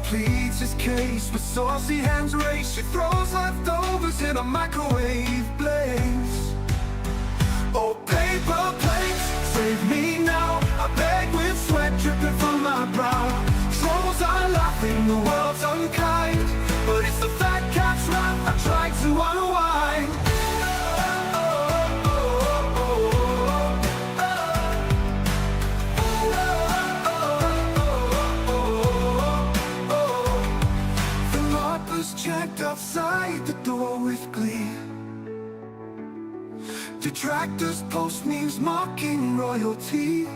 pleads his case with saucy hands raised. She throws leftovers in a microwave blaze. Oh, paper plates, save me now. I beg with sweat dripping from my brow. Trolls are laughing, the world's unkind, but it's the fat cat's wrath I try to unwind. The moppers checked outside the door with glee. Detractors post memes mocking royalty.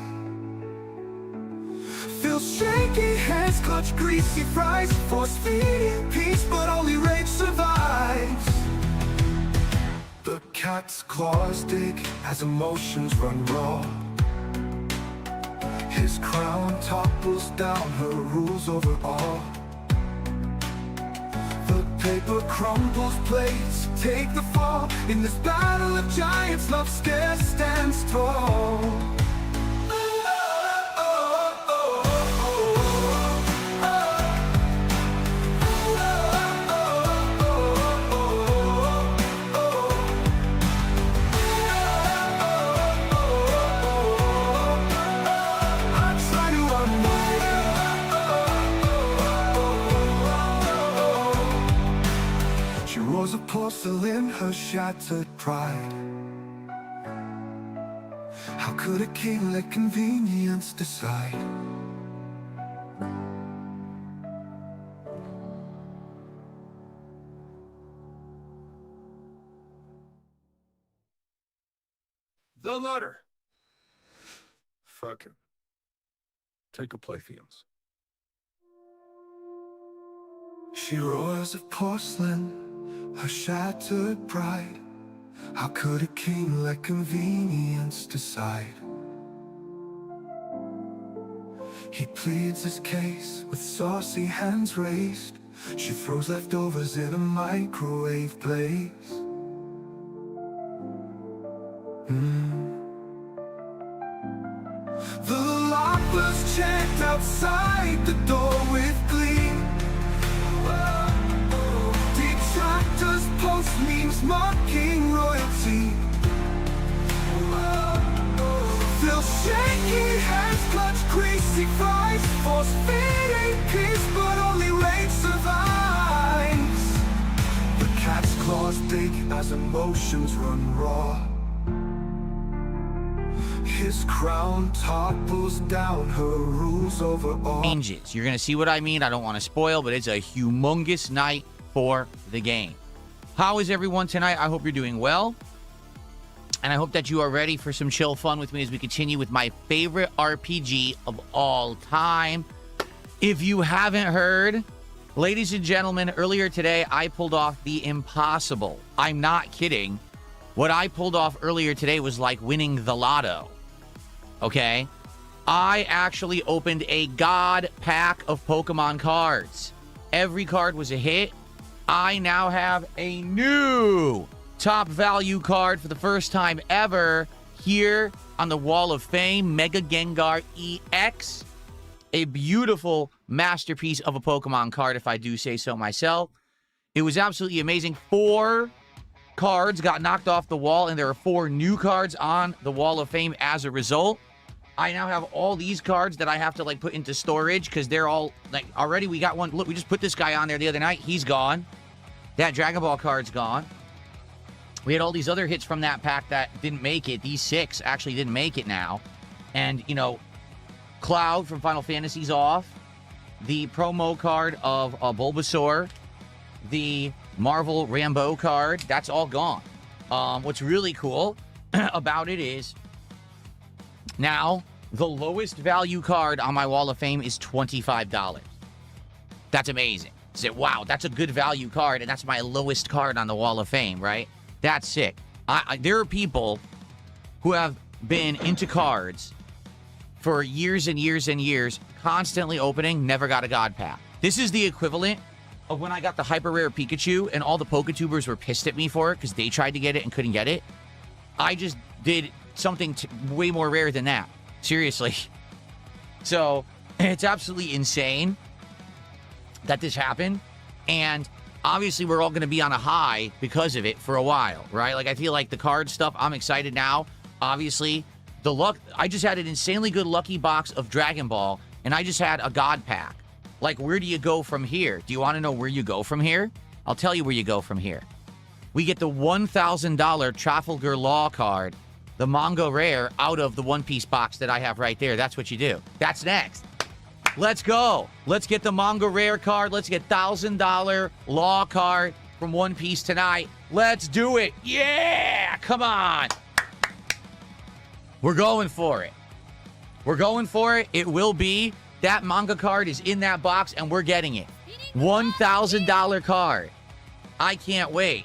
Feels shaky, hands clutch greasy fries. Force feeding peace, but only rage survives. The cat's claws dig as emotions run raw. His crown topples down, her rules over all. The paper crumbles, plates take the fall. In this battle of giants, love scarce stands tall. Rows of porcelain, her shattered pride. How could a king let convenience decide? The letter. Fuck him. Take a Playfians. She roars of porcelain, her shattered pride. How could a king let convenience decide? He pleads his case with saucy hands raised. She throws leftovers in a microwave blaze. The lockers checked outside the door with glee. Detractors post memes mocking royalty. Feel shaky, hands clutch greasy fries. Force feeding peace, but only rage survives. The cat's claws dig as emotions run raw. His crown topples down, her rules over all. Changes. You're going to see what I mean. I don't want to spoil, but it's a humongous night for the game. How is everyone tonight? I hope you're doing well. And I hope that you are ready for some chill fun with me as we continue with my favorite RPG of all time. If you haven't heard, ladies and gentlemen, earlier today, I pulled off the impossible. I'm not kidding. What I pulled off earlier today was like winning the lotto. Okay? I actually opened a God pack of Pokemon cards. Every card was a hit. I now have a new top value card for the first time ever here on the Wall of Fame, Mega Gengar EX. A beautiful masterpiece of a Pokemon card, if I do say so myself. It was absolutely amazing. 4 cards got knocked off the wall, and there are 4 new cards on the Wall of Fame as a result. I now have all these cards that I have to, like, put into storage because they're all, like, already we got one. Look, we just put this guy on there the other night. He's gone. That Dragon Ball card's gone. We had all these other hits from that pack that didn't make it. These 6 actually didn't make it now. And, you know, Cloud from Final Fantasy's off. The promo card of Bulbasaur. The Marvel Rambo card. That's all gone. What's really cool about it is now the lowest value card on my Wall of Fame is $25. That's amazing. Say, wow, that's a good value card, and that's my lowest card on the Wall of Fame, right? That's sick. There are people who have been into cards for years and years and years, constantly opening, never got a God pack. This is the equivalent of when I got the hyper rare Pikachu and all the Poketubers were pissed at me for it because they tried to get it and couldn't get it. I just did something way more rare than that. Seriously. So, it's absolutely insane. that this happened. And obviously, we're all going to be on a high because of it for a while, right? Like, I feel like the card stuff, I'm excited now. Obviously, the luck, I just had an insanely good lucky box of Dragon Ball, and I just had a God Pack. Like, where do you go from here? Do you want to know where you go from here? I'll tell you where you go from here. We get the $1,000 Trafalgar Law card, the manga rare, out of the One Piece box that I have right there. That's what you do. That's next. Let's go. Let's get the manga rare card. Let's get $1,000 Law card from One Piece tonight. Let's do it. Yeah, come on. We're going for it. We're going for it. It will be. That manga card is in that box, and we're getting it. $1,000 card. I can't wait.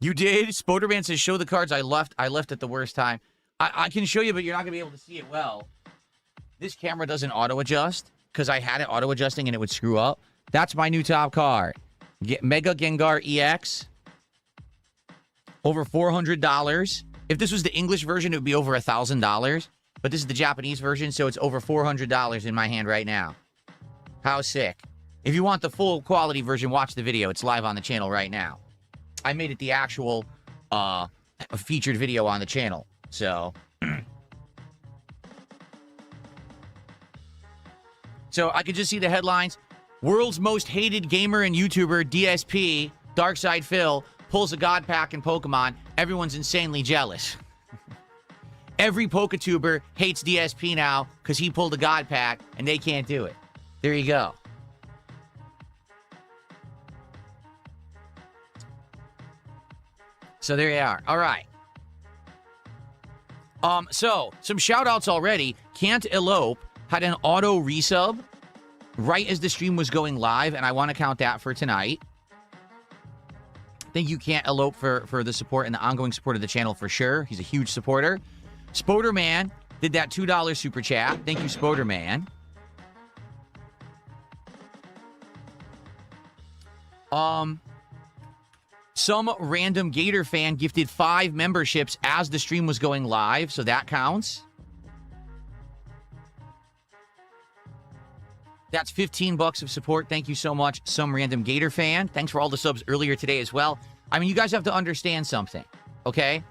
You did? Spoderman says, show the cards I left. I left at the worst time. I can show you, but you're not going to be able to see it well. This camera doesn't auto-adjust because I had it auto-adjusting and it would screw up. That's my new top card. Mega Gengar EX. Over $400. If this was the English version, it would be over $1,000. But this is the Japanese version, so it's over $400 in my hand right now. How sick. If you want the full quality version, watch the video. It's live on the channel right now. I made it the actual featured video on the channel. So, so I could just see the headlines. World's most hated gamer and YouTuber, DSP, Darkside Phil, pulls a God Pack in Pokemon. Everyone's insanely jealous. Every Pokatuber hates DSP now because he pulled a God Pack and they can't do it. There you go. So there you are. All right. So some shout outs already. Can't Elope had an auto resub right as the stream was going live, and I want to count that for tonight. Thank you, Can't Elope, for the support and the ongoing support of the channel for sure. He's a huge supporter. Spoderman did that $2 super chat. Thank you, Spoderman. Some random Gator fan gifted 5 memberships as the stream was going live, so that counts. That's $15 of support. Thank you so much, some random Gator fan. Thanks for all the subs earlier today as well. I mean, you guys have to understand something, okay?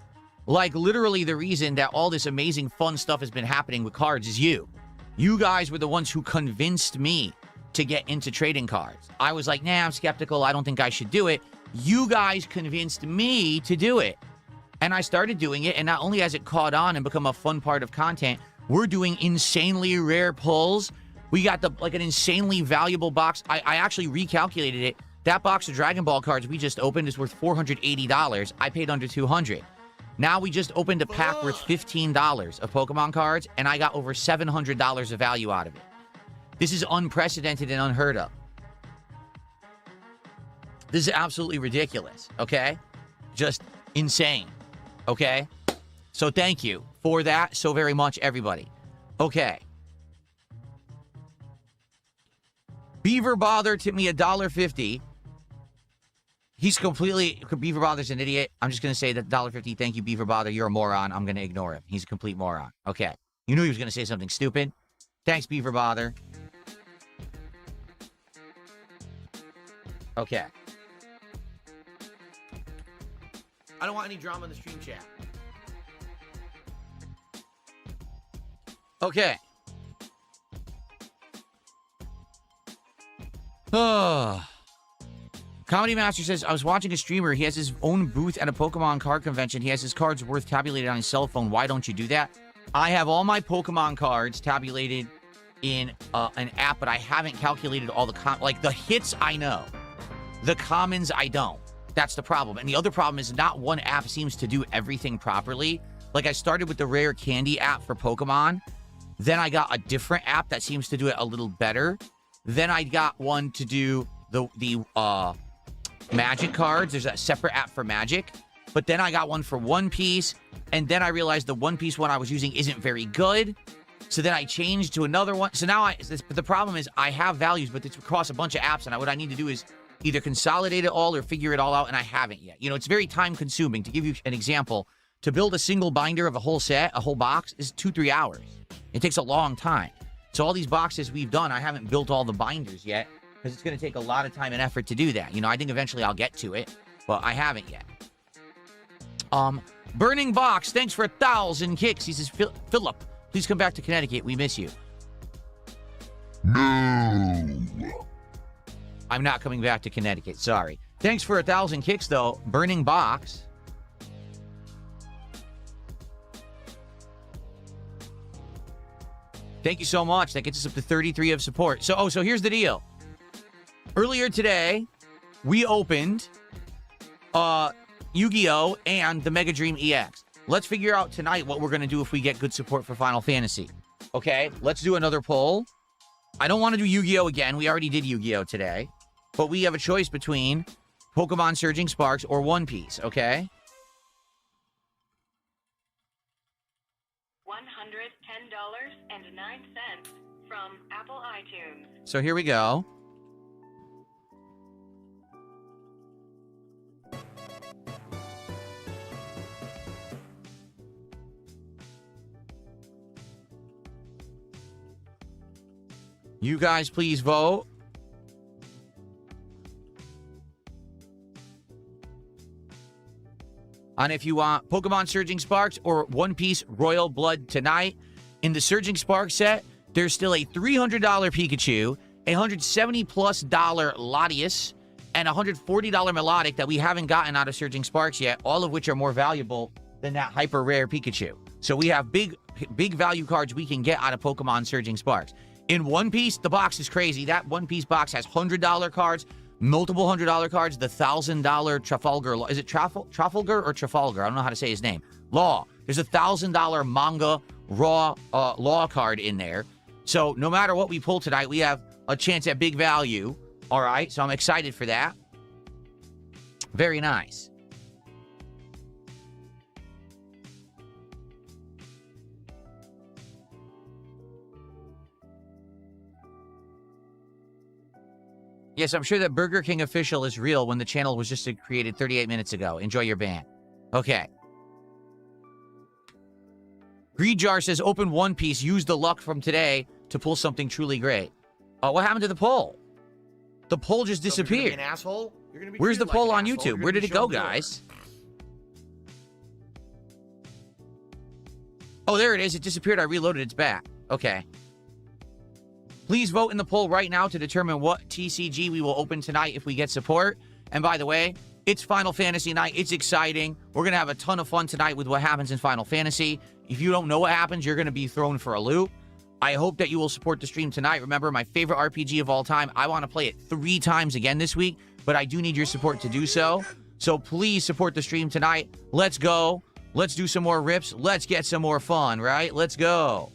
Like, literally the reason that all this amazing fun stuff has been happening with cards is you. You guys were the ones who convinced me to get into trading cards. I was like, nah, I'm skeptical. I don't think I should do it. You guys convinced me to do it. And I started doing it, and not only has it caught on and become a fun part of content, we're doing insanely rare pulls. We got an insanely valuable box. I actually recalculated it. That box of Dragon Ball cards we just opened is worth $480. I paid under $200. Now we just opened a pack worth $15 of Pokemon cards, and I got over $700 of value out of it. This is unprecedented and unheard of. This is absolutely ridiculous, okay? Just insane, okay? So thank you for that so very much, everybody. Okay. Beaver Bother tipped me $1.50. He's Beaver Bother's an idiot. I'm just going to say that $1.50, thank you, Beaver Bother. You're a moron. I'm going to ignore him. He's a complete moron. Okay. You knew he was going to say something stupid. Thanks, Beaver Bother. Okay. I don't want any drama in the stream chat. Okay. Comedy Master says, I was watching a streamer. He has his own booth at a Pokemon card convention. He has his cards worth tabulated on his cell phone. Why don't you do that? I have all my Pokemon cards tabulated in an app, but I haven't calculated all the the hits I know. The commons I don't. That's the problem. And the other problem is not one app seems to do everything properly. Like, I started with the Rare Candy app for Pokemon. Then I got a different app that seems to do it a little better. Then I got one to do the Magic cards. There's a separate app for Magic. But then I got one for One Piece. And then I realized the One Piece one I was using isn't very good. So then I changed to another one. So now the problem is I have values, but it's across a bunch of apps. And what I need to do is either consolidate it all or figure it all out. And I haven't yet. You know, it's very time consuming. To give you an example, to build a single binder of a whole set, a whole box, is 2-3 hours. It takes a long time. So all these boxes we've done, I haven't built all the binders yet because it's going to take a lot of time and effort to do that. You know, I think eventually I'll get to it, but I haven't yet. Burning Box, thanks for 1,000 kicks. He says, Philip, please come back to Connecticut. We miss you. No. I'm not coming back to Connecticut. Sorry. Thanks for 1,000 kicks, though. Burning Box. Thank you so much. That gets us up to 33 of support. So here's the deal. Earlier today, we opened Yu-Gi-Oh! And the Mega Dream EX. Let's figure out tonight what we're going to do if we get good support for Final Fantasy. Okay, let's do another poll. I don't want to do Yu-Gi-Oh! Again. We already did Yu-Gi-Oh! Today. But we have a choice between Pokemon Surging Sparks or One Piece, okay? $110.09 from Apple iTunes. So here we go. You guys please vote. On if you want Pokemon Surging Sparks or One Piece Royal Blood tonight. In the Surging Sparks set, there's still a $300 Pikachu, a $170+ Latias, and a $140 Melodic that we haven't gotten out of Surging Sparks yet, all of which are more valuable than that hyper rare Pikachu. So we have big value cards we can get out of Pokemon Surging Sparks. In One Piece, the box is crazy. That One Piece box has $100 cards, multiple $100 cards, the $1,000 Trafalgar. Is it Trafalgar or Trafalgar? I don't know how to say his name. Law. There's a $1,000 manga raw law card in there. So no matter what we pull tonight, we have a chance at big value. All right, so I'm excited for that. Very nice. Yes, I'm sure that Burger King official is real when the channel was just created 38 minutes ago. Enjoy your ban. Okay. Greed Jar says, open One Piece. Use the luck from today to pull something truly great. What happened to the poll? The poll just disappeared. You're gonna be an asshole? You're gonna be Where's the treated like poll an on asshole. YouTube? You're Where gonna did be it go, shown door. guys? Oh, there it is. It disappeared. I reloaded. It's back. Okay. Please vote in the poll right now to determine what TCG we will open tonight if we get support. And by the way, it's Final Fantasy night. It's exciting. We're going to have a ton of fun tonight with what happens in Final Fantasy. If you don't know what happens, you're going to be thrown for a loop. I hope that you will support the stream tonight. Remember, my favorite RPG of all time. I want to play it 3 times again this week, but I do need your support to do so. So please support the stream tonight. Let's go. Let's do some more rips. Let's get some more fun, right? Let's go.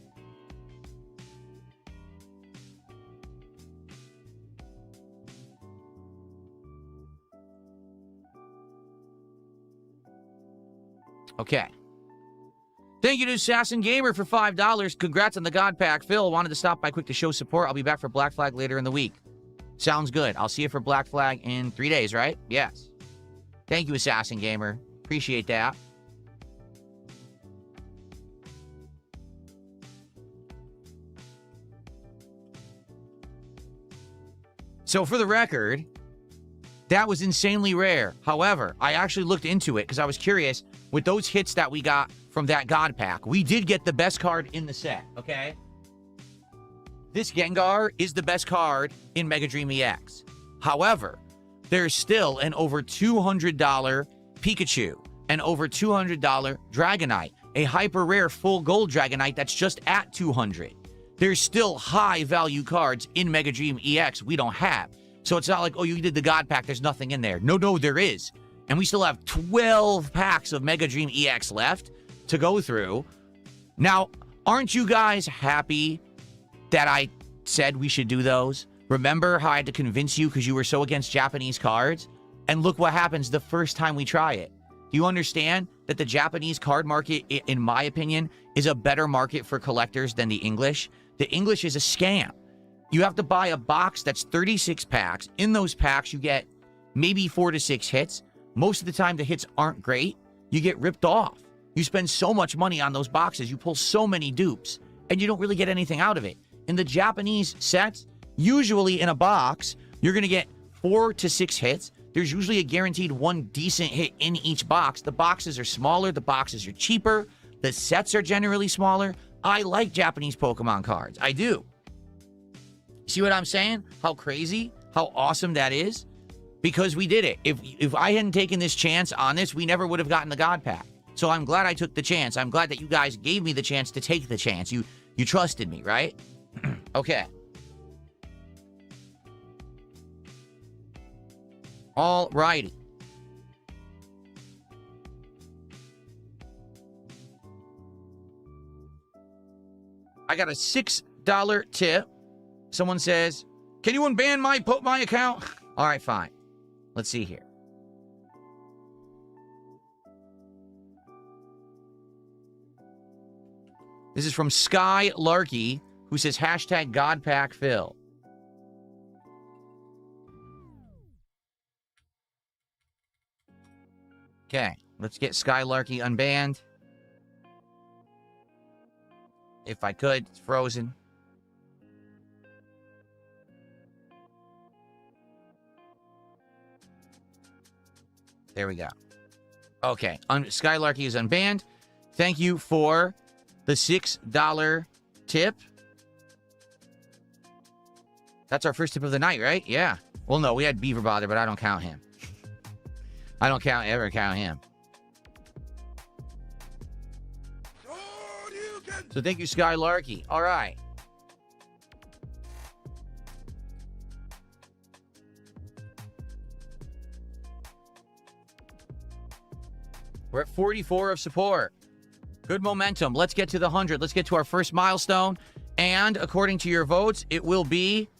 Okay. Thank you to Assassin Gamer for $5. Congrats on the God Pack. Phil, wanted to stop by quick to show support. I'll be back for Black Flag later in the week. Sounds good. I'll see you for Black Flag in 3 days, right? Yes. Thank you, Assassin Gamer. Appreciate that. So for the record, that was insanely rare. However, I actually looked into it because I was curious. With those hits that we got from that God Pack, we did get the best card in the set, okay? This Gengar is the best card in Mega Dream EX. However, there's still an over $200 Pikachu, an over $200 Dragonite, a hyper rare full gold Dragonite that's just at 200. There's still high value cards in Mega Dream EX we don't have. So it's not like, oh, you did the God Pack, there's nothing in there. No, there is. And we still have 12 packs of Mega Dream EX left to go through. Now, aren't you guys happy that I said we should do those? Remember how I had to convince you because you were so against Japanese cards? And look what happens the first time we try it. Do you understand that the Japanese card market, in my opinion, is a better market for collectors than the English? The English is a scam. You have to buy a box that's 36 packs. In those packs, you get maybe 4 to 6 hits. Most of the time, the hits aren't great. You get ripped off. You spend so much money on those boxes. You pull so many dupes, and you don't really get anything out of it. In the Japanese sets, usually in a box, you're going to get 4 to 6 hits. There's usually a guaranteed 1 decent hit in each box. The boxes are smaller. The boxes are cheaper. The sets are generally smaller. I like Japanese Pokemon cards. I do. See what I'm saying? How crazy? How awesome that is? Because we did it. If I hadn't taken this chance on this, we never would have gotten the God Pack. So I'm glad I took the chance. I'm glad that you guys gave me the chance to take the chance. You trusted me, right? Okay. All righty. I got a $6 tip. Someone says, can you unban my account? All right, fine. Let's see here. This is from Sky Larky, who says hashtag GodPackPhil. Okay, let's get Sky Larky unbanned. If I could, it's frozen. There we go. Okay, Skylarky is unbanned. Thank you for the $6 tip. That's our first tip of the night, right? Yeah. Well, no, we had Beaver Bother, but I don't count him. I don't ever count him. So thank you, Skylarky. All right. We're at 44 of support. Good momentum. Let's get to the 100. Let's get to our first milestone. And according to your votes, it will be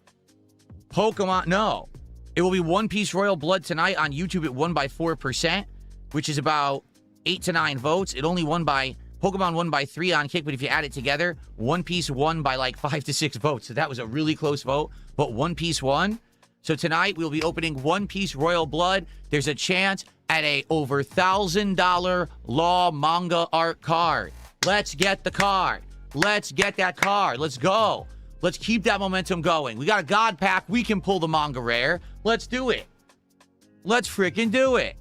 Pokemon. No. It will be One Piece Royal Blood tonight on YouTube. It won by 4%, which is about 8 to 9 votes. It only won by... Pokemon won by 3 on Kick, but if you add it together, One Piece won by like 5 to 6 votes. So that was a really close vote, but One Piece won. So tonight we'll be opening One Piece Royal Blood. There's a chance at a over $1,000 Law manga art card. Let's get the card. Let's get that card. Let's go. Let's keep that momentum going. We got a God Pack. We can pull the manga rare. Let's do it. Let's freaking do it.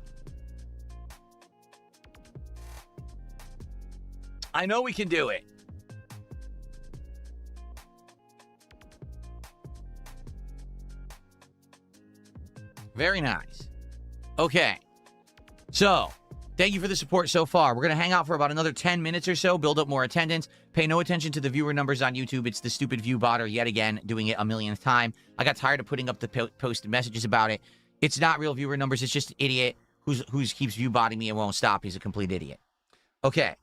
I know we can do it. Very nice. Okay. So, thank you for the support so far. We're going to hang out for about another 10 minutes or so, build up more attendance. Pay no attention to the viewer numbers on YouTube. It's the stupid view botter yet again, doing it a millionth time. I got tired of putting up the posted messages about it. It's not real viewer numbers. It's just an idiot who's keeps view botting me and won't stop. He's a complete idiot. Okay.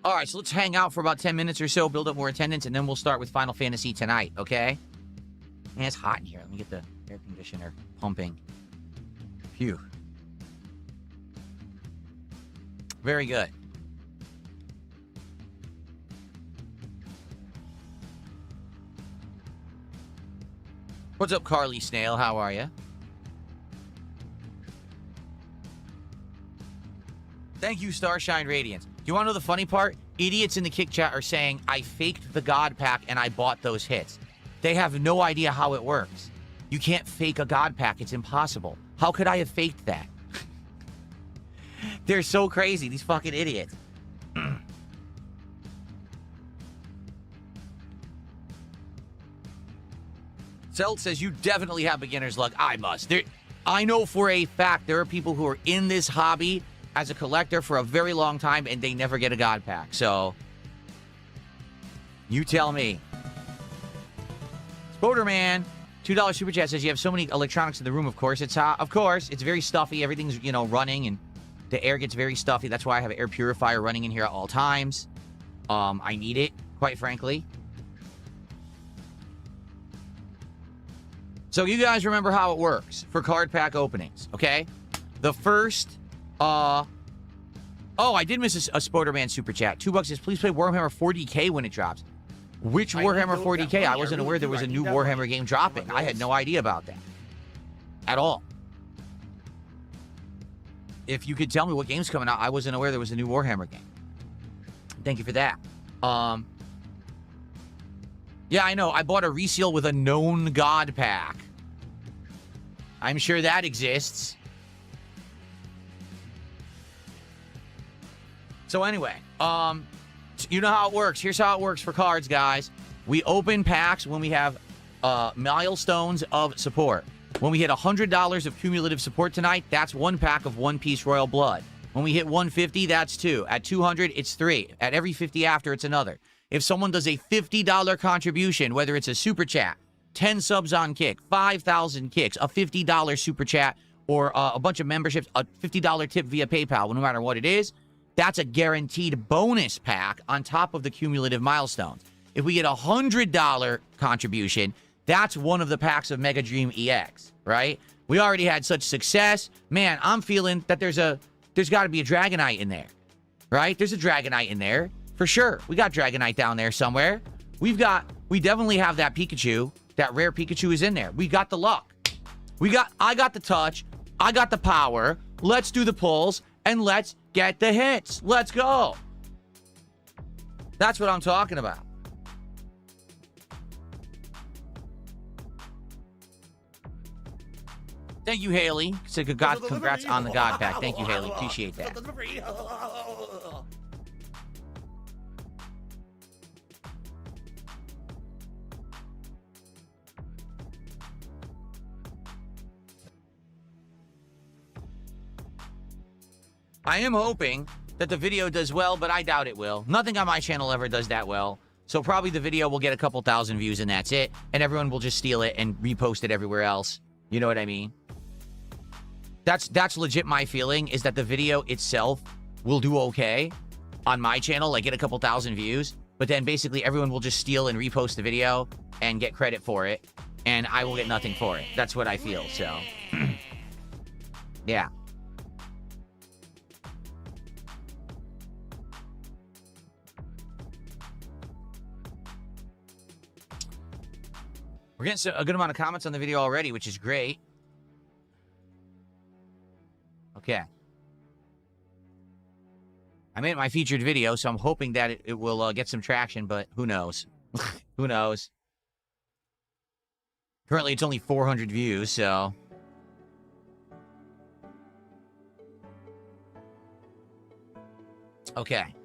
All right, so let's hang out for about 10 minutes or so, build up more attendance, and then we'll start with Final Fantasy tonight, okay? Man, it's hot in here. Let me get the air conditioner pumping. Phew. Very good. What's up, Carly Snail? How are you? Thank you, Starshine Radiance. Do you want to know the funny part? Idiots in the Kick chat are saying, I faked the God Pack and I bought those hits. They have no idea how it works. You can't fake a God Pack. It's impossible. How could I have faked that? They're so crazy, these fucking idiots. Celt says, you definitely have beginner's luck. I must. I know for a fact there are people who are in this hobby as a collector for a very long time, and they never get a God Pack. So, you tell me. Spoderman, $2 super chat says, you have so many electronics in the room, of course. It's hot. Of course, it's very stuffy. Everything's, running, and the air gets very stuffy. That's why I have an air purifier running in here at all times. I need it, quite frankly. So, you guys remember how it works for card pack openings, okay? The first... Oh, I did miss a Spoderman super chat. $2 says, please play Warhammer 40K when it drops. Which Warhammer 40K? I wasn't aware there was a new Warhammer game dropping. I had no idea about that. At all. If you could tell me what game's coming out, I wasn't aware there was a new Warhammer game. Thank you for that. Yeah, I know. I bought a reseal with a known god pack. I'm sure that exists. So anyway, you know how it works. Here's how it works for cards, guys. We open packs when we have milestones of support. When we hit $100 of cumulative support tonight, that's one pack of One Piece Royal Blood. When we hit 150, that's two. At 200, it's three. At every 50 after, it's another. If someone does a $50 contribution, whether it's a super chat, 10 subs on Kick, 5,000 kicks, a $50 super chat, or a bunch of memberships, a $50 tip via PayPal, no matter what it is, that's a guaranteed bonus pack on top of the cumulative milestones. If we get a $100 contribution, that's one of the packs of Mega Dream EX, right? We already had such success. Man, I'm feeling that there's got to be a Dragonite in there, right? There's a Dragonite in there. For sure. We got Dragonite down there somewhere. We definitely have that Pikachu. That rare Pikachu is in there. We got the luck. I got the touch. I got the power. Let's do the pulls and let's get the hits. Let's go. That's what I'm talking about. Thank you, Haley. Said congrats on the God Pack. Thank you, Haley. Appreciate that. I am hoping that the video does well, but I doubt it will. Nothing on my channel ever does that well. So probably the video will get a couple thousand views and that's it. And everyone will just steal it and repost it everywhere else. You know what I mean? That's legit my feeling, is that the video itself will do okay on my channel, like get a couple thousand views. But then basically everyone will just steal and repost the video and get credit for it. And I will get nothing for it. That's what I feel, so. Yeah. We're getting a good amount of comments on the video already, which is great. Okay. I made it my featured video, so I'm hoping that it will get some traction, but who knows? Who knows? Currently, it's only 400 views, so... Okay.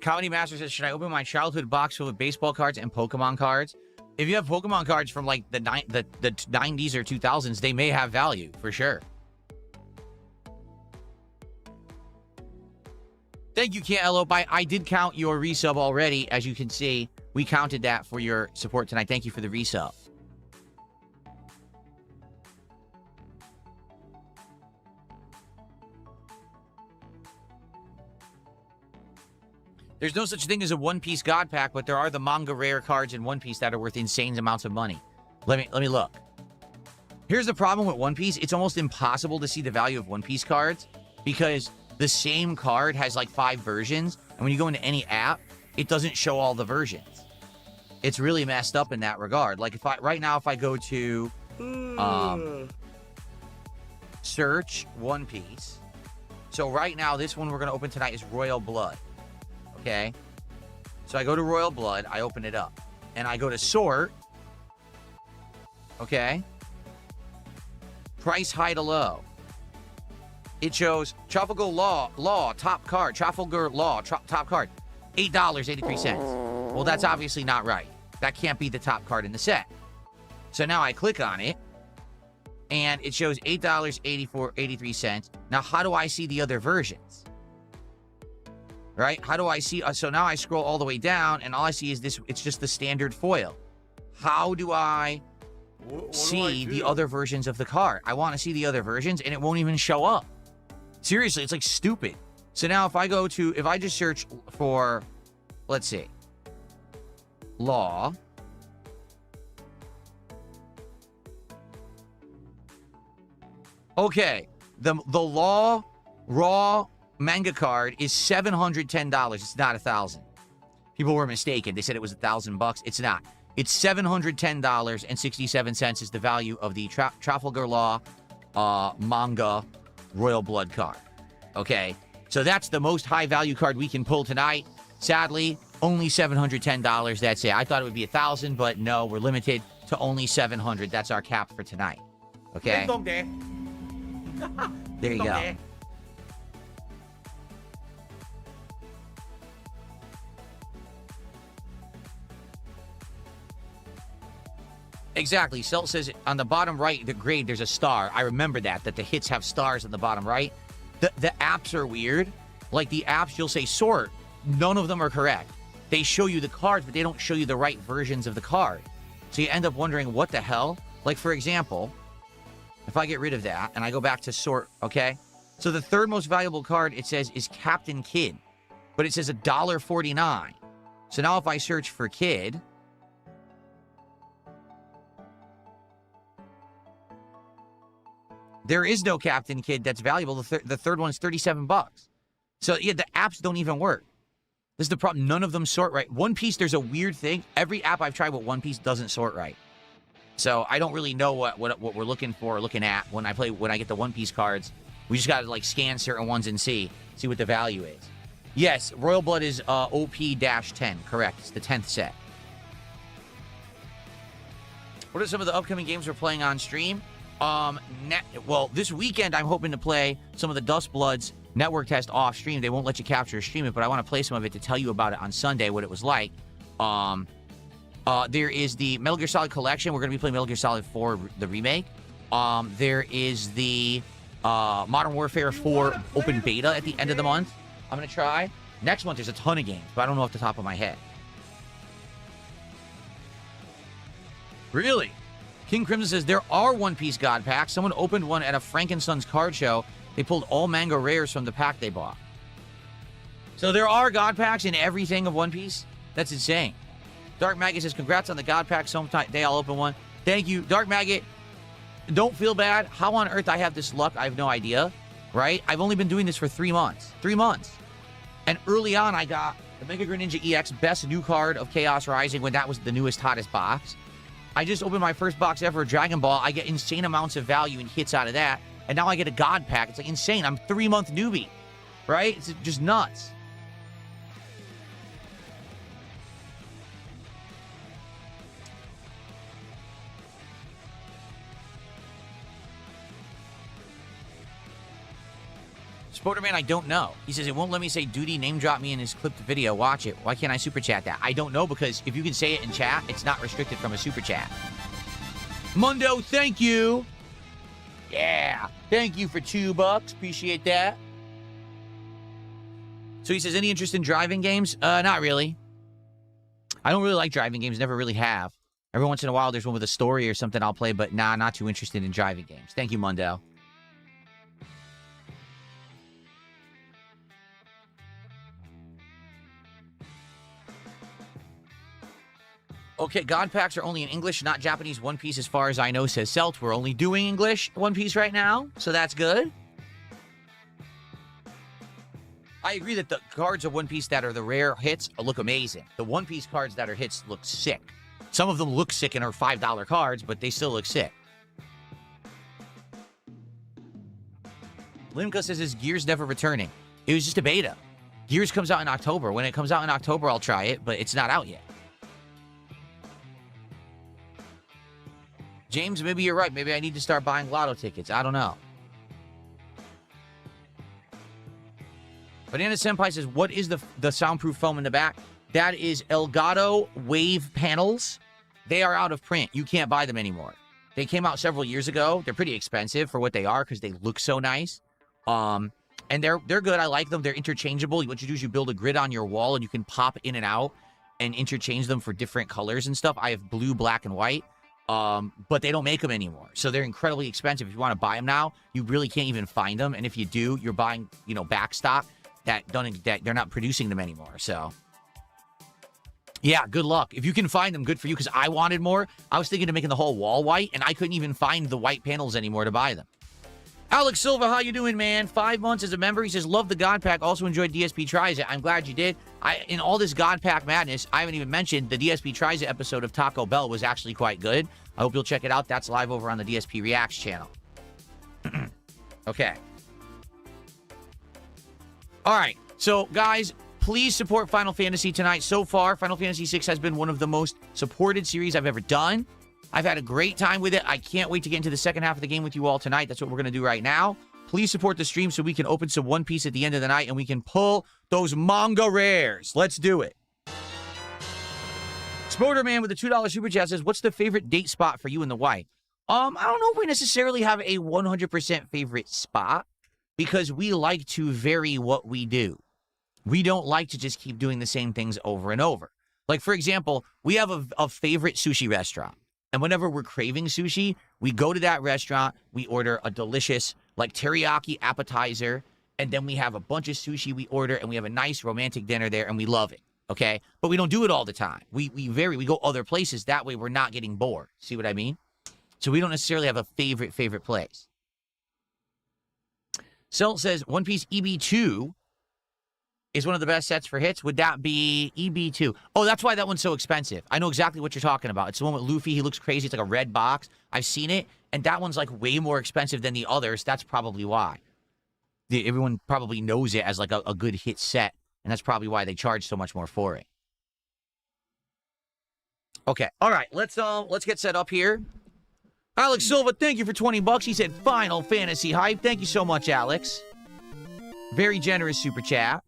Comedy Master says, should I open my childhood box full of baseball cards and Pokemon cards? If you have Pokemon cards from like the 90s or 2000s, they may have value for sure. Thank you, Cantaloupe. I did count your resub already. As you can see, we counted that for your support tonight. Thank you for the resub. There's no such thing as a One Piece God Pack, but there are the manga rare cards in One Piece that are worth insane amounts of money. Let me look. Here's the problem with One Piece. It's almost impossible to see the value of One Piece cards because the same card has like 5 versions, and when you go into any app, it doesn't show all the versions. It's really messed up in that regard. Like if I go to search One Piece. So right now, this one we're going to open tonight is Royal Blood. Okay, so I go to Royal Blood, I open it up, and I go to sort. Okay, price high to low. It shows Trafalgar Law top card, Trafalgar Law top card, $8.83. Well, that's obviously not right. That can't be the top card in the set. So now I click on it, and it shows $8.83. Now, how do I see the other versions? Right? How do I see? So now I scroll all the way down, and all I see is this. It's just the standard foil. How do I see the other versions of the card? I want to see the other versions, and it won't even show up. Seriously, it's like stupid. So now if I just search for, let's see, Law. Okay, the Law Raw manga card is $710. It's not $1,000. People were mistaken. They said it was $1,000. It's not. It's $710.67 is the value of the Trafalgar Law manga Royal Blood card. Okay, so that's the most high value card we can pull tonight. Sadly, only $710. That's it. I thought it would be $1,000, but no, we're limited to only $700. That's our cap for tonight. Okay. There you go. Exactly. Celt says on the bottom right, the grade, there's a star. I remember that the hits have stars on the bottom right. The apps are weird. Like the apps, you'll say sort. None of them are correct. They show you the cards, but they don't show you the right versions of the card. So you end up wondering, what the hell? Like, for example, if I get rid of that and I go back to sort, okay? So the third most valuable card, it says, is Captain Kidd. But it says $1.49. So now if I search for Kidd, there is no Captain Kidd that's valuable. The third one's $37. So yeah, the apps don't even work. This is the problem. None of them sort right. One Piece, there's a weird thing. Every app I've tried with One Piece doesn't sort right. So I don't really know what we're looking for or looking at when I get the One Piece cards. We just gotta like scan certain ones and see what the value is. Yes, Royal Blood is OP-10. Correct. It's the 10th set. What are some of the upcoming games we're playing on stream? Well, this weekend I'm hoping to play some of the Dust Bloods network test off stream. They won't let you capture or stream it, but I want to play some of it to tell you about it on Sunday, what it was like. There is the Metal Gear Solid Collection. We're going to be playing Metal Gear Solid 4, the remake. There is the Modern Warfare 4 open beta at the end of the month. I'm going to try. Next month, there's a ton of games, but I don't know off the top of my head. Really? King Crimson says, there are One Piece God packs. Someone opened one at a Frankenson's card show. They pulled all manga rares from the pack they bought. So there are God packs in everything of One Piece? That's insane. Dark Maggot says, congrats on the God pack. Someday I'll open one. Thank you. Dark Maggot, don't feel bad. How on earth I have this luck, I have no idea. Right? I've only been doing this for 3 months. 3 months. And early on, I got the Mega Greninja EX best new card of Chaos Rising when that was the newest, hottest box. I just opened my first box ever of Dragon Ball. I get insane amounts of value and hits out of that. And now I get a God pack. It's like insane. I'm a 3-month newbie. Right? It's just nuts. Spoderman, I don't know. He says, it won't let me say duty, name drop me in his clipped video. Watch it. Why can't I super chat that? I don't know, because if you can say it in chat, it's not restricted from a super chat. Mundo, thank you. Yeah. Thank you for $2. Appreciate that. So he says, any interest in driving games? Not really. I don't really like driving games. Never really have. Every once in a while, there's one with a story or something I'll play, but nah, not too interested in driving games. Thank you, Mundo. Okay, God packs are only in English, not Japanese. One Piece, as far as I know, says Celt. We're only doing English One Piece right now, so that's good. I agree that the cards of One Piece that are the rare hits look amazing. The One Piece cards that are hits look sick. Some of them look sick and are $5 cards, but they still look sick. Limka says his Gears never returning. It was just a beta. Gears comes out in October. When it comes out in October, I'll try it, but it's not out yet. James, maybe you're right. Maybe I need to start buying lotto tickets. I don't know. Banana Senpai says, what is the soundproof foam in the back? That is Elgato Wave panels. They are out of print. You can't buy them anymore. They came out several years ago. They're pretty expensive for what they are because they look so nice. And they're good. I like them. They're interchangeable. What you do is you build a grid on your wall and you can pop in and out and interchange them for different colors and stuff. I have blue, black, and white. But they don't make them anymore. So they're incredibly expensive. If you want to buy them now, you really can't even find them. And if you do, you're buying, back stock that they're not producing them anymore. So yeah, good luck. If you can find them, good for you, because I wanted more. I was thinking of making the whole wall white, and I couldn't even find the white panels anymore to buy them. Alex Silva, how you doing, man? 5 months as a member. He says, love the God Pack. Also enjoyed DSP Tries It. I'm glad you did. In all this God Pack madness, I haven't even mentioned the DSP Tries It episode of Taco Bell was actually quite good. I hope you'll check it out. That's live over on the DSP Reacts channel. Okay. All right. So, guys, please support Final Fantasy tonight. So far, Final Fantasy VI has been one of the most supported series I've ever done. I've had a great time with it. I can't wait to get into the second half of the game with you all tonight. That's what we're going to do right now. Please support the stream so we can open some One Piece at the end of the night and we can pull those manga rares. Let's do it. Spoderman with the $2 super chat says, what's the favorite date spot for you and the wife? I don't know if we necessarily have a 100% favorite spot because we like to vary what we do. We don't like to just keep doing the same things over and over. Like, for example, we have a favorite sushi restaurant. And whenever we're craving sushi, we go to that restaurant, we order a delicious, like, teriyaki appetizer, and then we have a bunch of sushi we order, and we have a nice romantic dinner there, and we love it, okay? But we don't do it all the time. We go other places. That way we're not getting bored. See what I mean? So we don't necessarily have a favorite place. Selt says, One Piece EB2 is one of the best sets for hits. Would that be EB2? Oh, that's why that one's so expensive. I know exactly what you're talking about. It's the one with Luffy. He looks crazy. It's like a red box. I've seen it, and that one's like way more expensive than the others. That's probably why. Everyone probably knows it as like a good hit set, and that's probably why they charge so much more for it. Okay, all right. Let's get set up here. Alex Silva, thank you for 20 bucks. He said Final Fantasy hype. Thank you so much, Alex. Very generous super chat.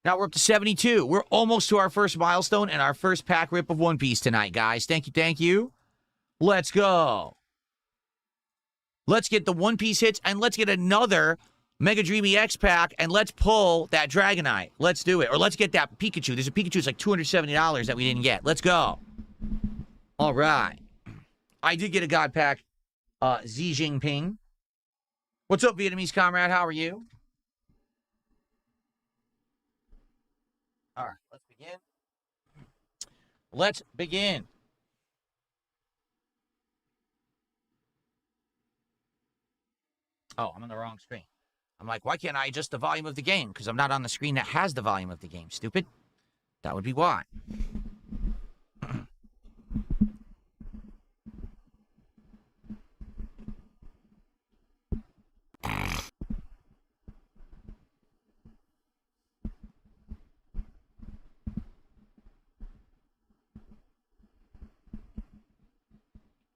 Now we're up to 72. We're almost to our first milestone and our first pack rip of One Piece tonight, guys. Thank you. Let's go. Let's get the One Piece hits, and let's get another Mega Dream EX pack, and let's pull that Dragonite. Let's do it. Or let's get that Pikachu. There's a Pikachu that's like $270 that we didn't get. Let's go. All right. I did get a God pack. Xi Jinping. What's up, Vietnamese comrade? How are you? All right, let's begin. Let's begin. Oh, I'm on the wrong screen. I'm like, why can't I adjust the volume of the game? Because I'm not on the screen that has the volume of the game, stupid. That would be why.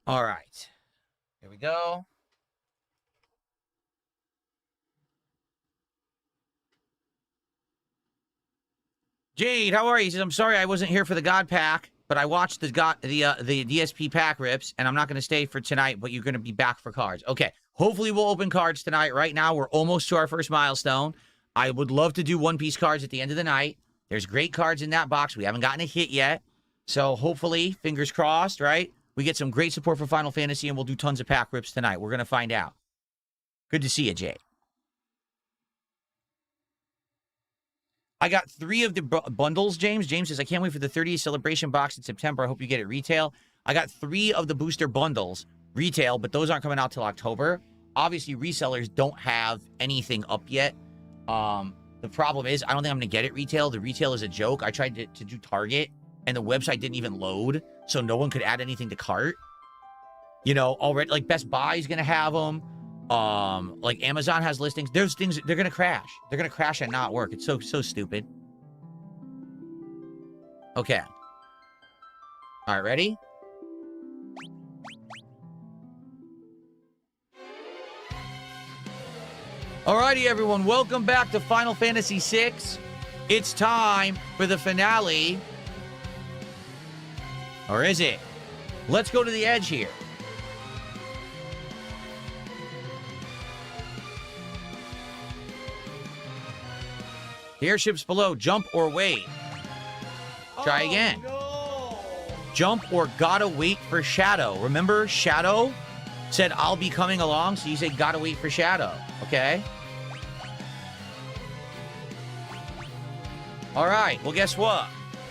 All right. Here we go. Jade, how are you? He says, I'm sorry I wasn't here for the God Pack, but I watched the DSP pack rips, and I'm not going to stay for tonight, but you're going to be back for cards. Okay. Hopefully we'll open cards tonight. Right now, we're almost to our first milestone. I would love to do One Piece cards at the end of the night. There's great cards in that box. We haven't gotten a hit yet. So hopefully, fingers crossed, right? We get some great support for Final Fantasy, and we'll do tons of pack rips tonight. We're going to find out. Good to see you, Jay. I got 3 of the bundles, James. James says, I can't wait for the 30th celebration box in September. I hope you get it retail. I got 3 of the booster bundles retail, but those aren't coming out till October. Obviously, resellers don't have anything up yet. The problem is, I don't think I'm going to get it retail. The retail is a joke. I tried to do Target, and the website didn't even load, so no one could add anything to cart. You know, already, like, Best Buy is going to have them. Like, Amazon has listings. There's things, they're going to crash. They're going to crash and not work. It's so stupid. Okay. All right, ready? Alrighty, everyone. Welcome back to Final Fantasy VI. It's time for the finale. Or is it? Let's go to the edge here. The airships below. Jump or wait. Try again. No. Jump or gotta wait for Shadow. Remember, Shadow said, I'll be coming along, so you say gotta wait for Shadow. Okay? All right. Well, guess what?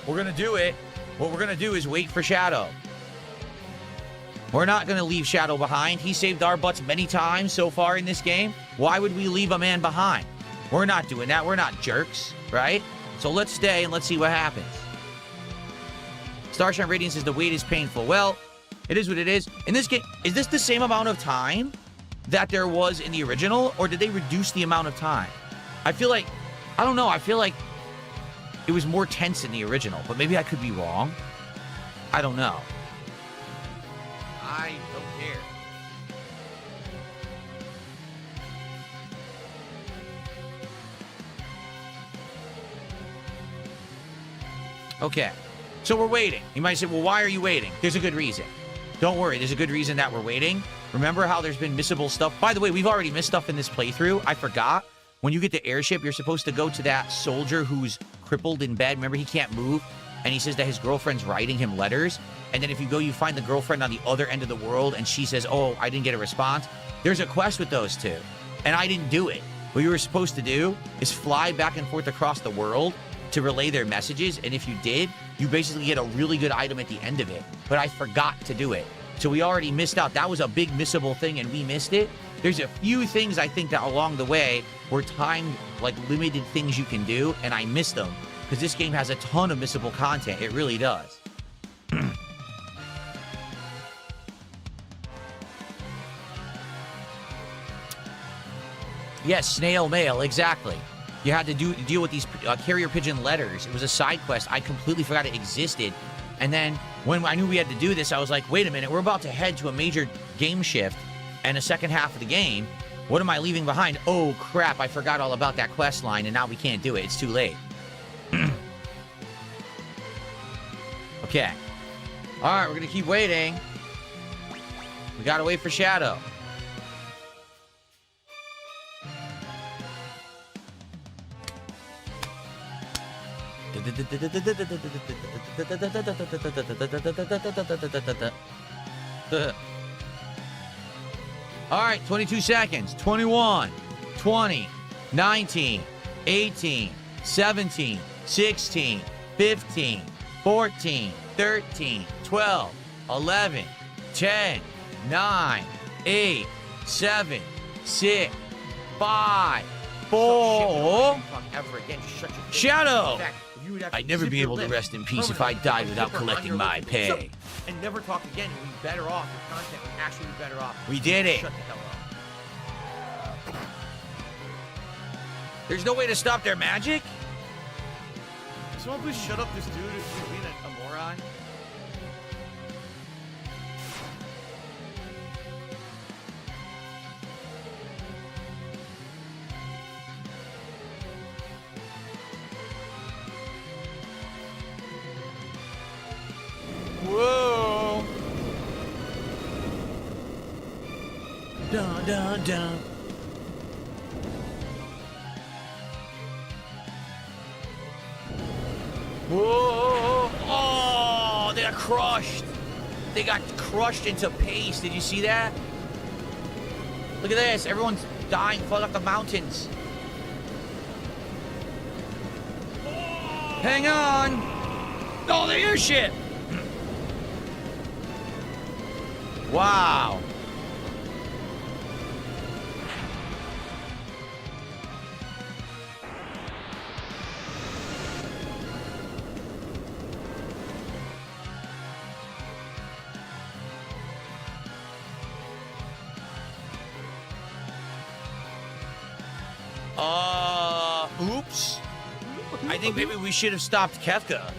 We're going to do it. what we're going to do is wait for Shadow. We're not going to leave Shadow behind. He saved our butts many times so far in this game. Why would we leave a man behind? We're not doing that. We're not jerks, right? So let's stay and let's see what happens. Starshine Radiant says the wait is painful. Well, it is what it is. In this game, is this the same amount of time that there was in the original, or did they reduce the amount of time? I feel like, I don't know, I feel like it was more tense in the original, but maybe I could be wrong. I don't know. I don't care. Okay, so we're waiting. You might say, well, why are you waiting? There's a good reason. Don't worry, there's a good reason that we're waiting. Remember how there's been missable stuff? By the way, we've already missed stuff in this playthrough. I forgot. When you get the airship, you're supposed to go to that soldier who's crippled in bed. Remember, he can't move. And he says that his girlfriend's writing him letters. And then if you go, you find the girlfriend on the other end of the world. And she says, oh, I didn't get a response. There's a quest with those two. And I didn't do it. What you were supposed to do is fly back and forth across the world to relay their messages. And if you did, you basically get a really good item at the end of it. But I forgot to do it. So we already missed out. That was a big missable thing, and we missed it. There's a few things I think that along the way were timed, like limited things you can do, and I missed them. Because this game has a ton of missable content. It really does. Yes, snail mail, exactly. You had to deal with these carrier pigeon letters. It was a side quest. I completely forgot it existed. And then when I knew we had to do this, I was like, wait a minute, we're about to head to a major game shift and a second half of the game. What am I leaving behind? Oh, crap, I forgot all about that quest line, and now we can't do it. It's too late. Okay. All right, we're going to keep waiting. We got to wait for Shadow. All right, 22 seconds. 21, 20, 19, 18, 17, 16, 15, 14, 13, 12, 11, 10, 9, 8, 7, 6, 5, 4. Shadow! I'd never be able to rest in peace if I died without collecting my pay. And never talk again. We'd be better off. Your content would actually be better off. We did it. Shut the hell up. There's no way to stop their magic? Someone please shut up this dude who's being a moron. Whoa. Dun, dun, dun. Whoa. Oh, they got crushed. They got crushed into paste. Did you see that? Look at this. Everyone's dying, falling off the mountains. Hang on. Oh, the airship. Wow. Oops. I think maybe we should have stopped Kefka.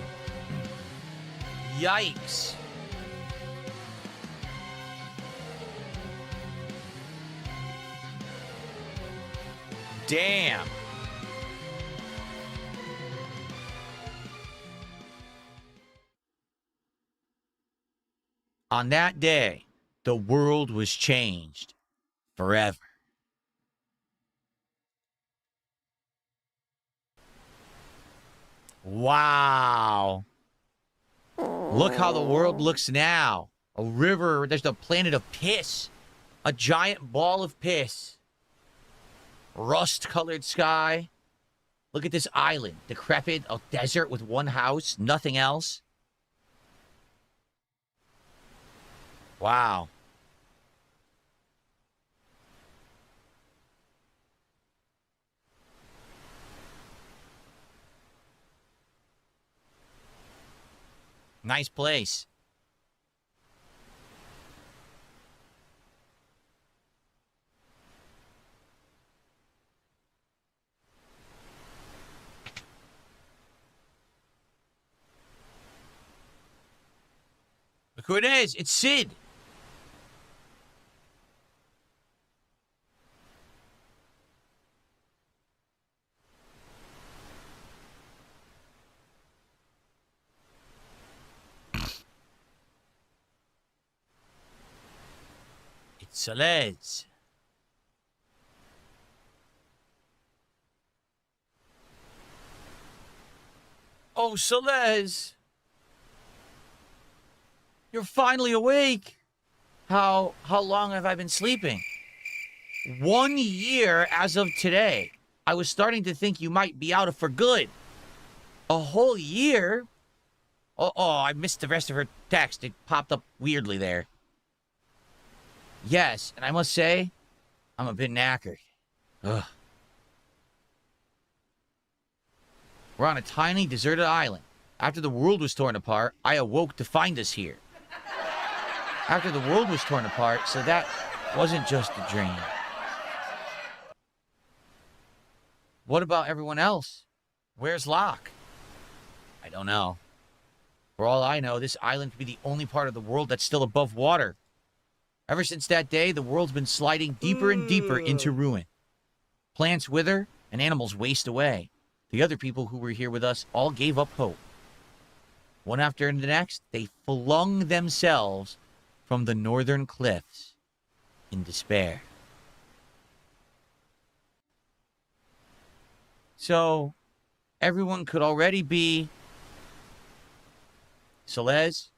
Yikes. Damn. On that day, the world was changed forever. Wow. Look how the world looks now. A river, there's the planet of piss. A giant ball of piss. Rust-colored sky. Look at this island. Decrepit, a desert with one house, nothing else. Wow. Nice place. Look who it is. It's Sid. It's Celeste. Oh, Celeste. You're finally awake. How long have I been sleeping? 1 year as of today. I was starting to think you might be out of for good. A whole year? Oh, I missed the rest of her text. It popped up weirdly there. Yes, and I must say, I'm a bit knackered. Ugh. We're on a tiny, deserted island. After the world was torn apart, I awoke to find us here. After the world was torn apart, so that wasn't just a dream. What about everyone else? Where's Locke? I don't know. For all I know, this island could be the only part of the world that's still above water. Ever since that day, the world's been sliding deeper and deeper into ruin. Plants wither and animals waste away. The other people who were here with us all gave up hope. One after the next, they flung themselves from the northern cliffs in despair. So, everyone could already be... Celeste,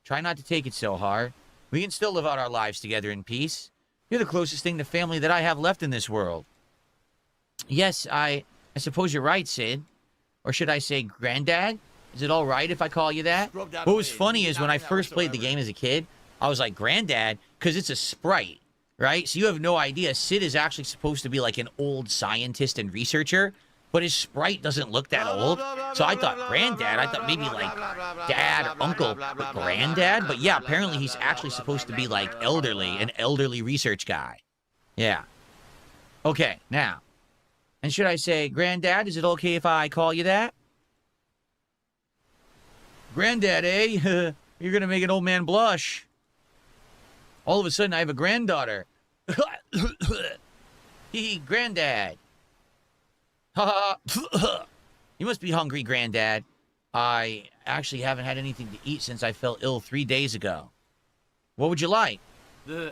try not to take it so hard. We can still live out our lives together in peace. You're the closest thing to family that I have left in this world. Yes, I suppose you're right, Sid. Or should I say Granddad? Is it all right if I call you that? What was funny is when I first played the game as a kid, I was like, Granddad, because it's a sprite, right? So you have no idea. Sid is actually supposed to be like an old scientist and researcher, but his sprite doesn't look that old. So I thought Granddad, I thought maybe like Dad or Uncle, but Granddad? But yeah, apparently he's actually supposed to be like elderly, an elderly research guy. Yeah. Okay, now. And should I say, Granddad, is it okay if I call you that? Granddad, eh? You're gonna make an old man blush. All of a sudden, I have a granddaughter. Hee, Granddad. Ha ha. You must be hungry, Granddad. I actually haven't had anything to eat since I fell ill 3 days ago. What would you like?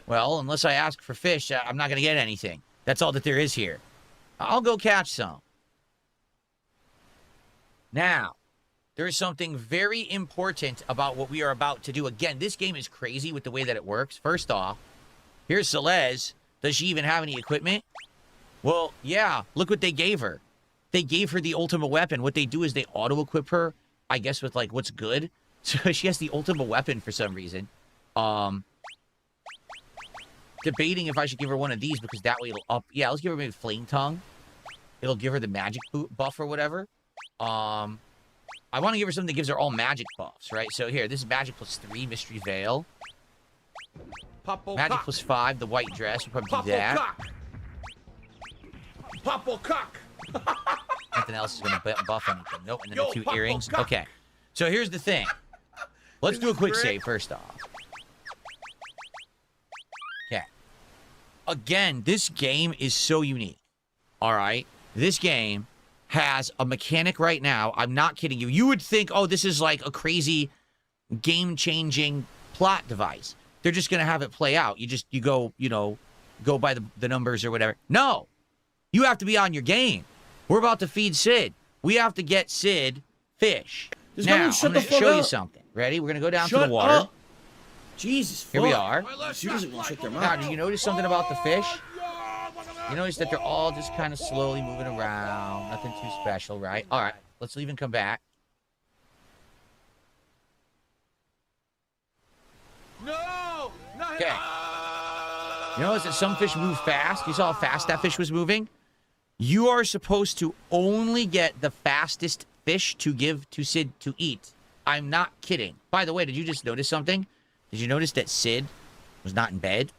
Well, unless I ask for fish, I'm not gonna get anything. That's all that there is here. I'll go catch some. Now, there is something very important about what we are about to do. Again, this game is crazy with the way that it works. First off, here's Celeste. Does she even have any equipment? Well, yeah, look what they gave her. They gave her the ultimate weapon. What they do is they auto-equip her, I guess, with, like, what's good. So she has the ultimate weapon for some reason. Debating if I should give her one of these because that way it'll up... Yeah, let's give her maybe Flame Tongue. It'll give her the magic buff or whatever. I want to give her something that gives her all magic buffs, right? So here, this is magic +3, Mystery Veil. Magic +5, the white dress. We'll probably do that. Cock. Nothing else is going to buff anything. Nope, and then the 2 earrings. Okay, so here's the thing. Let's do a quick save first off. Okay. Again, this game is so unique. All right? This game has a mechanic right now. I'm not kidding you. You would think, oh, this is like a crazy game-changing plot device. They're just going to have it play out. You go, go by the numbers or whatever. No. You have to be on your game. We're about to feed Sid. We have to get Sid fish. Now, I'm going to show you something. Ready? We're going to go down to the water. Up. Jesus, Here we are. She doesn't want to shut their mouth. Now, do you notice something about the fish? You notice that they're all just kind of slowly moving around. Nothing too special, right? All right, let's leave and come back. No! Not Okay. You notice that some fish move fast? You saw how fast that fish was moving? You are supposed to only get the fastest fish to give to Sid to eat. I'm not kidding. By the way, did you just notice something? Did you notice that Sid was not in bed?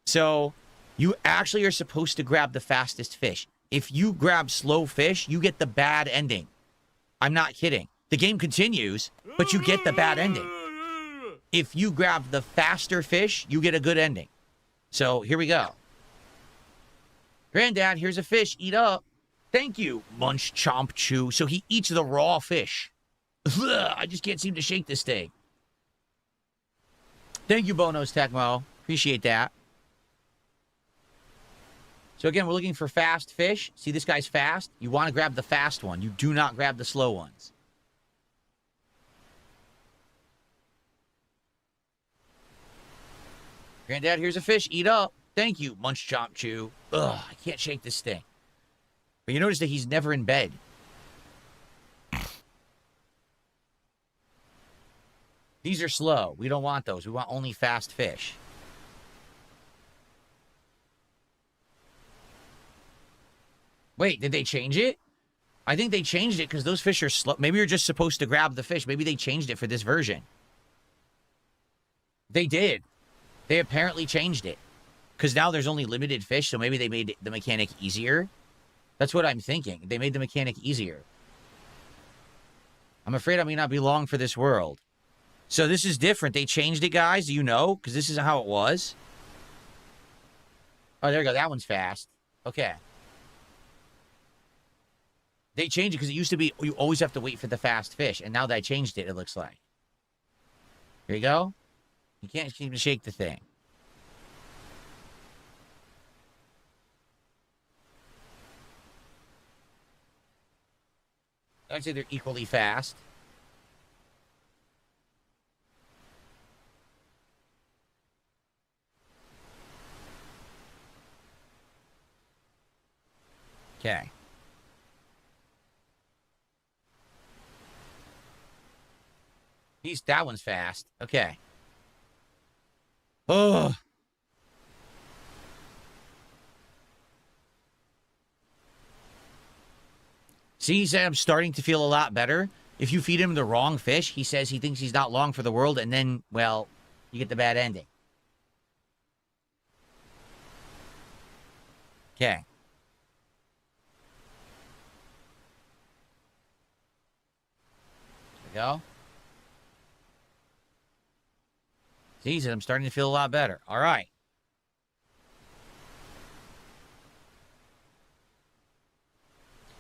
So, you actually are supposed to grab the fastest fish. If you grab slow fish, you get the bad ending. I'm not kidding. The game continues, but you get the bad ending. If you grab the faster fish, you get a good ending. So, here we go. Granddad, here's a fish. Eat up. Thank you. Munch, chomp, chew. So he eats the raw fish. Ugh, I just can't seem to shake this thing. Thank you, Bonos Tecmo. Appreciate that. So again, we're looking for fast fish. See, this guy's fast. You want to grab the fast one. You do not grab the slow ones. Granddad, here's a fish. Eat up. Thank you, Munch, Chomp, Chew. Ugh, I can't shake this thing. But you notice that he's never in bed. These are slow. We don't want those. We want only fast fish. Wait, did they change it? I think they changed it because those fish are slow. Maybe you're just supposed to grab the fish. Maybe they changed it for this version. They did. They apparently changed it. Because now there's only limited fish, so maybe they made the mechanic easier. That's what I'm thinking. They made the mechanic easier. I'm afraid I may not be long for this world. So this is different. They changed it, guys. Do you know? Because this isn't how it was. Oh, there we go. That one's fast. Okay. They changed it because it used to be you always have to wait for the fast fish. And now they changed it, it looks like. Here you go. You can't seem to shake the thing. I'd say they're equally fast. Okay. That one's fast. Okay. Oh. See, he said, I'm starting to feel a lot better. If you feed him the wrong fish, he says he thinks he's not long for the world, and then, well, you get the bad ending. Okay. There we go. See, he said, I'm starting to feel a lot better. All right.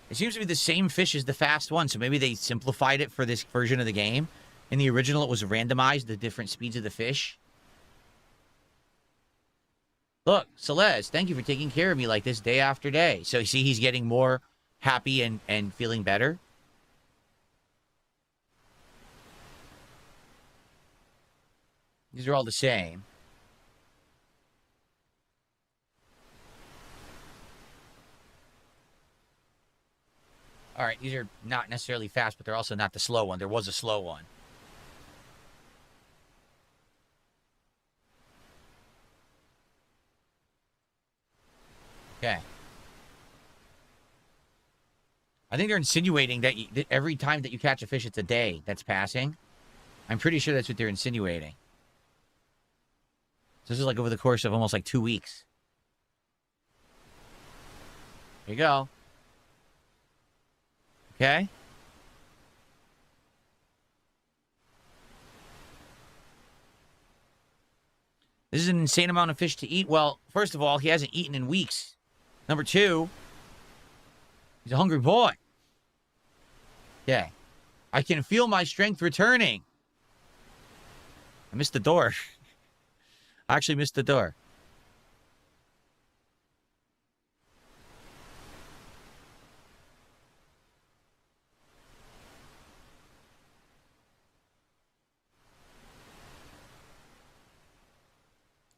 It seems to be the same fish as the fast one, so maybe they simplified it for this version of the game. In the original, it was randomized, the different speeds of the fish. Look, Celeste, thank you for taking care of me like this day after day. So you see he's getting more happy and feeling better. These are all the same. All right, these are not necessarily fast, but they're also not the slow one. There was a slow one. Okay. I think they're insinuating that, that every time that you catch a fish, it's a day that's passing. I'm pretty sure that's what they're insinuating. So this is like over the course of almost like 2 weeks. There you go. Okay. This is an insane amount of fish to eat. Well, first of all, he hasn't eaten in weeks. Number two, he's a hungry boy. Okay. I can feel my strength returning. I missed the door. I actually missed the door.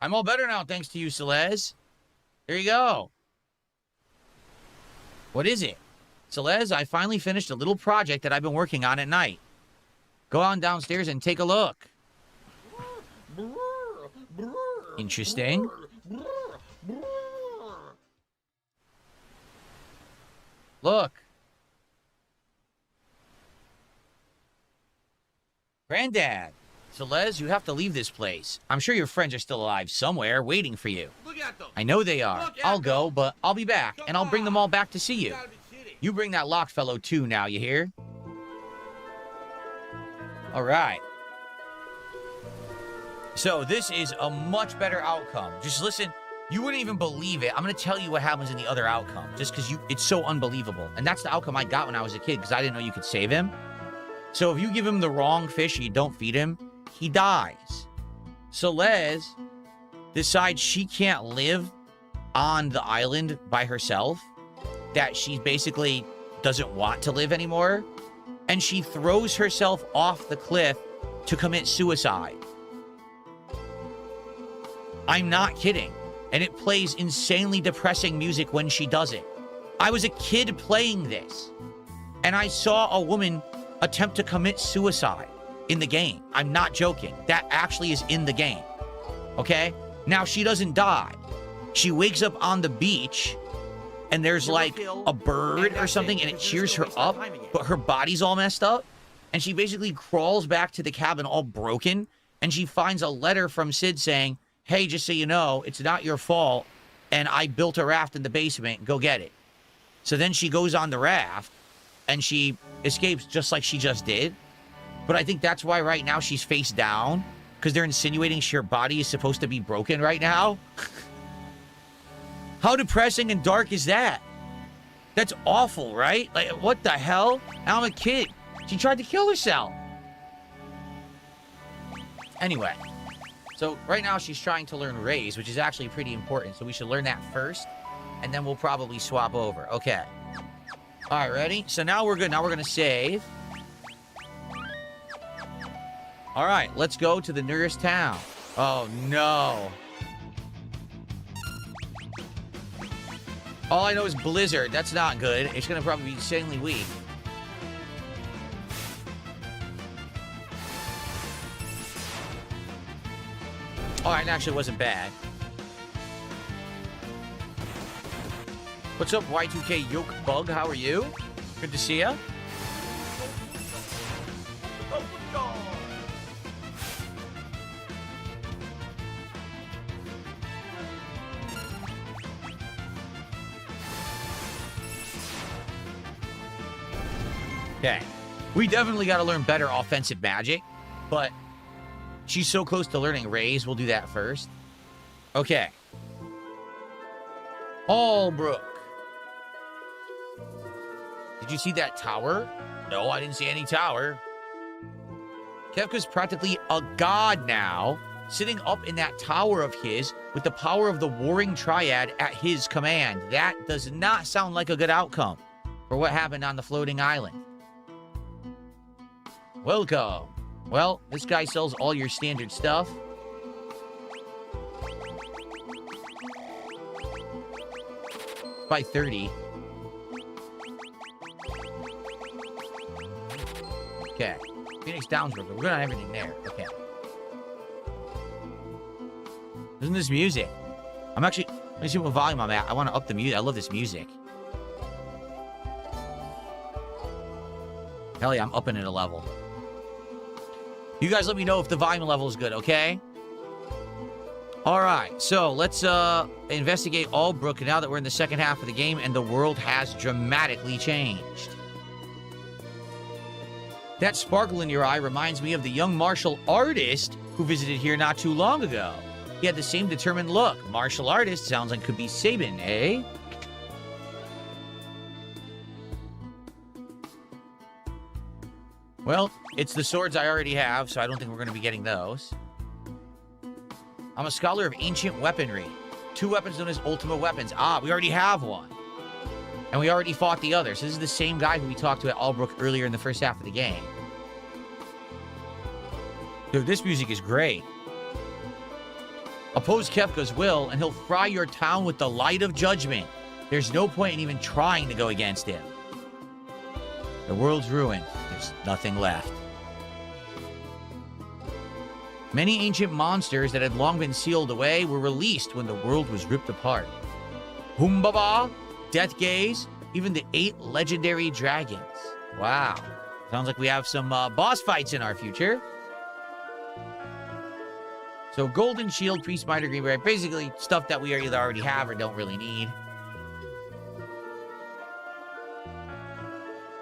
I'm all better now, thanks to you, Celeste. There you go. What is it? Celeste, I finally finished a little project that I've been working on at night. Go on downstairs and take a look. Interesting. Look. Granddad. Celeste, you have to leave this place. I'm sure your friends are still alive somewhere, waiting for you. Look at them. I know they are. Look at I'll them. go, but I'll be back, and I'll bring them all back to see you. gotta be kidding. You bring that locked fellow too now, you hear? All right. So this is a much better outcome. Just listen. You wouldn't even believe it. I'm going to tell you what happens in the other outcome, just because it's so unbelievable. And that's the outcome I got when I was a kid, because I didn't know you could save him. So if you give him the wrong fish and you don't feed him, he dies. Celeste decides she can't live on the island by herself, that she basically doesn't want to live anymore, and she throws herself off the cliff to commit suicide. I'm not kidding. And it plays insanely depressing music when she does it. I was a kid playing this, and I saw a woman attempt to commit suicide in the game. I'm not joking. That actually is in the game. Okay? Now, she doesn't die. She wakes up on the beach, and there's like a bird or something, and it cheers her up, but her body's all messed up. And she basically crawls back to the cabin all broken, and she finds a letter from Sid saying, hey, just so you know, it's not your fault, and I built a raft in the basement. Go get it. So then she goes on the raft, and she escapes just like she just did. But I think that's why right now she's face down, because they're insinuating her body is supposed to be broken right now. How depressing and dark is that? That's awful, right? Like, what the hell? I'm a kid. She tried to kill herself. Anyway. So right now she's trying to learn raise, which is actually pretty important. So we should learn that first, and then we'll probably swap over. Okay. All right, ready? So now we're good. Now we're going to save. All right, let's go to the nearest town. Oh, no. All I know is Blizzard. That's not good. It's going to probably be insanely weak. All right, it actually wasn't bad. What's up, Y2K Yoke Bug? How are you? Good to see ya. Okay. We definitely got to learn better offensive magic, but she's so close to learning raise. We'll do that first. Okay. Allbrook. Did you see that tower? No, I didn't see any tower. Kefka's practically a god now, sitting up in that tower of his with the power of the Warring Triad at his command. That does not sound like a good outcome for what happened on the floating island. Welcome. Well, this guy sells all your standard stuff. By 30. Okay. Phoenix Downsburg. We're good on everything there. Okay. Listen to this music. I'm actually... Let me see what volume I'm at. I want to up the music. I love this music. Hell yeah, I'm upping it a level. You guys let me know if the volume level is good, okay? All right, so let's investigate Allbrook now that we're in the second half of the game and the world has dramatically changed. That sparkle in your eye reminds me of the young martial artist who visited here not too long ago. He had the same determined look. Martial artist sounds like could be Sabin, eh? Well, it's the swords I already have, so I don't think we're going to be getting those. I'm a scholar of ancient weaponry. 2 weapons known as ultimate weapons. Ah, we already have one. And we already fought the other. So this is the same guy who we talked to at Allbrook earlier in the first half of the game. Dude, this music is great. Oppose Kefka's will, and he'll fry your town with the light of judgment. There's no point in even trying to go against him. The world's ruined. There's nothing left. Many ancient monsters that had long been sealed away were released when the world was ripped apart. Humbaba, Death Gaze, even the 8 legendary dragons. Wow. Sounds like we have some boss fights in our future. So Golden Shield, Priest Mitre, Green Beret, basically stuff that we either already have or don't really need.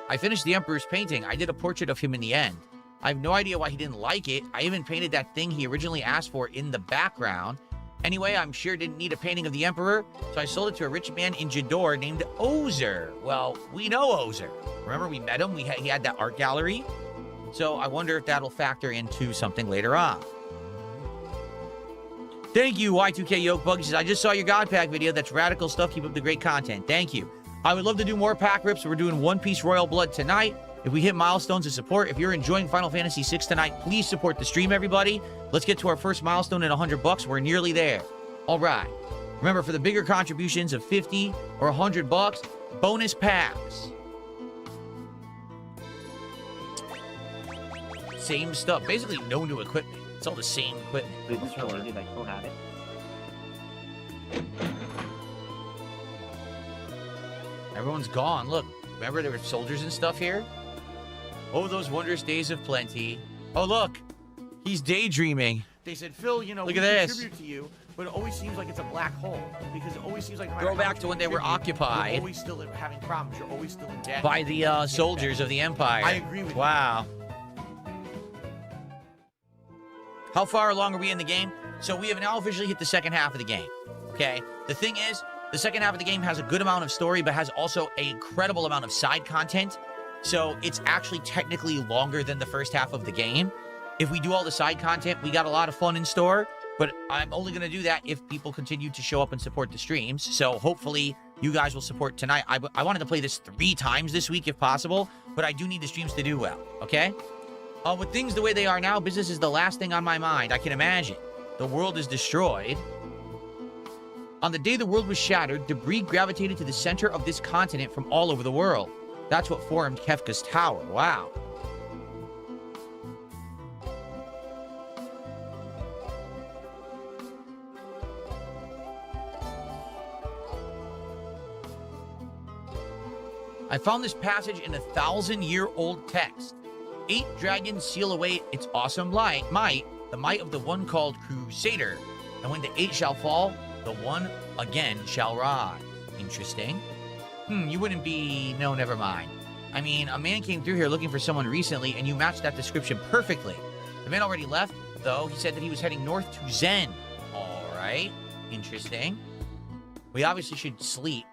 I finished the Emperor's painting. I did a portrait of him in the end. I have no idea why he didn't like it. I even painted that thing he originally asked for in the background. Anyway, I'm sure didn't need a painting of the Emperor, so I sold it to a rich man in Jador named Ozer. Well, we know Ozer. Remember, we met him. He had that art gallery. So I wonder if that'll factor into something later on. Thank you, Y2K Yokebug. He says, I just saw your God Pack video. That's radical stuff. Keep up the great content. Thank you. I would love to do more pack rips. We're doing One Piece Royal Blood tonight. If we hit milestones of support, if you're enjoying Final Fantasy VI tonight, please support the stream, everybody. Let's get to our first milestone at $100. We're nearly there. All right. Remember, for the bigger contributions of 50 or $100, bonus packs. Same stuff. Basically, no new equipment. It's all the same equipment. Dude, I still have it. Everyone's gone. Look, remember there were soldiers and stuff here? Oh, those wondrous days of plenty. Oh, look. He's daydreaming. They said, Phil, you know, Look we at this. contribute to you, but it always seems like it's a black hole because it always seems like no matter Throw how back much to we when they were contribute, occupied. You're always still having problems. You're always still in debt. By the soldiers of the Empire. I agree with you. Wow. How far along are we in the game? So we have now officially hit the second half of the game. Okay? The thing is, the second half of the game has a good amount of story, but has also an incredible amount of side content. So it's actually technically longer than the first half of the game. If we do all the side content, we got a lot of fun in store, but I'm only going to do that if people continue to show up and support the streams. So hopefully you guys will support tonight. I wanted to play this 3 times this week if possible, but I do need the streams to do well, okay? With things the way they are now, business is the last thing on my mind. I can imagine. The world is destroyed. On the day the world was shattered, debris gravitated to the center of this continent from all over the world. That's what formed Kefka's Tower. Wow. I found this passage in a 1,000-year-old text. 8 dragons seal away its awesome might, the might of the one called Crusader. And when the 8 shall fall, the one again shall rise. Interesting. You wouldn't be... No, never mind. I mean, a man came through here looking for someone recently, and you matched that description perfectly. The man already left, though. He said that he was heading north to Zen. All right. Interesting. We obviously should sleep.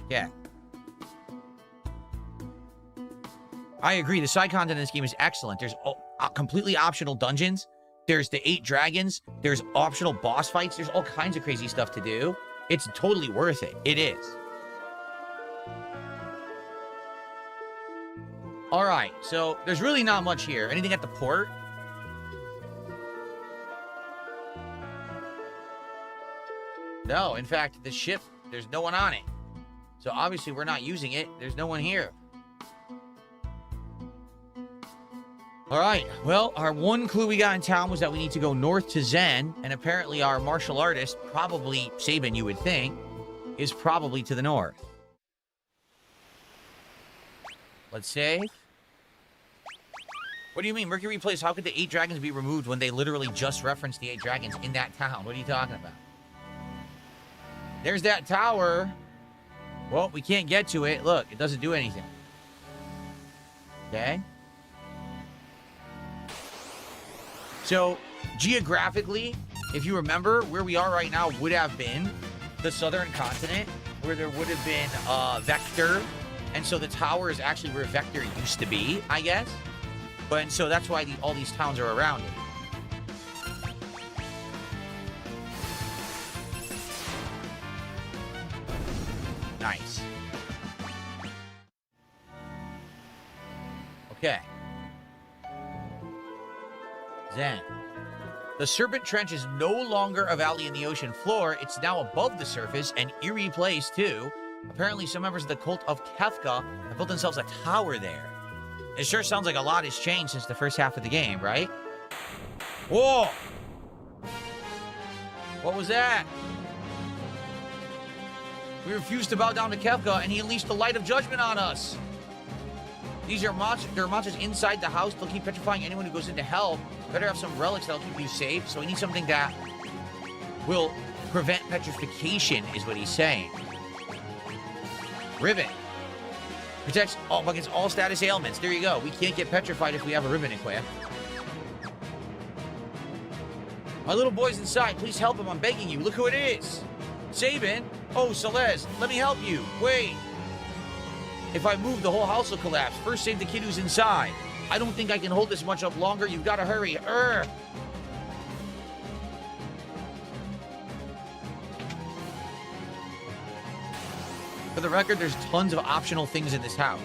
Yeah. I agree. The side content in this game is excellent. There's completely optional dungeons. There's the 8 dragons. There's optional boss fights. There's all kinds of crazy stuff to do. It's totally worth it. It is. All right. So there's really not much here. Anything at the port? No. In fact, the ship, there's no one on it. So obviously we're not using it. There's no one here. All right. Well, our one clue we got in town was that we need to go north to Zen. And apparently our martial artist, probably Sabin, you would think, is probably to the north. Let's save. What do you mean? Mercury Place, how could the 8 dragons be removed when they literally just referenced the 8 dragons in that town? What are you talking about? There's that tower. Well, we can't get to it. Look, it doesn't do anything. Okay. So, geographically, if you remember, where we are right now would have been the southern continent, where there would have been Vector. And so the tower is actually where Vector used to be, I guess. But so that's why all these towns are around it. Nice. Okay. Zen. The Serpent Trench is no longer a valley in the ocean floor. It's now above the surface, an eerie place, too. Apparently, some members of the cult of Kefka have built themselves a tower there. It sure sounds like a lot has changed since the first half of the game, right? Whoa! What was that? We refused to bow down to Kefka, and he unleashed the light of judgment on us. These are monsters. There are monsters inside the house. They'll keep petrifying anyone who goes into hell. Better have some relics that'll keep you safe. So we need something that will prevent petrification, is what he's saying. Ribbon. Protects all against all status ailments. There you go. We can't get petrified if we have a ribbon equipped. My little boy's inside. Please help him. I'm begging you. Look who it is. Sabin. Oh, Celeste. Let me help you. Wait. If I move, the whole house will collapse. First, save the kid who's inside. I don't think I can hold this much up longer. You've got to hurry. For the record, there's tons of optional things in this house.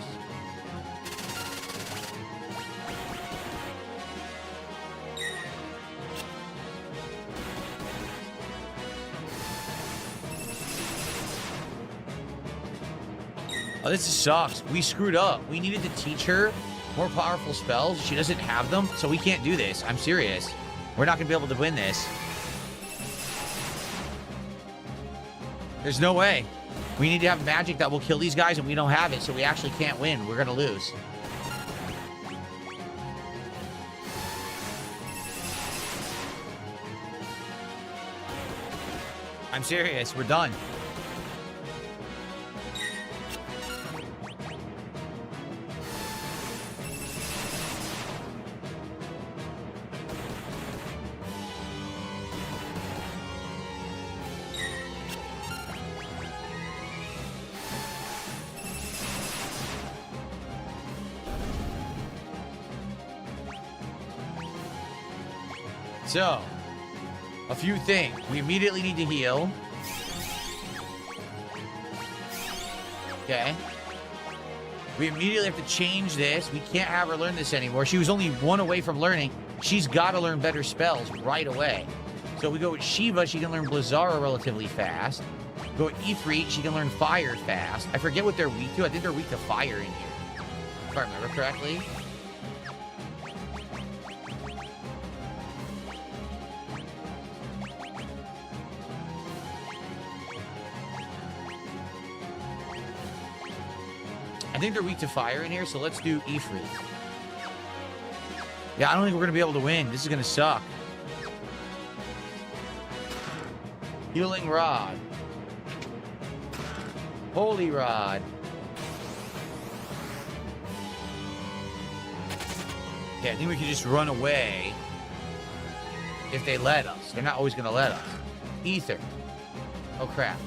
Oh, this sucks. We screwed up. We needed to teach her more powerful spells. She doesn't have them, so we can't do this. I'm serious. We're not going to be able to win this. There's no way. We need to have magic that will kill these guys, and we don't have it, so we actually can't win. We're going to lose. I'm serious. We're done. So, a few things. We immediately need to heal. Okay. We immediately have to change this. We can't have her learn this anymore. She was only one away from learning. She's got to learn better spells right away. So we go with Shiva. She can learn Blizzara relatively fast. Go with Ifrit. She can learn fire fast. I forget what they're weak to. I think they're weak to fire in here, if I remember correctly. I think they're weak to fire in here, so let's do Ifrit. Yeah, I don't think we're going to be able to win. This is going to suck. Healing Rod. Holy Rod. Okay, I think we can just run away if they let us. They're not always going to let us. Ether. Oh, crap.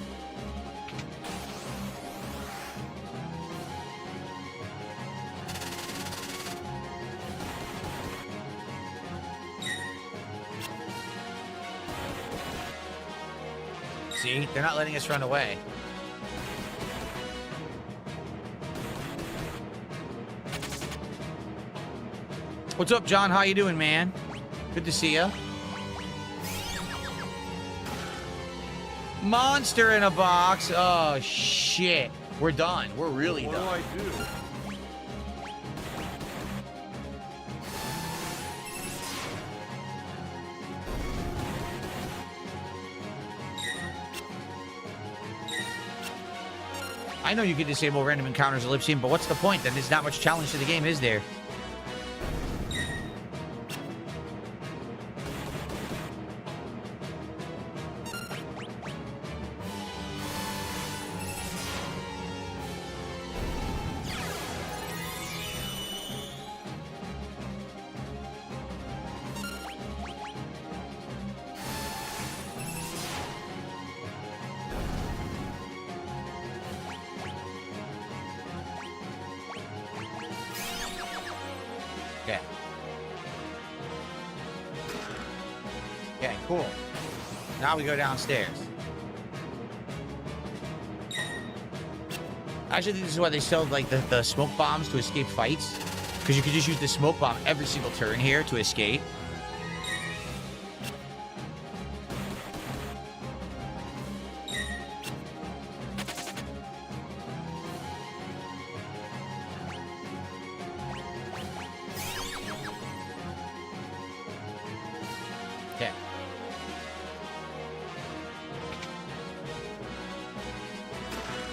See? They're not letting us run away. What's up, John? How you doing, man? Good to see ya. Monster in a box. Oh, shit. We're done. We're really done. What do I do? I know you can disable random encounters ellipses, but what's the point? Then there's not much challenge to the game, is there? Okay. Okay, cool. Now we go downstairs. I actually think this is why they sell like the smoke bombs to escape fights. Because you can just use the smoke bomb every single turn here to escape.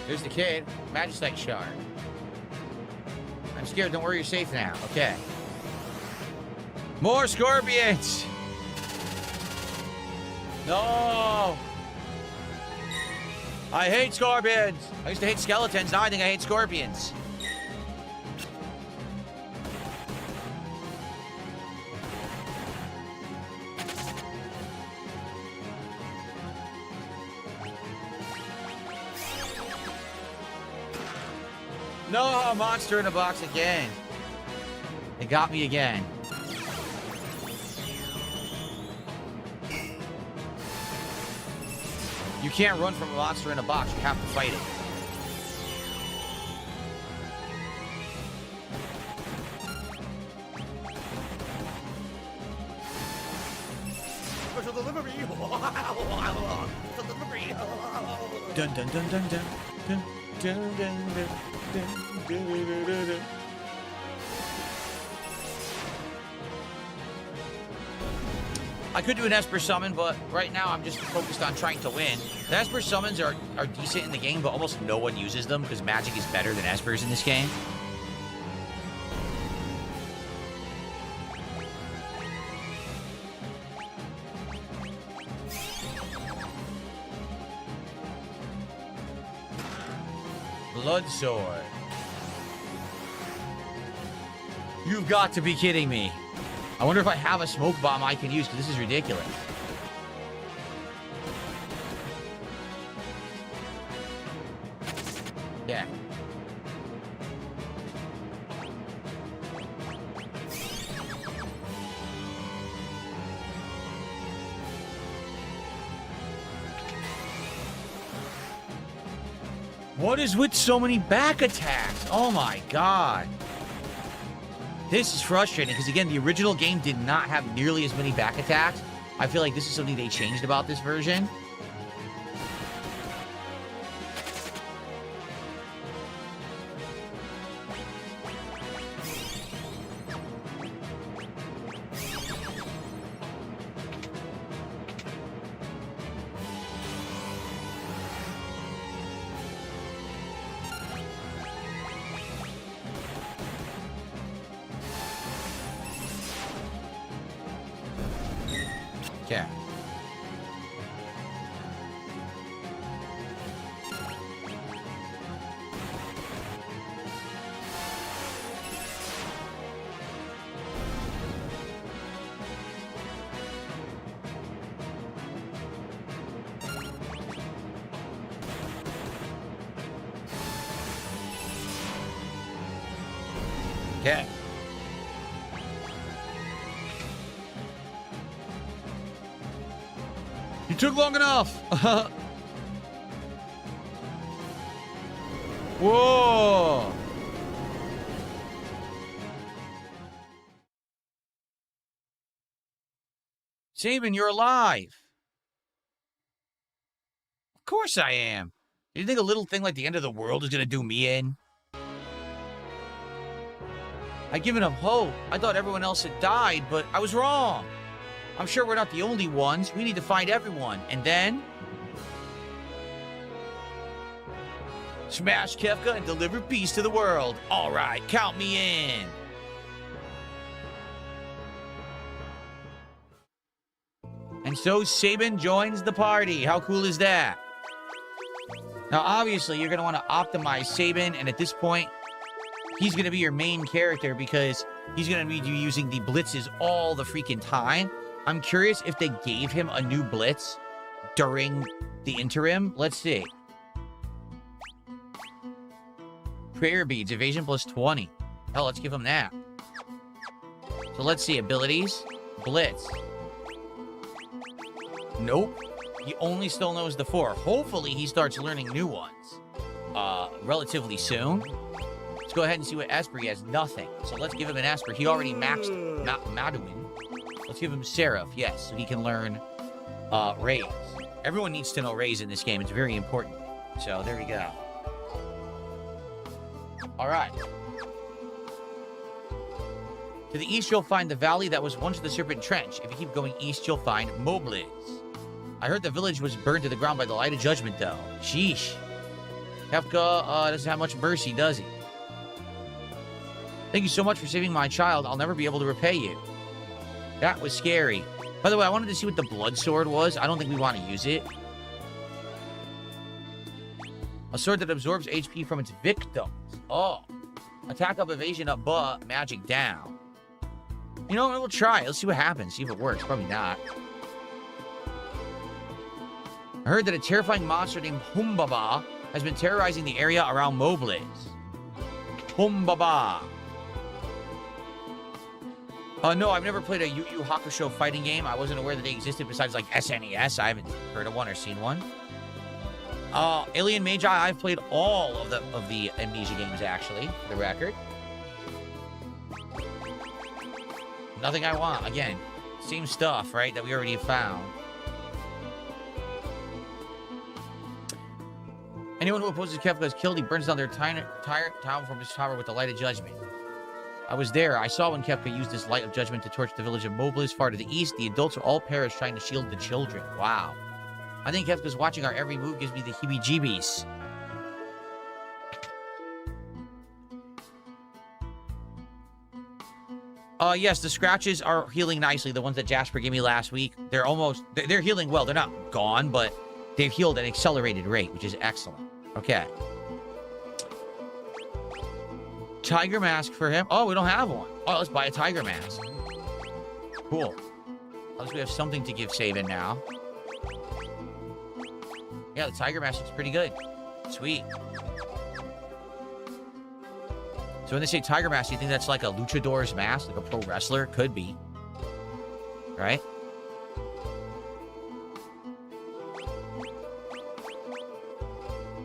There's the kid. Magicite shard. I'm scared. Don't worry, you're safe now. Okay. More scorpions! No! I hate scorpions! I used to hate skeletons. Now I think I hate scorpions. No, monster in a box again. They got me again. You can't run from a monster in a box. You have to fight it. Special delivery. Special delivery. Dun dun dun dun dun dun dun dun dun dun dun dun dun. I could do an Esper summon, but right now I'm just focused on trying to win. The Esper summons are decent in the game, but almost no one uses them because magic is better than Espers in this game. Blood sword. You've got to be kidding me. I wonder if I have a smoke bomb I can use, because this is ridiculous. Yeah. What is with so many back attacks? Oh my god. This is frustrating because, again, the original game did not have nearly as many back attacks. I feel like this is something they changed about this version. Okay. Okay. You took long enough. Whoa. Saban, you're alive. Of course I am. You think a little thing like the end of the world is going to do me in? I'd given up hope. I thought everyone else had died, but I was wrong. I'm sure we're not the only ones. We need to find everyone. And then smash Kefka and deliver peace to the world. All right, count me in. And so Saban joins the party. How cool is that? Now, obviously, you're going to want to optimize Saban, and at this point, he's going to be your main character because he's going to be using the blitzes all the freaking time. I'm curious if they gave him a new blitz during the interim. Let's see. Prayer beads, evasion plus 20. Hell, let's give him that. So let's see, abilities, blitz. Nope. He only still knows the 4. Hopefully, he starts learning new ones relatively soon. Let's go ahead and see what Esper he has. Nothing. So let's give him an Esper. He already maxed Maduin. Let's give him Seraph, yes, so he can learn Rays. Everyone needs to know Rays in this game. It's very important. So there we go. All right. To the east, you'll find the valley that was once the Serpent Trench. If you keep going east, you'll find Moblins. I heard the village was burned to the ground by the Light of Judgment, though. Sheesh. Kefka doesn't have much mercy, does he? Thank you so much for saving my child. I'll never be able to repay you. That was scary. By the way, I wanted to see what the blood sword was. I don't think we want to use it. A sword that absorbs HP from its victims. Oh. Attack up, evasion up, but magic down. You know, we'll try. Let's see what happens. See if it works. Probably not. I heard that a terrifying monster named Humbaba has been terrorizing the area around Mobliz. Humbaba. No, I've never played a Yu Yu Hakusho fighting game. I wasn't aware that they existed besides, like, SNES. I haven't heard of one or seen one. Alien Magi, I've played all of the Amnesia games, actually, for the record. Nothing I want. Again, same stuff, right, that we already have found. Anyone who opposes Kefka is killed. He burns down their town from his tower with the light of judgment. I was there. I saw when Kefka used this light of judgment to torch the village of Mobliz far to the east. The adults are all perished trying to shield the children. Wow. I think Kefka's watching our every move gives me the heebie-jeebies. Yes, the scratches are healing nicely. The ones that Jasper gave me last week, they're healing well. They're not gone, but they've healed at an accelerated rate, which is excellent. Okay. Tiger mask for him. Oh, we don't have one. Oh, let's buy a tiger mask. Cool. At least we have something to give Saban now. Yeah, the tiger mask looks pretty good. Sweet. So when they say tiger mask, you think that's like a luchador's mask? Like a pro wrestler? Could be. Right?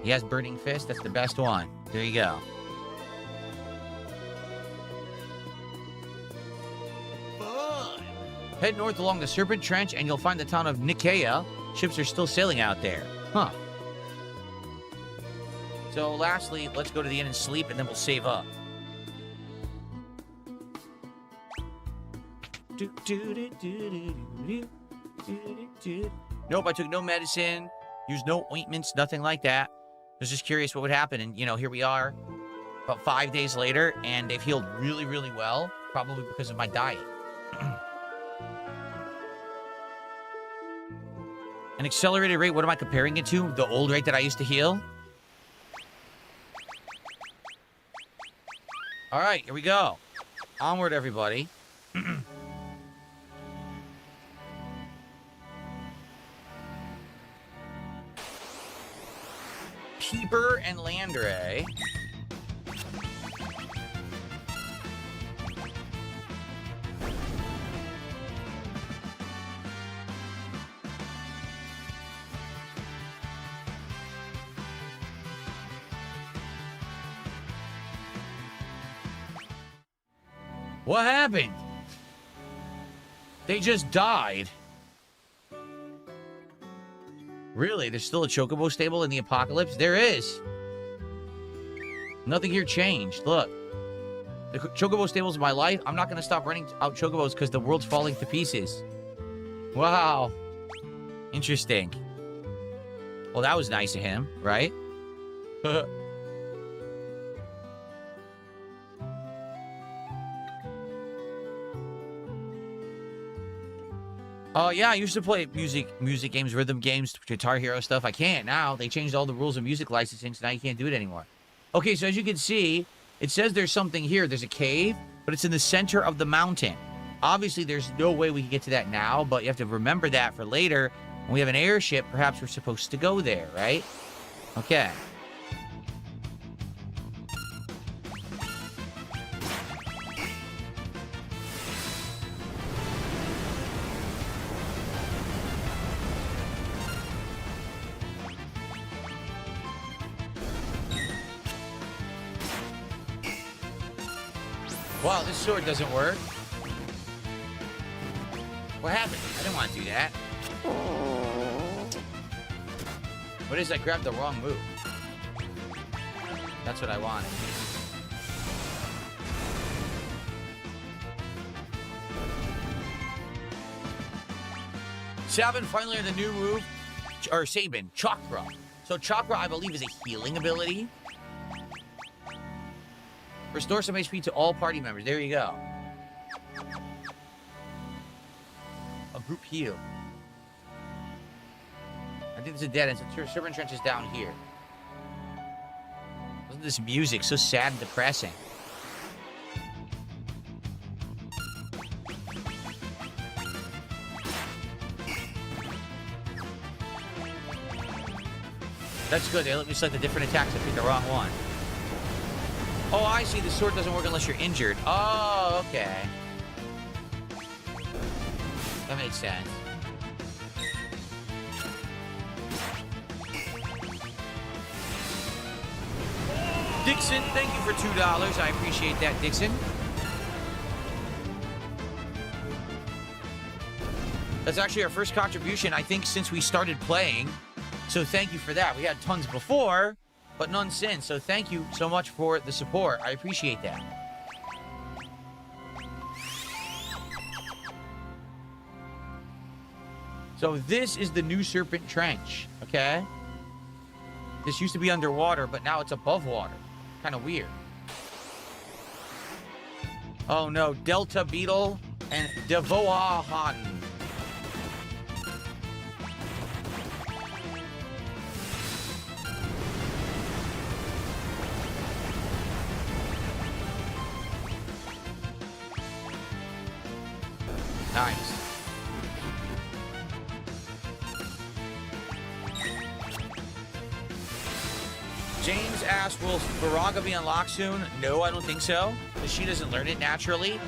He has Burning Fist. That's the best one. There you go. Fun. Head north along the Serpent Trench and you'll find the town of Nicaea. Ships are still sailing out there. Huh. So lastly, let's go to the inn and sleep and then we'll save up. Nope, I took no medicine, used no ointments, nothing like that. I was just curious what would happen. And, you know, here we are about 5 days later, and they've healed really, really well, probably because of my diet. An accelerated rate, what am I comparing it to? The old rate that I used to heal? All right, here we go. Onward, everybody. Keeper and Landray. What happened? They just died. Really? There's still a chocobo stable in the apocalypse? There is. Nothing here changed. Look. The chocobo stable's my life. I'm not going to stop running out chocobos because the world's falling to pieces. Wow. Interesting. Well, that was nice of him, right? Yeah, I used to play music games, rhythm games, Guitar Hero stuff. I can't now. They changed all the rules of music licensing, so now you can't do it anymore. Okay, so as you can see, it says there's something here. There's a cave, but it's in the center of the mountain. Obviously, there's no way we can get to that now, but you have to remember that for later. When we have an airship, perhaps we're supposed to go there, right? Okay. Wow, this sword doesn't work. What happened? I didn't want to do that. What is that? Grabbed the wrong move. That's what I wanted. Sabin finally learned the new move. Or Sabin, Chalk Throw. So Chakra, I believe, is a healing ability. Restore some HP to all party members. There you go. A group heal. I think it's a dead end. So Serpent Trench is down here. Listen to this music, so sad and depressing. That's good. They let me select the different attacks. I picked the wrong one. Oh, I see. The sword doesn't work unless you're injured. Oh, okay. That makes sense. Dixon, thank you for $2. I appreciate that, Dixon. That's actually our first contribution, I think, since we started playing. So thank you for that. We had tons before, but none since. So thank you so much for the support. I appreciate that. So this is the new Serpent Trench, okay? This used to be underwater, but now it's above water. Kind of weird. Oh no, Delta Beetle and Devoahan. Nice. James asked, will Viraga be unlocked soon? No, I don't think so. Because she doesn't learn it naturally.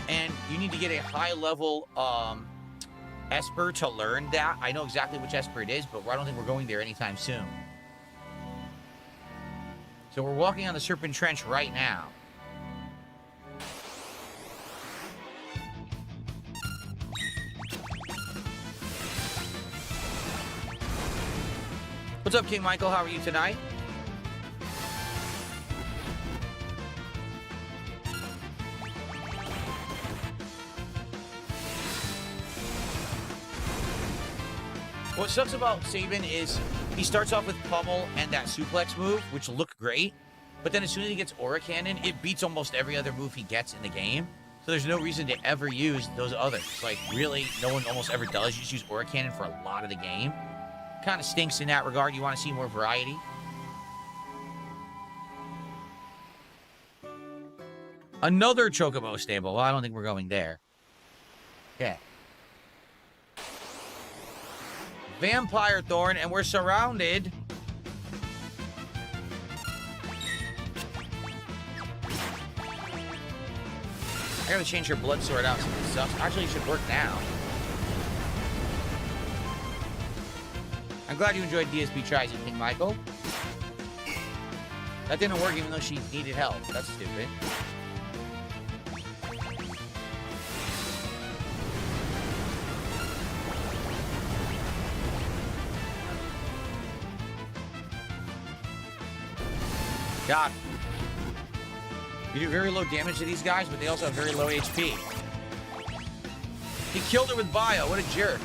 And you need to get a high-level Esper to learn that. I know exactly which Esper it is, but I don't think we're going there anytime soon. So we're walking on the Serpent Trench right now. What's up, King Michael? How are you tonight? What sucks about Sabin is he starts off with Pummel and that suplex move, which look great. But then as soon as he gets Aura Cannon, it beats almost every other move he gets in the game. So there's no reason to ever use those others. Like, really, no one almost ever does. You just use Aura Cannon for a lot of the game. Kind of stinks in that regard. You want to see more variety. Another Chocobo stable. Well, I don't think we're going there. Okay. Vampire Thorn, and we're surrounded. I gotta change her blood sword out. Something sucks. Actually, it should work now. I'm glad you enjoyed DSP Tries It, King Michael. That didn't work even though she needed help. That's stupid. God. You do very low damage to these guys, but they also have very low HP. He killed her with bio. What a jerk.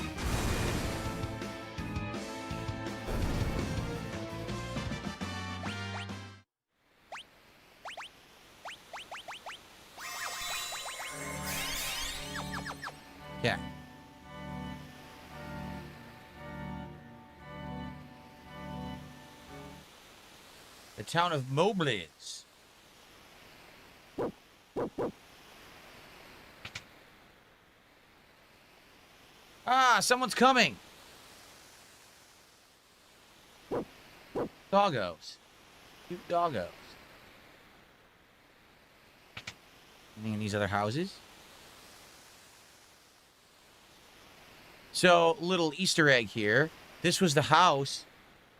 Yeah. The town of Moblitz. Ah, someone's coming. Doggos. Cute doggos. Anything in these other houses? So, little Easter egg here. This was the house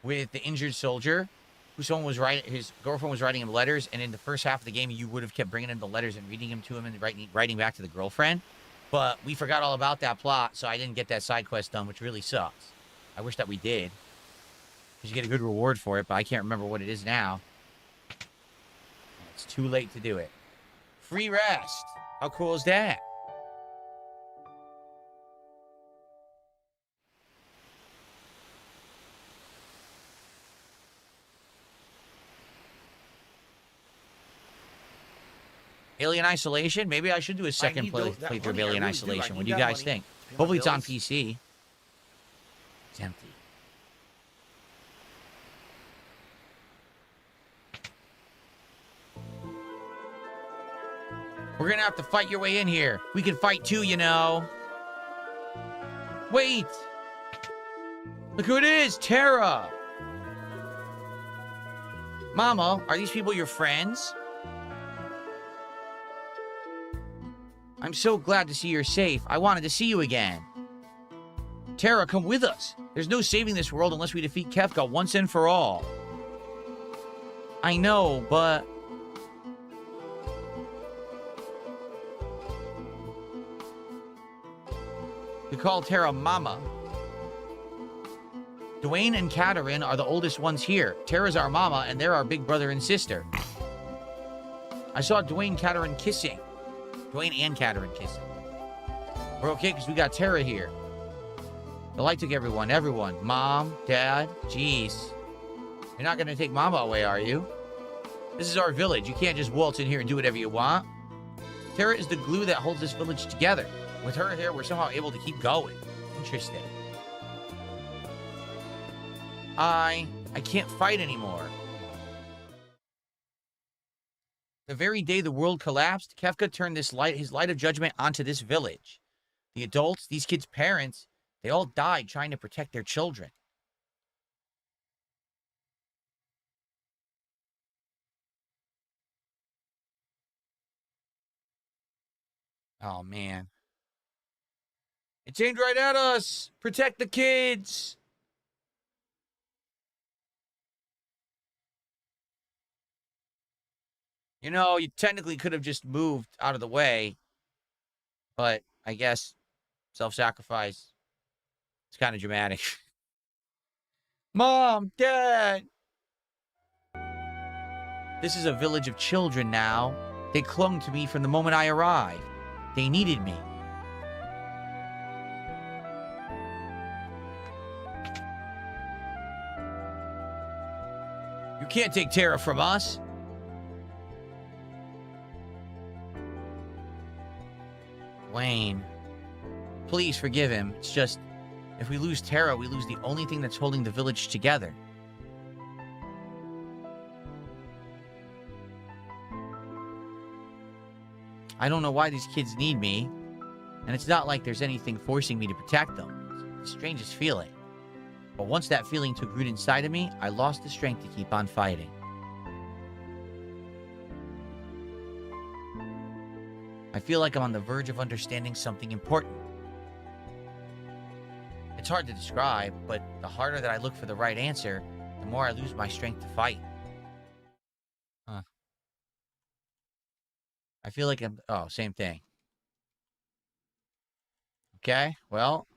with the injured soldier who someone was writing, his girlfriend was writing him letters, and in the first half of the game, you would have kept bringing him the letters and reading them to him and writing back to the girlfriend. But we forgot all about that plot, so I didn't get that side quest done, which really sucks. I wish that we did. Because you get a good reward for it, but I can't remember what it is now. It's too late to do it. Free rest. How cool is that? Alien Isolation? Maybe I should do a second need that playthrough of money, I Alien really do. I Isolation. What need do you that guys money think? to pay my Hopefully it's on bills. PC. It's empty. We're gonna have to fight your way in here. We can fight too, you know. Wait! Look who it is! Tara! Mama, are these people your friends? I'm so glad to see you're safe. I wanted to see you again. Tara, come with us. There's no saving this world unless we defeat Kefka once and for all. I know, but... We call Tara Mama. Dwayne and Katerin are the oldest ones here. Tara's our mama, and they're our big brother and sister. I saw Dwayne and Katerin kissing. Dwayne and Katerin kissing. We're okay because we got Tara here. The light took everyone. Mom, Dad, jeez. You're not going to take Mama away, are you? This is our village. You can't just waltz in here and do whatever you want. Tara is the glue that holds this village together. With her here, we're somehow able to keep going. Interesting. I can't fight anymore. The very day the world collapsed, Kefka turned his light of judgment onto this village. The adults, these kids' parents, they all died trying to protect their children. Oh, man. It's aimed right at us. Protect the kids. You know, you technically could have just moved out of the way. But I guess self-sacrifice. It's kind of dramatic. Mom, Dad. This is a village of children now. They clung to me from the moment I arrived. They needed me. You can't take Tara from us. Wayne, please forgive him. It's just, if we lose Tara, we lose the only thing that's holding the village together. I don't know why these kids need me, and it's not like there's anything forcing me to protect them. It's the strangest feeling. But once that feeling took root inside of me, I lost the strength to keep on fighting. I feel like I'm on the verge of understanding something important. It's hard to describe, but the harder that I look for the right answer, the more I lose my strength to fight. Huh. I feel like I'm... Oh, same thing. Okay, well...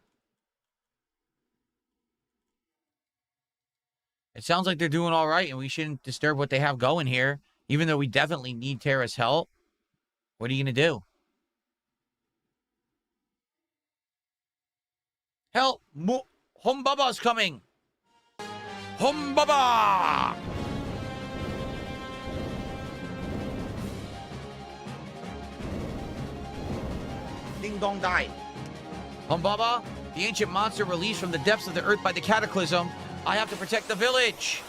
It sounds like they're doing all right, and we shouldn't disturb what they have going here, even though we definitely need Tara's help. What are you going to do? Help! Humbaba's coming! Humbaba! Ding Dong died. Humbaba, the ancient monster released from the depths of the earth by the cataclysm. I have to protect the village.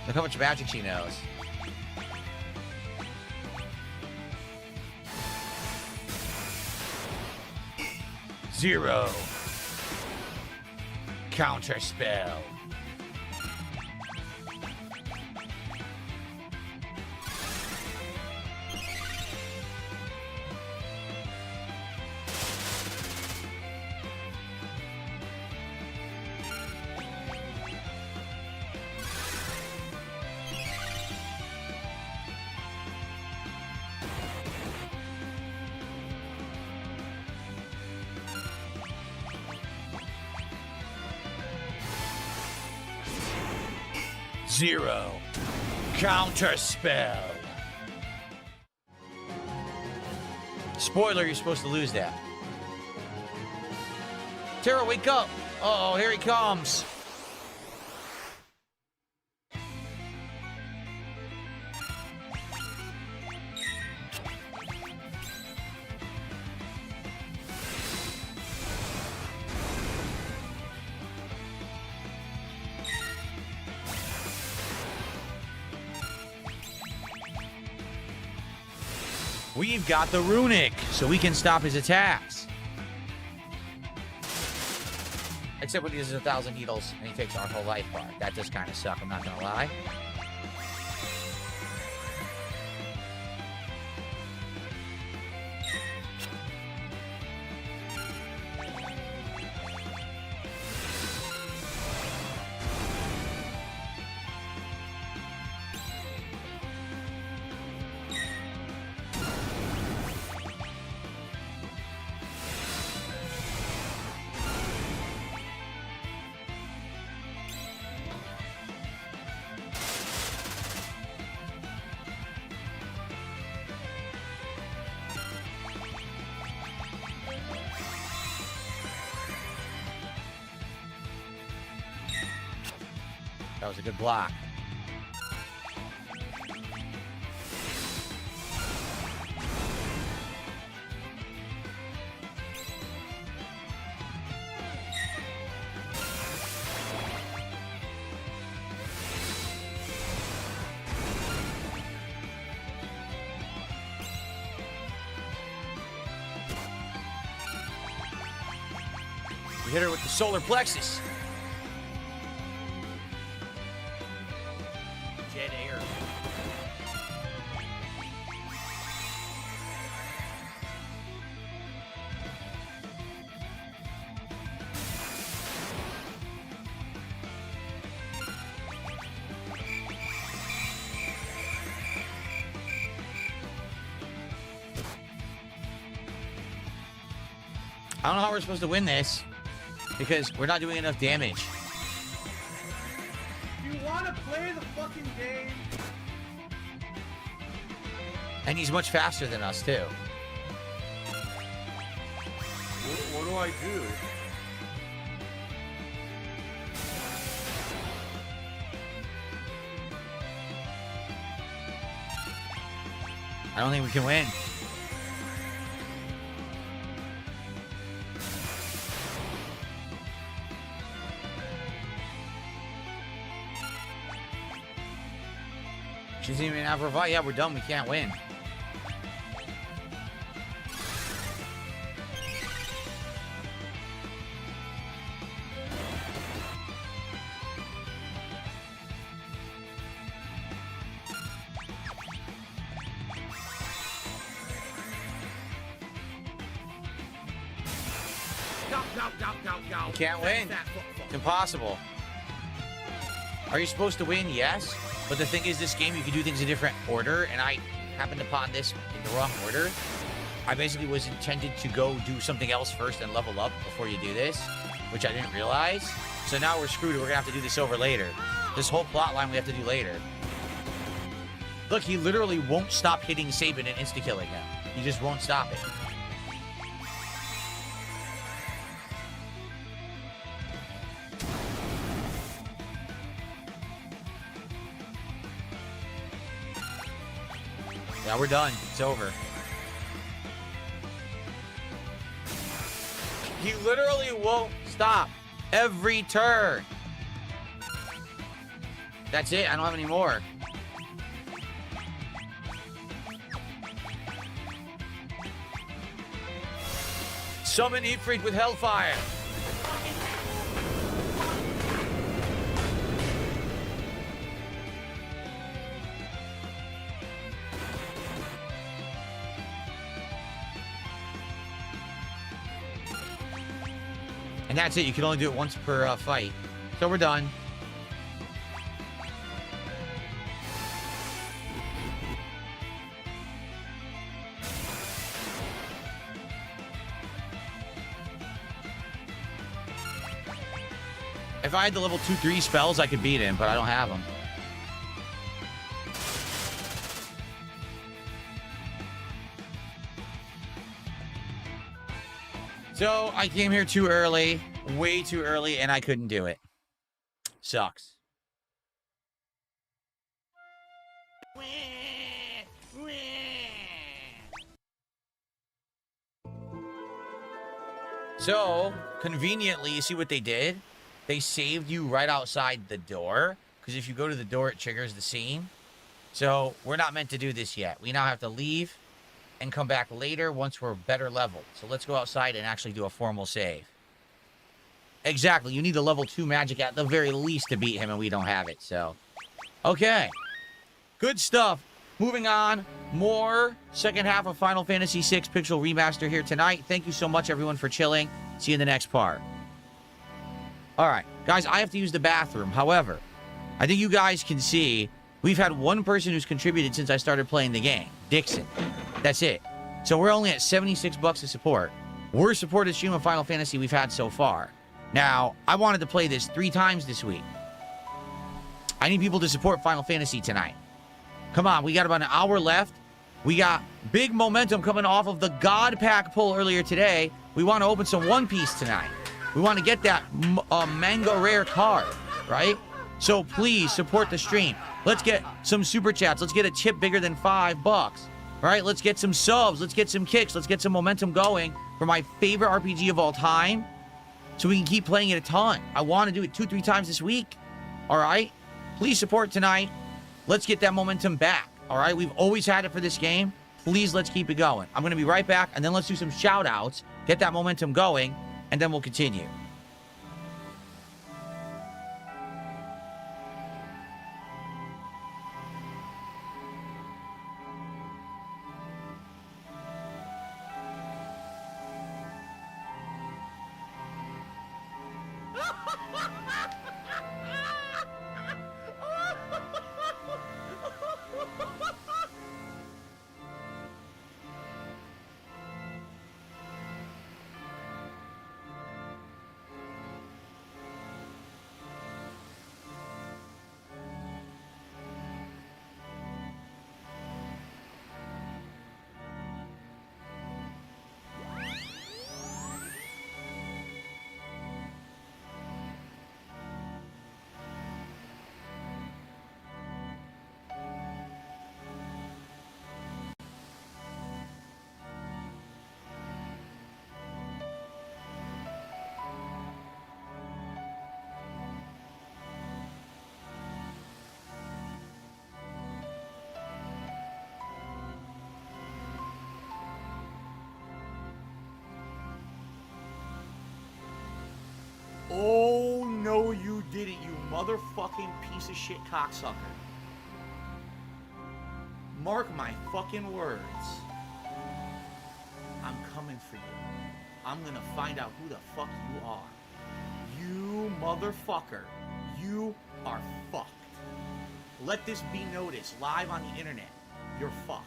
Look how much magic she knows. Zero. Counter spell. Zero. Counter spell. Spoiler, you're supposed to lose that. Tara, wake up. Uh-oh, here he comes. We've got the runic, so we can stop his attacks. Except when he uses 1,000 needles and he takes our whole life bar. That does kind of suck, I'm not gonna lie. That was a good block. We hit her with the solar plexus. Dead air. I don't know how we're supposed to win this because we're not doing enough damage. You want to play the fucking game? And he's much faster than us, too. What do I do? I don't think we can win. She doesn't even have her fight. Yeah, we're done. We can't win. We can't win. It's impossible. Are you supposed to win? Yes. But the thing is, this game, you can do things in different order, and I happened upon this in the wrong order. I basically was intended to go do something else first and level up before you do this, which I didn't realize. So now we're screwed. We're going to have to do this over later. This whole plot line we have to do later. Look, he literally won't stop hitting Sabin and insta-killing him. He just won't stop it. Yeah, we're done. It's over. He literally won't stop every turn. That's it. I don't have any more. Summon Ifrit with Hellfire. And that's it. You can only do it once per fight. So we're done. If I had the level 2-3 spells, I could beat him, but I don't have them. So I came here too early, way too early, and I couldn't do it. Sucks. So, conveniently, you see what they did? They saved you right outside the door. Because if you go to the door, it triggers the scene. So, we're not meant to do this yet. We now have to leave and come back later once we're better leveled. So, let's go outside and actually do a formal save. Exactly. You need a level 2 magic at the very least to beat him, and we don't have it. So, okay. Good stuff. Moving on. More second half of Final Fantasy VI Pixel Remaster here tonight. Thank you so much, everyone, for chilling. See you in the next part. All right. Guys, I have to use the bathroom. However, I think you guys can see we've had one person who's contributed since I started playing the game. Dixon. That's it. So we're only at 76 bucks of support. Worst supported stream of Final Fantasy we've had so far. Now, I wanted to play this 3 times this week. I need people to support Final Fantasy tonight. Come on, we got about an hour left. We got big momentum coming off of the God Pack pull earlier today. We want to open some One Piece tonight. We want to get that manga rare card, right? So please support the stream. Let's get some super chats. Let's get a tip bigger than $5. All right, let's get some subs. Let's get some kicks. Let's get some momentum going for my favorite RPG of all time, so we can keep playing it a ton. I want to do it 2-3 times this week. All right? Please support tonight. Let's get that momentum back. All right? We've always had it for this game. Please, let's keep it going. I'm going to be right back, and then let's do some shout-outs, get that momentum going, and then we'll continue. Oh, no, you didn't, you motherfucking piece of shit cocksucker. Mark my fucking words. I'm coming for you. I'm gonna find out who the fuck you are. You motherfucker. You are fucked. Let this be noticed live on the internet. You're fucked.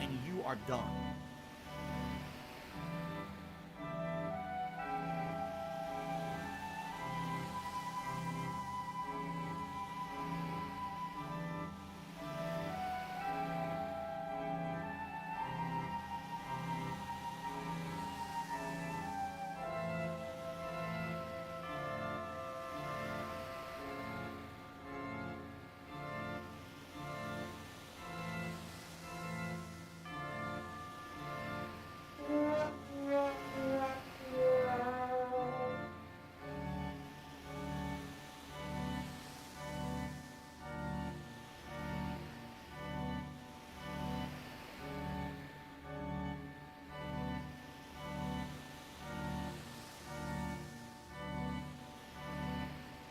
And you are done.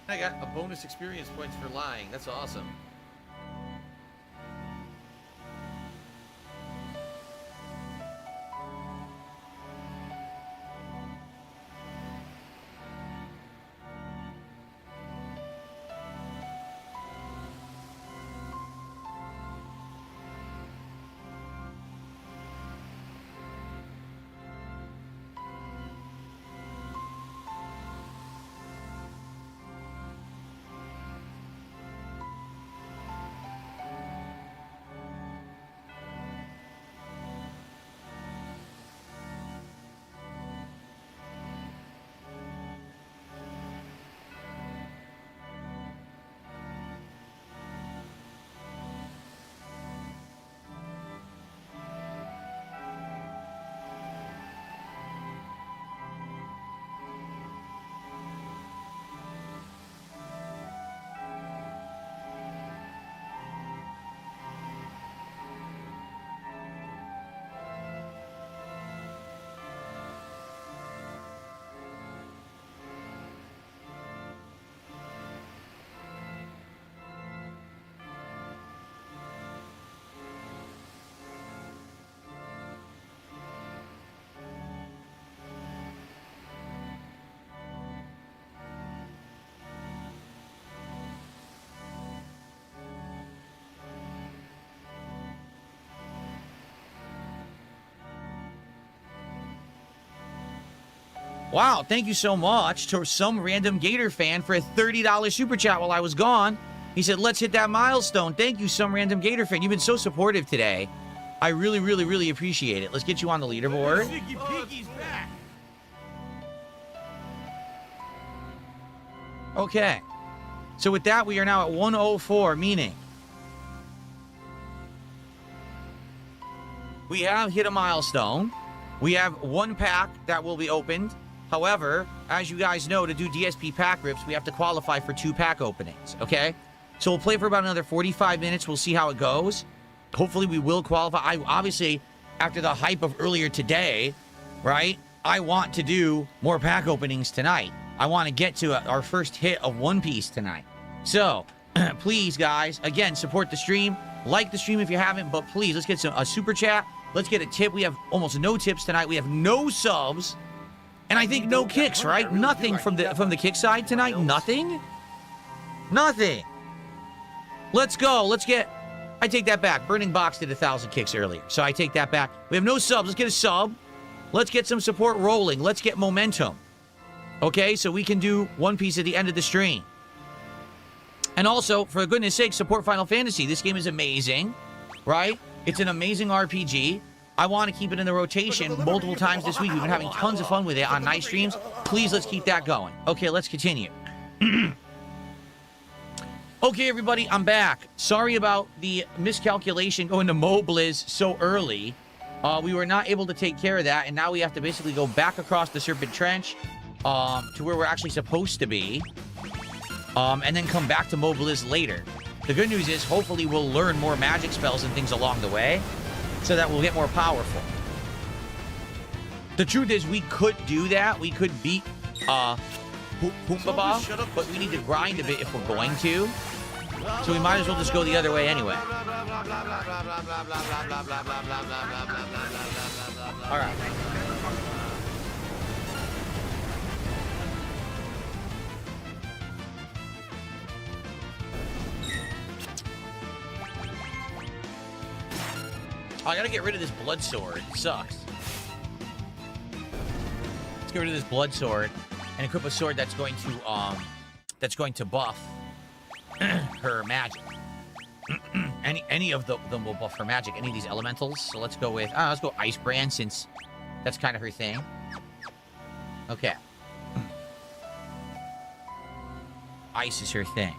I got a bonus experience points for lying. That's awesome. Wow, thank you so much to some random Gator fan for a $30 super chat while I was gone. He said, let's hit that milestone. Thank you, some random Gator fan. You've been so supportive today. I really, really, really appreciate it. Let's get you on the leaderboard. Sticky Piggy's back. Okay. So with that, we are now at 104, meaning we have hit a milestone. We have one pack that will be opened. However, as you guys know, to do DSP pack rips, we have to qualify for 2 pack openings, okay? So we'll play for about another 45 minutes. We'll see how it goes. Hopefully we will qualify. I obviously, after the hype of earlier today, right, I want to do more pack openings tonight. I want to get to our first hit of One Piece tonight. So, please, guys, again, support the stream. Like the stream if you haven't, but please, let's get a super chat. Let's get a tip. We have almost no tips tonight. We have no subs. And I think no kicks, right? Nothing from the kick side tonight. Nothing. Nothing. Let's go. Let's get. I take that back. Burning Box did 1,000 kicks earlier, so I take that back. We have no subs. Let's get a sub. Let's get some support rolling. Let's get momentum. Okay, so we can do One Piece at the end of the stream. And also, for goodness sake, support Final Fantasy. This game is amazing, right? It's an amazing RPG. I want to keep it in the rotation multiple times this week. We've been having tons of fun with it on night streams. Please, let's keep that going. Okay, let's continue. Okay, everybody, I'm back. Sorry about the miscalculation going to Mobliz so early. We were not able to take care of that, and now we have to basically go back across the Serpent Trench to where we're actually supposed to be, and then come back to Mobliz later. The good news is, hopefully, we'll learn more magic spells and things along the way, so that we'll get more powerful. The truth is, we could do that. We could beat Pumbaba, but we need to grind a bit if we're going to. So we might as well just go the other way anyway. All right. Oh, I gotta get rid of this blood sword. It sucks. Let's get rid of this blood sword and equip a sword that's going to buff her magic. any of them will buff her magic. Any of these elementals. So let's go with let's go Ice Brand, since that's kind of her thing. Okay. Ice is her thing.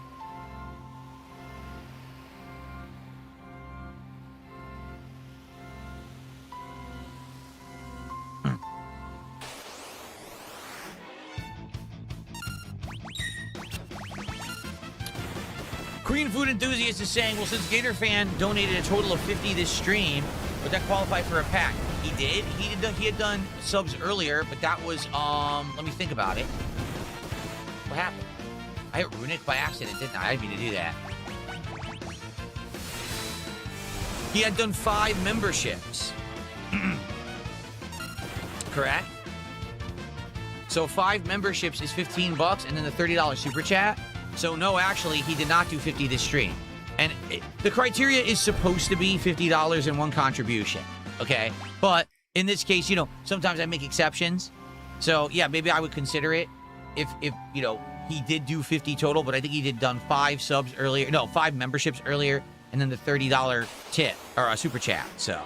Korean Food Enthusiast is saying, well, since Gator Fan donated a total of 50 this stream, would that qualify for a pack? He did. He had done subs earlier, but that was, let me think about it. What happened? I hit Runic by accident, didn't I? I didn't mean to do that. He had done 5 memberships. Correct? So 5 memberships is $15, and then the $30 super chat. So no, actually, he did not do 50 this stream. And the criteria is supposed to be $50 in one contribution, okay? But in this case, you know, sometimes I make exceptions. So yeah, maybe I would consider it if you know, he did do 50 total, but I think he did done 5 subs earlier. No, 5 memberships earlier, and then the $30 tip or a super chat. So.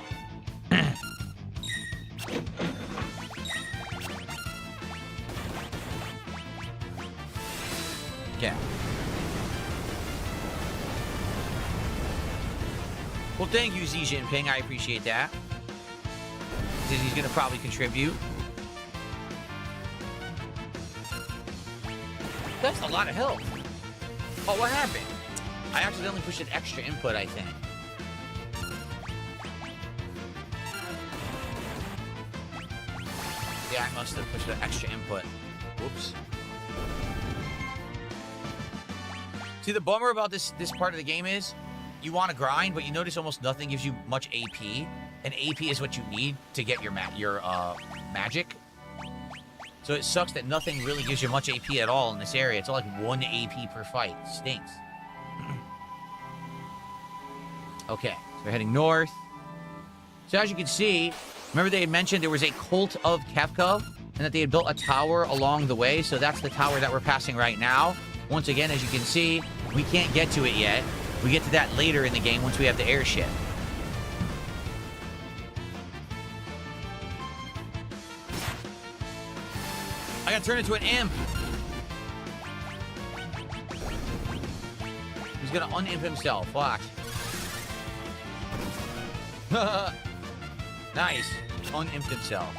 Yeah. Well, thank you, Xi Jinping. I appreciate that. He's going to probably contribute. That's a lot of health. Oh, what happened? I accidentally pushed an extra input, I think. Yeah, I must have pushed an extra input. Whoops. See, the bummer about this part of the game is you want to grind, but you notice almost nothing gives you much AP, and AP is what you need to get your magic. So it sucks that nothing really gives you much AP at all in this area. It's all like 1 AP per fight. It stinks. Okay, so we're heading north. So as you can see, remember they had mentioned there was a cult of Kefka and that they had built a tower along the way. So that's the tower that we're passing right now. Once again, as you can see, we can't get to it yet. We get to that later in the game once we have the airship. I gotta turn into an imp. He's gonna unimp himself. Watch. Nice. Unimped himself.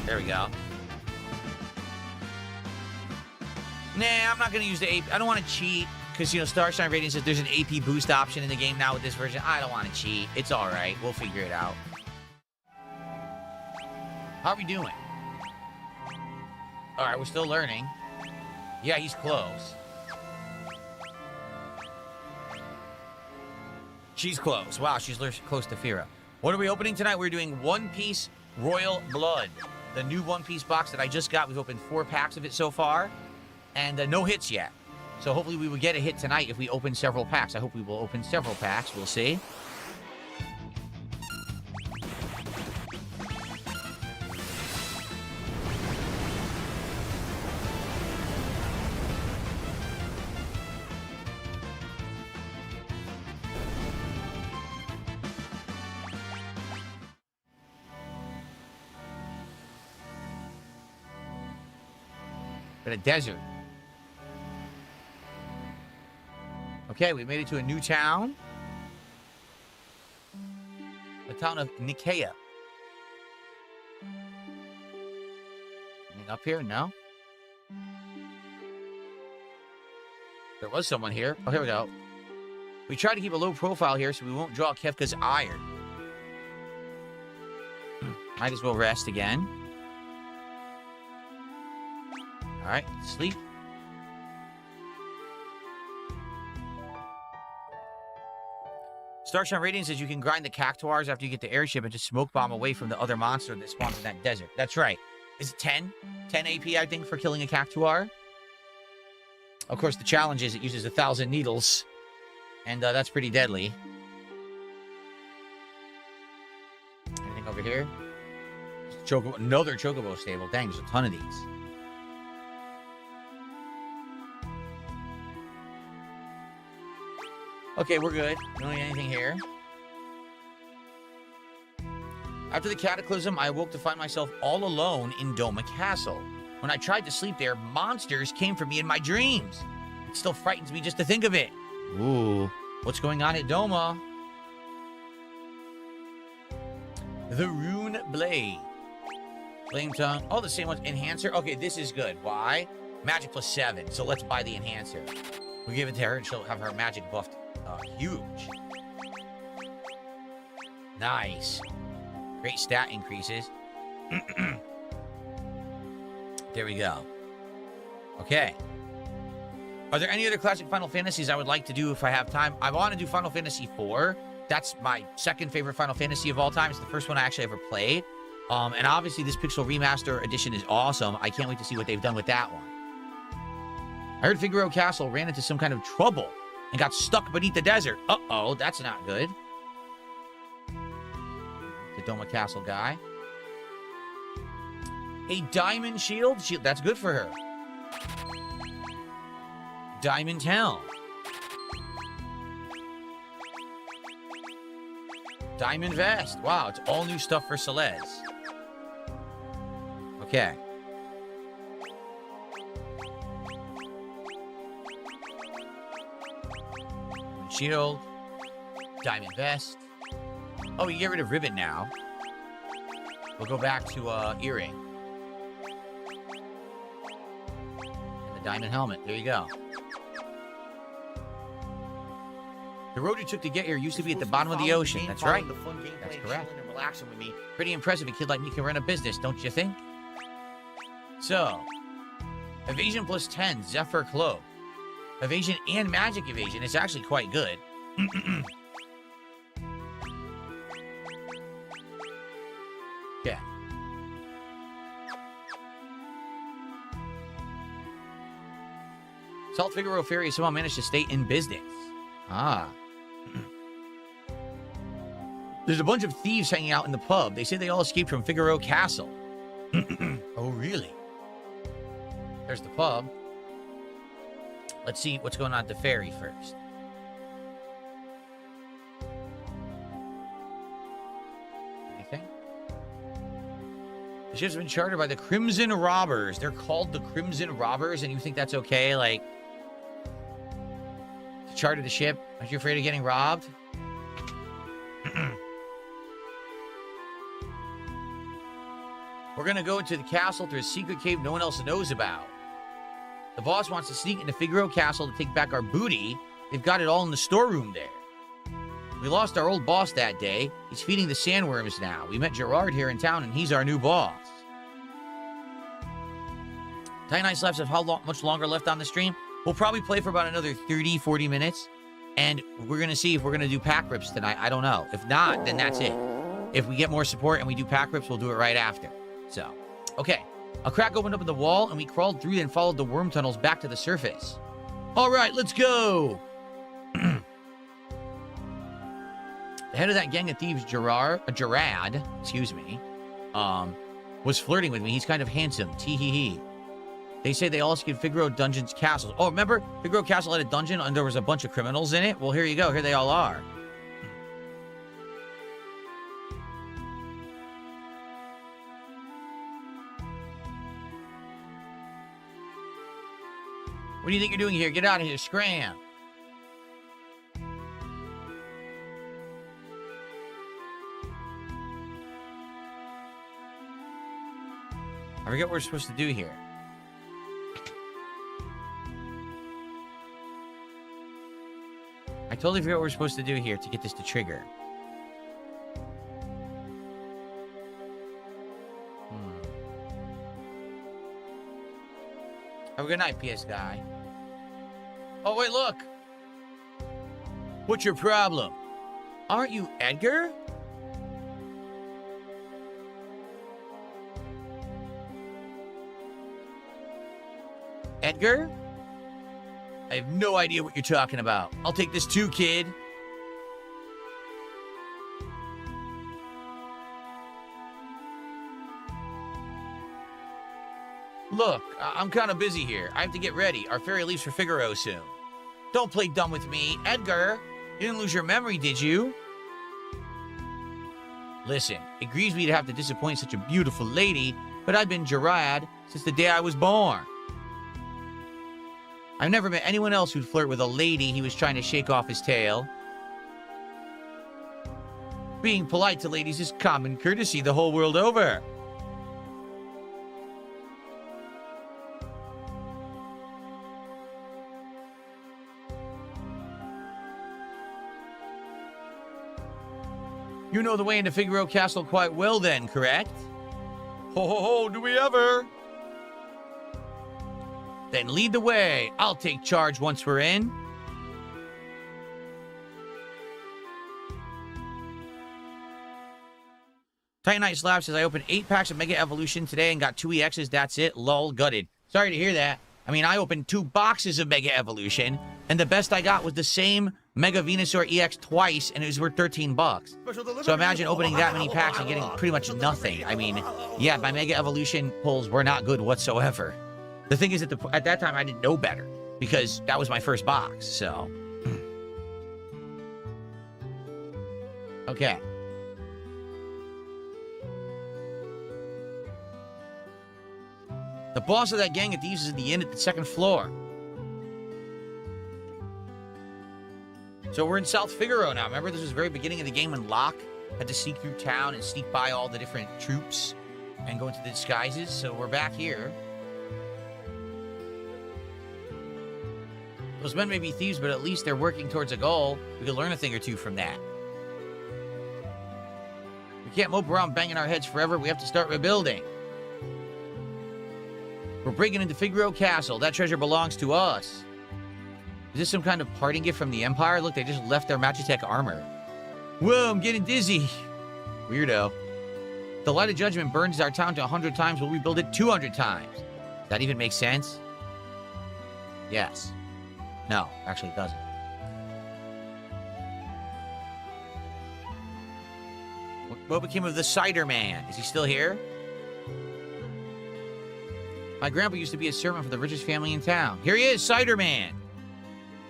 There we go. Nah, I'm not going to use the AP. I don't want to cheat because, you know, Starshine Rating says there's an AP boost option in the game now with this version. I don't want to cheat. It's all right. We'll figure it out. How are we doing? All right, we're still learning. Yeah, he's close. She's close. Wow, she's close to Fira. What are we opening tonight? We're doing One Piece Royal Blood. The new One Piece box that I just got. We've opened 4 packs of it so far. And no hits yet. So hopefully we will get a hit tonight if we open several packs. I hope we will open several packs. We'll see. But a desert. Okay, we made it to a new town. The town of Nicaea. Anything up here? No? There was someone here. Oh, here we go. We try to keep a low profile here so we won't draw Kefka's ire. Might as well rest again. All right, sleep. Starshine Radiant says you can grind the cactuars after you get the airship and just smoke bomb away from the other monster that spawns in that desert. That's right. Is it 10? 10 AP, I think, for killing a cactuar. Of course, the challenge is it uses 1,000 needles, and that's pretty deadly. Anything over here? Chocobo, another Chocobo stable. Dang, there's a ton of these. Okay, we're good. We don't need anything here. After the cataclysm, I awoke to find myself all alone in Doma Castle. When I tried to sleep there, monsters came for me in my dreams. It still frightens me just to think of it. Ooh, what's going on at Doma? The Rune Blade. Flame Tongue. Oh, the same one. Enhancer. Okay, this is good. Why? Magic plus 7. So let's buy the Enhancer. We'll give it to her and she'll have her magic buffed. Huge. Nice. Great stat increases. There we go. Okay. Are there any other classic Final Fantasies I would like to do if I have time? I want to do Final Fantasy IV. That's my second favorite Final Fantasy of all time. It's the first one I actually ever played. And obviously this Pixel Remaster edition is awesome. I can't wait to see what they've done with that one. I heard Figaro Castle ran into some kind of trouble and got stuck beneath the desert. Uh-oh, that's not good. The Doma Castle guy. A diamond shield? That's good for her. Diamond Helm. Diamond Vest. Wow, it's all new stuff for Celeste. Okay. Shield, diamond vest. Oh, you get rid of ribbon now. We'll go back to earring. And the diamond helmet. There you go. The road you took to get here used to be at the bottom of the ocean. That's right. That's correct. And relaxing with me. Pretty impressive. A kid like me can run a business, don't you think? So, evasion plus 10, Zephyr Cloak. Evasion and magic evasion. It's actually quite good. Yeah. Salt Figaro Ferry somehow managed to stay in business. Ah. There's a bunch of thieves hanging out in the pub. They say they all escaped from Figaro Castle. Oh, really? There's the pub. Let's see what's going on at the ferry first. Anything? The ship's been chartered by the Crimson Robbers. They're called the Crimson Robbers, and you think that's okay? Like, to charter the ship? Aren't you afraid of getting robbed? We're going to go into the castle through a secret cave no one else knows about. The boss wants to sneak into Figaro Castle to take back our booty. They've got it all in the storeroom there. We lost our old boss that day. He's feeding the sandworms now. We met Gerard here in town, and he's our new boss. Tiny Night Slaps have much longer left on the stream? We'll probably play for about another 30, 40 minutes. And we're going to see if we're going to do pack rips tonight. I don't know. If not, then that's it. If we get more support and we do pack rips, we'll do it right after. So, okay. A crack opened up in the wall, and we crawled through and followed the worm tunnels back to the surface. All right, let's go. The head of that gang of thieves, Gerard, was flirting with me. He's kind of handsome. Tee-hee-hee. They say they all escaped Figaro Dungeon's castles. Oh, remember? Figaro Castle had a dungeon, and there was a bunch of criminals in it? Well, here you go. Here they all are. What do you think you're doing here? Get out of here. Scram. I forget what we're supposed to do here. I totally forget what we're supposed to do here to get this to trigger. Have a good night, PS guy. Oh, wait, look. What's your problem? Aren't you Edgar? Edgar? I have no idea what you're talking about. I'll take this too, kid. Look, I'm kind of busy here. I have to get ready. Our ferry leaves for Figaro soon. Don't play dumb with me. Edgar, you didn't lose your memory, did you? Listen, it grieves me to have to disappoint such a beautiful lady, but I've been Gerard since the day I was born. I've never met anyone else who'd flirt with a lady he was trying to shake off his tail. Being polite to ladies is common courtesy the whole world over. You know the way into Figaro Castle quite well then, correct? Ho ho ho, do we ever? Then lead the way. I'll take charge once we're in. Titan Night Slap says, I opened 8 packs of Mega Evolution today and got 2 EXs. That's it. Lol, gutted. Sorry to hear that. I mean, I opened 2 boxes of Mega Evolution, and the best I got was the same Mega Venusaur EX twice, and it was worth 13 bucks. So imagine opening that many packs and getting pretty much nothing. I mean, yeah, my Mega Evolution pulls were not good whatsoever. The thing is, at that time, I didn't know better, because that was my first box, so. Okay. The boss of that gang of thieves is in the inn at the 2nd floor. So we're in South Figaro now. Remember, this was the very beginning of the game when Locke had to sneak through town and sneak by all the different troops and go into the disguises. So we're back here. Those men may be thieves, but at least they're working towards a goal. We could learn a thing or two from that. We can't mope around banging our heads forever. We have to start rebuilding. We're breaking into Figaro Castle. That treasure belongs to us. Is this some kind of parting gift from the Empire? Look, they just left their Magitech armor. Whoa, I'm getting dizzy. Weirdo. The Light of Judgment burns our town to 100 times. We'll rebuild it 200 times. Does that even make sense? Yes. No, actually it doesn't. What became of the cider man? Is he still here? My grandpa used to be a servant for the richest family in town. Here he is, cider man.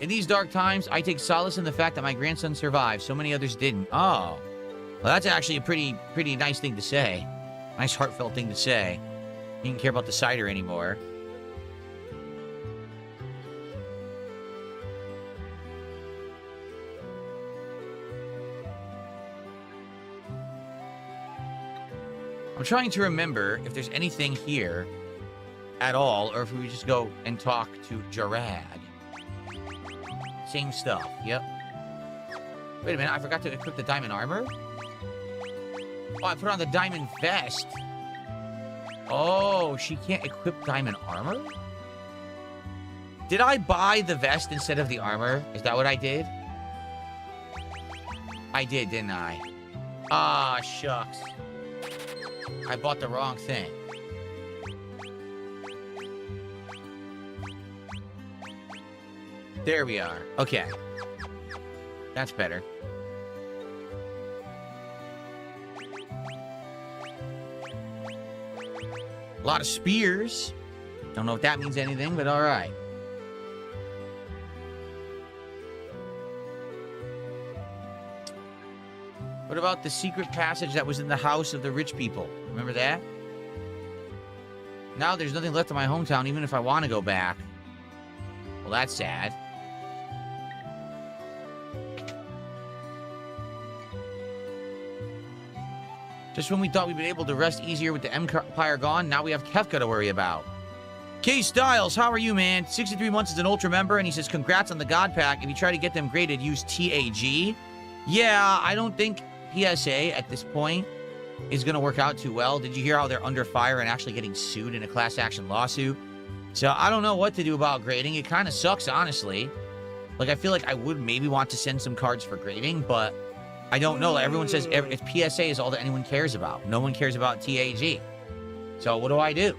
In these dark times, I take solace in the fact that my grandson survived. So many others didn't. Oh. Well, that's actually a pretty nice thing to say. Nice heartfelt thing to say. You didn't care about the cider anymore. I'm trying to remember if there's anything here at all, or if we just go and talk to Jarad. Same stuff, yep. Wait a minute, I forgot to equip the diamond armor? Oh, I put on the diamond vest. Oh, she can't equip diamond armor? Did I buy the vest instead of the armor? Is that what I did? I did, didn't I? Ah, shucks. I bought the wrong thing. There we are. Okay. That's better. A lot of spears. Don't know if that means anything, but all right. What about the secret passage that was in the house of the rich people? Remember that? Now there's nothing left in my hometown, even if I want to go back. Well, that's sad. Just when we thought we'd been able to rest easier with the Empire gone, now we have Kefka to worry about. K Styles, how are you, man? 63 months as an Ultra member, and he says, congrats on the God Pack. If you try to get them graded, use TAG. Yeah, I don't think PSA at this point is going to work out too well. Did you hear how they're under fire and actually getting sued in a class action lawsuit? So I don't know what to do about grading. It kind of sucks, honestly. Like, I feel like I would maybe want to send some cards for grading, but I don't know. Everyone says if PSA is all that anyone cares about. No one cares about TAG. So what do I do?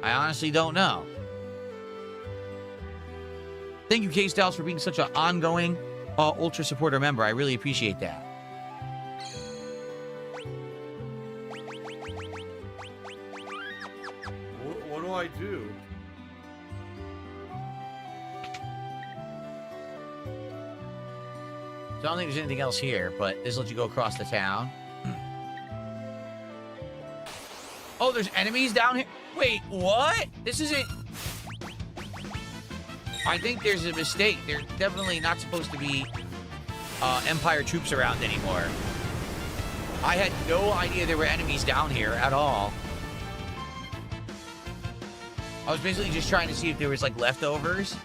I honestly don't know. Thank you, K-Styles, for being such an ongoing Ultra supporter member. I really appreciate that. What do I do? So I don't think there's anything else here, but this lets you go across the town. Oh, there's enemies down here? Wait, what? This isn't... I think there's a mistake. There's definitely not supposed to be Empire troops around anymore. I had no idea there were enemies down here at all. I was basically just trying to see if there was, like, leftovers.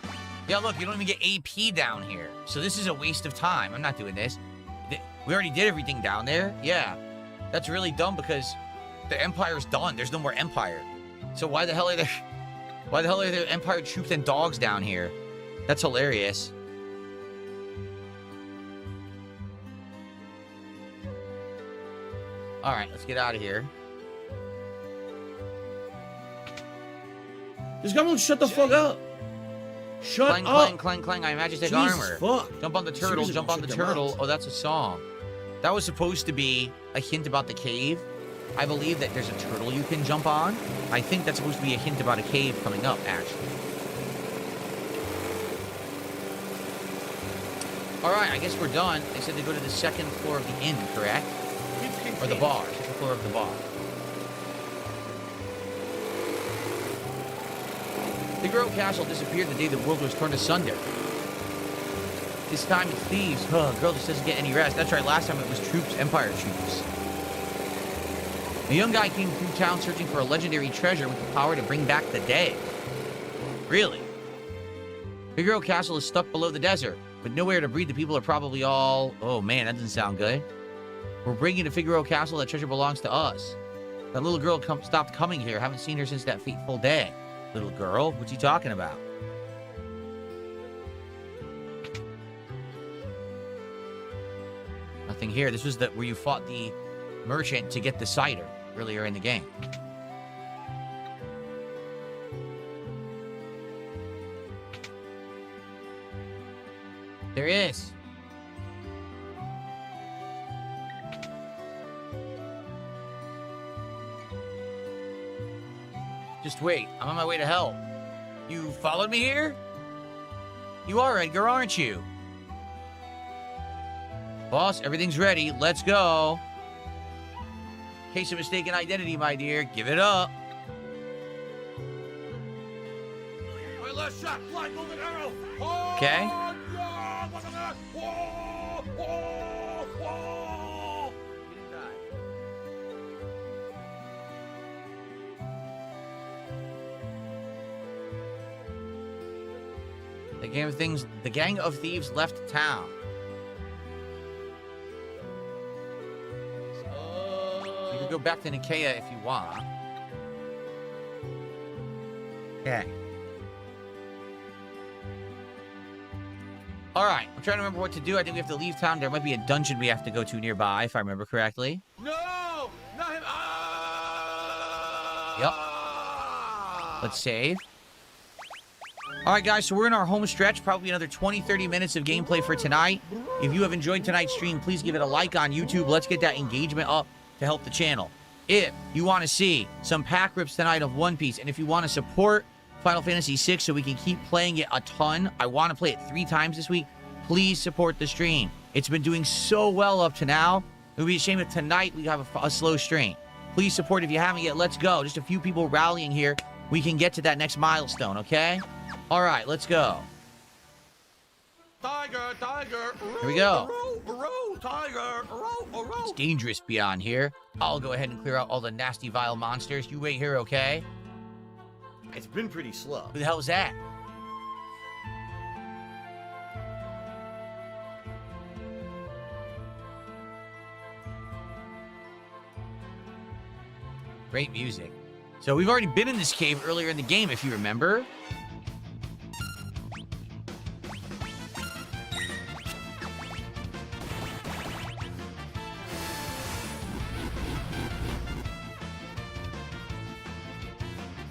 Yeah, look, you don't even get AP down here. So this is a waste of time. I'm not doing this. We already did everything down there. Yeah. That's really dumb because the Empire's done. There's no more Empire. So why the hell are there Empire troops and dogs down here? That's hilarious. All right, let's get out of here. This guy won't shut the fuck up. Shut clang, up. Clang, clang, clang. I magic armor. Fuck. Jump on the turtle, Seriously, jump on the shut your turtle. mouth. Oh, that's a song. That was supposed to be a hint about the cave. I believe that there's a turtle you can jump on. I think that's supposed to be a hint about a cave coming up, actually. All right, I guess we're done. They said to go to the second floor of the inn, correct? Or the bar. Second floor of the bar. The Grove Castle disappeared the day the world was torn asunder. This time it's thieves. Huh, girl just doesn't get any rest. That's right, last time it was troops, Empire troops. A young guy came through town searching for a legendary treasure with the power to bring back the dead. Really? Figueroa Castle is stuck below the desert, with nowhere to breed. The people are probably all... Oh man, that doesn't sound good. We're bringing to Figueroa Castle. That treasure belongs to us. That little girl stopped coming here. Haven't seen her since that fateful day. Little girl? What's he talking about? Nothing here. This was where you fought the merchant to get the cider earlier in the game. There is. Just wait. I'm on my way to help. You followed me here? You are Edgar, aren't you? Boss, everything's ready. Let's go. Case of mistaken identity, my dear. Give it up. My last shot, flying moving arrow. Okay. Yeah, look at that. Whoa, whoa, whoa. He didn't die. The gang of thieves left town. You can go back to Nicaea if you want. Okay. All right. I'm trying to remember what to do. I think we have to leave town. There might be a dungeon we have to go to nearby, if I remember correctly. No, not him. Yep. Let's save. All right, guys, so we're in our home stretch. Probably another 20-30 minutes of gameplay for tonight. If you have enjoyed tonight's stream, please give it a like on YouTube. Let's get that engagement up to help the channel. If you want to see some pack rips tonight of One Piece, and if you want to support Final Fantasy VI so we can keep playing it a ton, I want to play it 3 times this week, please support the stream. It's been doing so well up to now. It would be a shame if tonight we have a slow stream. Please support if you haven't yet. Let's go. Just a few people rallying here. We can get to that next milestone, okay? All right, let's go. Tiger, tiger. Here we go. Tiger. It's dangerous beyond here. I'll go ahead and clear out all the nasty, vile monsters. You wait here, okay? It's been pretty slow. Who the hell is that? Great music. So we've already been in this cave earlier in the game, if you remember.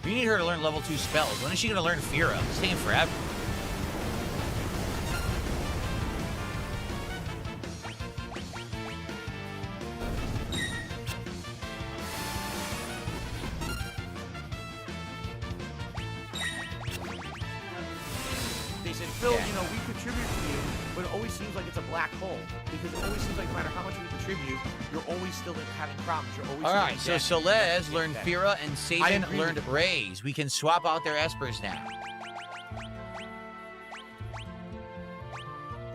We need her to learn level 2 spells. When is she going to learn Fira? It's taking forever. They said, Phil, Yeah. you know, we contribute to you, but it always seems like it's a black hole. Because it always seems like no matter how much we contribute, you're always still having problems. You're always All still right, in so debt. Celeste learned Debt. Fira and I Sabin agree learned with Rays. We can swap out their espers now.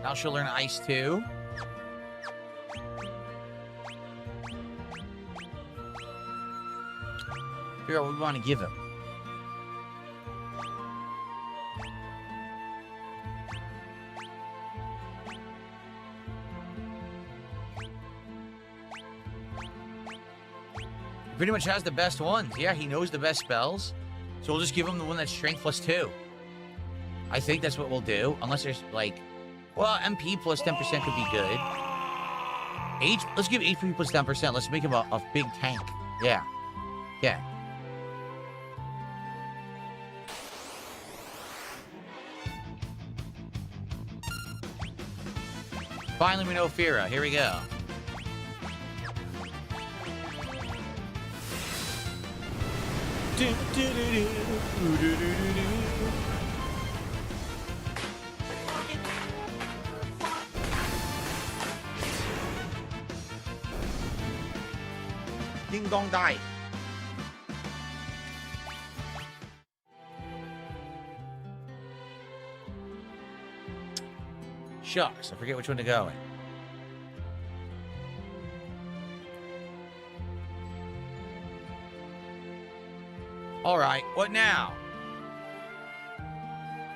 Now she'll learn Ice too. Figure out what we want to give him. He pretty much has the best ones. Yeah, he knows the best spells. So we'll just give him the one that's strength +2. I think that's what we'll do. Unless there's like, well, MP plus 10% could be good. Let's give HP plus 10%. Let's make him a big tank. Yeah. Yeah. Finally, we know Fira. Here we go. Ding dong die. Shucks, I forget which one to go in. All right, what now?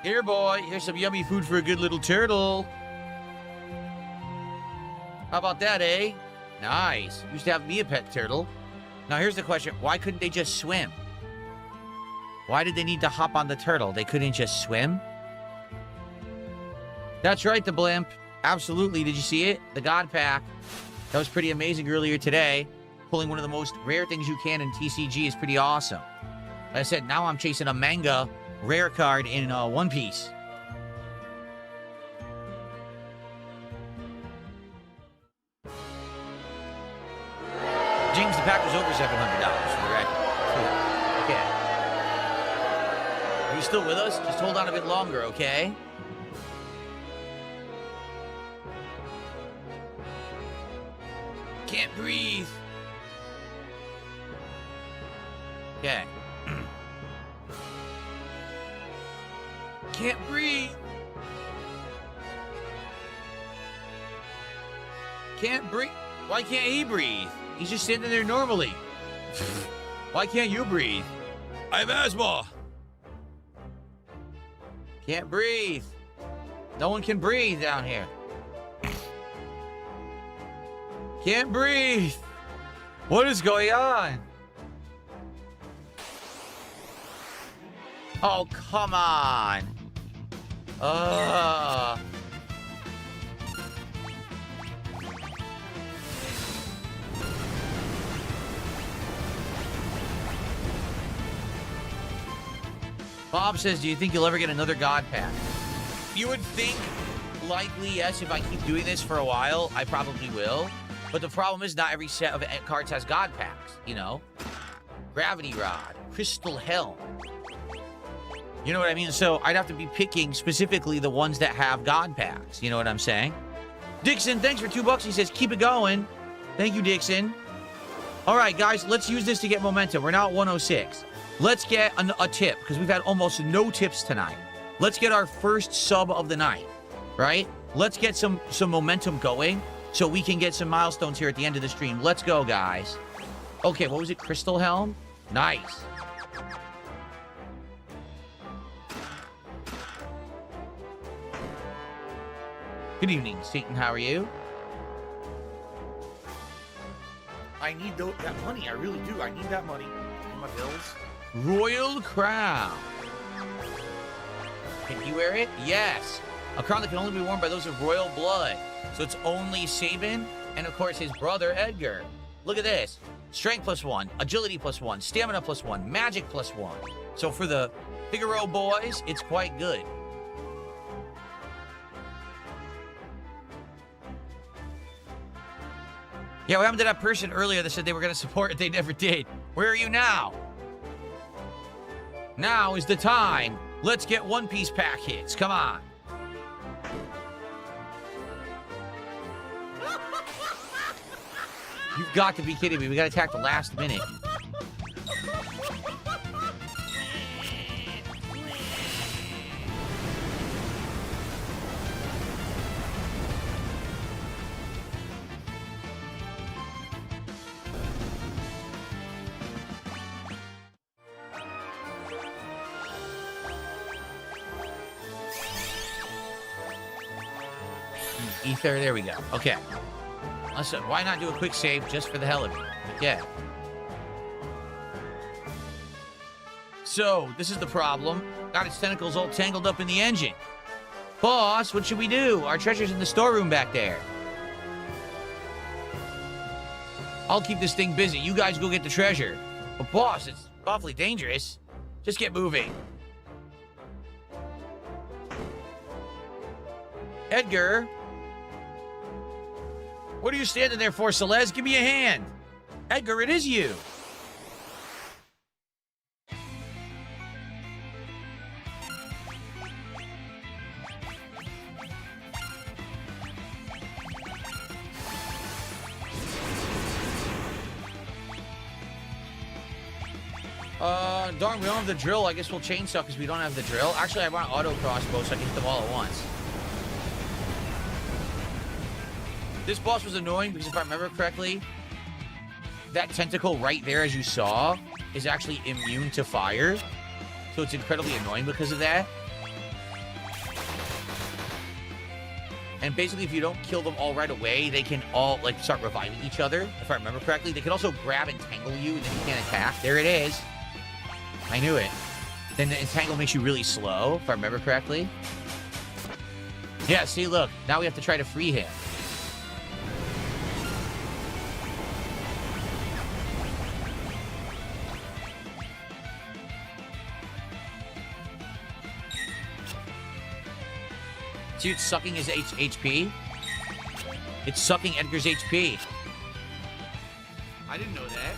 Here, boy, here's some yummy food for a good little turtle. How about that, eh? Nice. Used to have me a pet turtle. Now, here's the question. Why couldn't they just swim? Why did they need to hop on the turtle? They couldn't just swim? That's right, the blimp. Absolutely. Did you see it? The God Pack. That was pretty amazing earlier today. Pulling one of the most rare things you can in TCG is pretty awesome. Like I said, now I'm chasing a manga rare card in One Piece. James, the pack was over $700 for the record. Okay. You still with us? Just hold on a bit longer, okay? Can't breathe. Okay. Can't breathe. Can't breathe. Why can't he breathe? He's just sitting there normally. Why can't you breathe? I have asthma. Can't breathe. No one can breathe down here. Can't breathe. What is going on? Oh, come on. Bob says, do you think you'll ever get another God pack? You would think, likely, yes. If I keep doing this for a while, I probably will. But the problem is not every set of cards has God packs, you know? Gravity Rod, Crystal Helm. You know what I mean? So I'd have to be picking specifically the ones that have God packs. You know what I'm saying? Dixon, thanks for $2. He says, keep it going. Thank you, Dixon. All right, guys, let's use this to get momentum. We're now at 106. Let's get a tip, because we've had almost no tips tonight. Let's get our first sub of the night, right? Let's get some momentum going so we can get some milestones here at the end of the stream. Let's go, guys. Okay, what was it? Crystal Helm? Nice. Good evening, Satan. How are you? I need that money. I really do. I need that money. Pay my bills. Royal Crown. Can he wear it? Yes. A crown that can only be worn by those of royal blood. So it's only Sabin and, of course, his brother Edgar. Look at this. Strength +1, agility +1, stamina +1, magic +1. So for the Figaro boys, it's quite good. Yeah, what happened to that person earlier that said they were going to support it? They never did. Where are you now? Now is the time. Let's get One Piece pack hits. Come on. You've got to be kidding me. We got to attack the last minute. Ether, there we go. Okay. Listen, why not do a quick save just for the hell of it? Yeah. So, this is the problem. Got its tentacles all tangled up in the engine. Boss, what should we do? Our treasure's in the storeroom back there. I'll keep this thing busy. You guys go get the treasure. But boss, it's awfully dangerous. Just get moving. Edgar. What are you standing there for, Celeste? Give me a hand. Edgar, it is you. Darn, we don't have the drill. I guess we'll chainsaw because we don't have the drill. Actually, I want auto crossbow so I can hit them all at once. This boss was annoying because if I remember correctly, that tentacle right there, as you saw, is actually immune to fire. So it's incredibly annoying because of that. And basically, if you don't kill them all right away, they can all, like, start reviving each other. If I remember correctly, they can also grab and tangle you, and then you can't attack. There it is. I knew it. Then the entangle makes you really slow, if I remember correctly. Yeah, see, look. Now we have to try to free him. See, it's sucking his HP. It's sucking Edgar's HP. I didn't know that.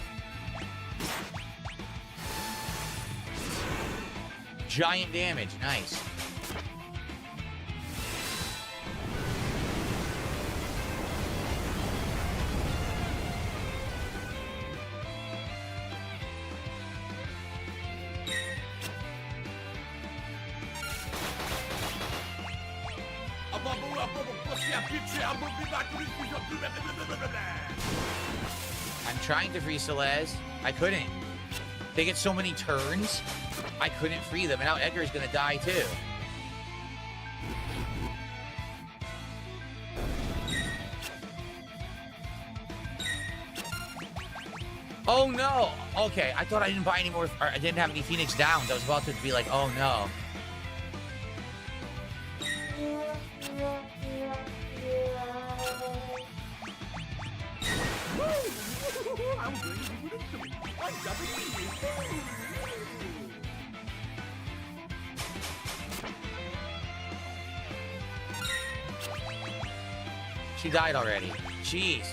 Giant damage. Nice. I'm trying to free Celeste. I couldn't. They get so many turns. I couldn't free them, and now Edgar's gonna die too. Oh no! Okay, I thought I didn't buy any more, or I didn't have any Phoenix Downs. I was about to be like, oh no. She died already. Jeez.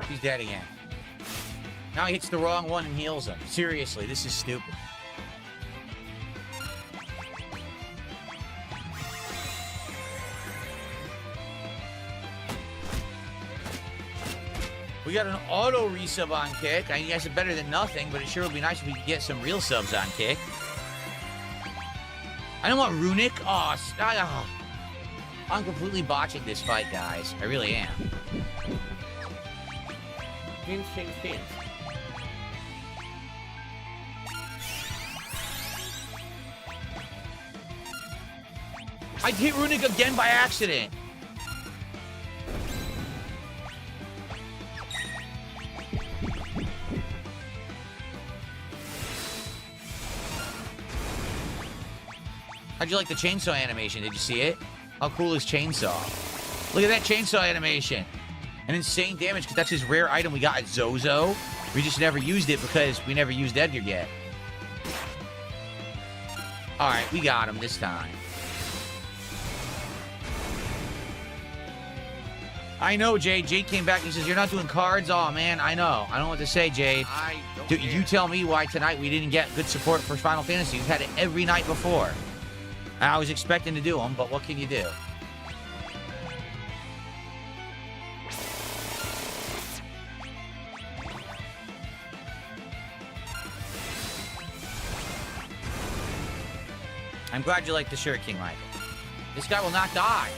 He's dead again. Now he hits the wrong one and heals him. Seriously, this is stupid. We got an auto resub on Kick. I guess it's better than nothing, but it sure would be nice if we could get some real subs on Kick. I don't want Runic. I'm completely botching this fight, guys. I really am. Change. I hit Runic again by accident. How'd you like the chainsaw animation? Did you see it? How cool is chainsaw? Look at that chainsaw animation. An insane damage, because that's his rare item we got at Zozo. We just never used it because we never used Edgar yet. Alright, we got him this time. I know, Jade. Jade came back and he says, you're not doing cards? Oh, man, I know. I don't know what to say, Jade. You tell me why tonight we didn't get good support for Final Fantasy. We've had it every night before. I was expecting to do them, but what can you do? I'm glad you like the shirt, King Michael. This guy will not die.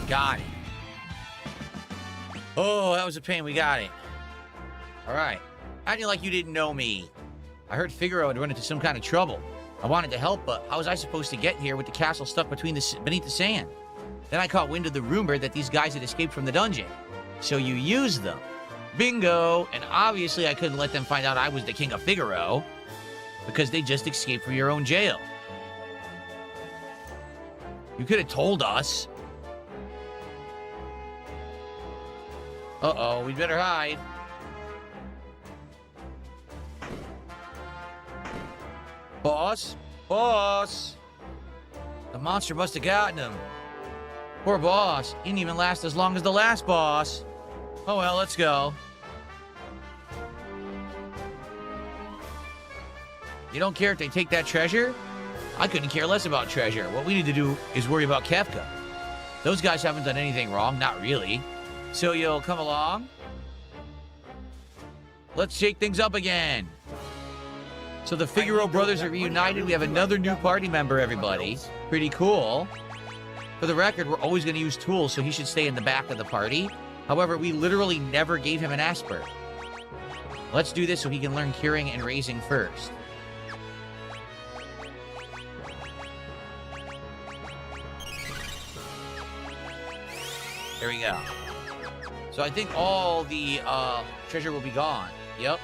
Got it. Oh, that was a pain. We got it. All right. Acting like you didn't know me. I heard Figaro had run into some kind of trouble. I wanted to help, but how was I supposed to get here with the castle stuck beneath the sand? Then I caught wind of the rumor that these guys had escaped from the dungeon. So you used them. Bingo! And obviously I couldn't let them find out I was the King of Figaro, because they just escaped from your own jail. You could have told us. Uh-oh, we'd better hide. Boss? Boss! The monster must have gotten him. Poor boss. He didn't even last as long as the last boss. Oh well, let's go. You don't care if they take that treasure? I couldn't care less about treasure. What we need to do is worry about Kefka. Those guys haven't done anything wrong, not really. So you'll come along? Let's shake things up again. So the Figaro brothers are reunited. We have another new party member, everybody. Pretty cool. For the record, we're always going to use Tools, so he should stay in the back of the party. However, we literally never gave him an Asper. Let's do this so he can learn curing and raising first. There we go. So I think all the treasure will be gone. Yep.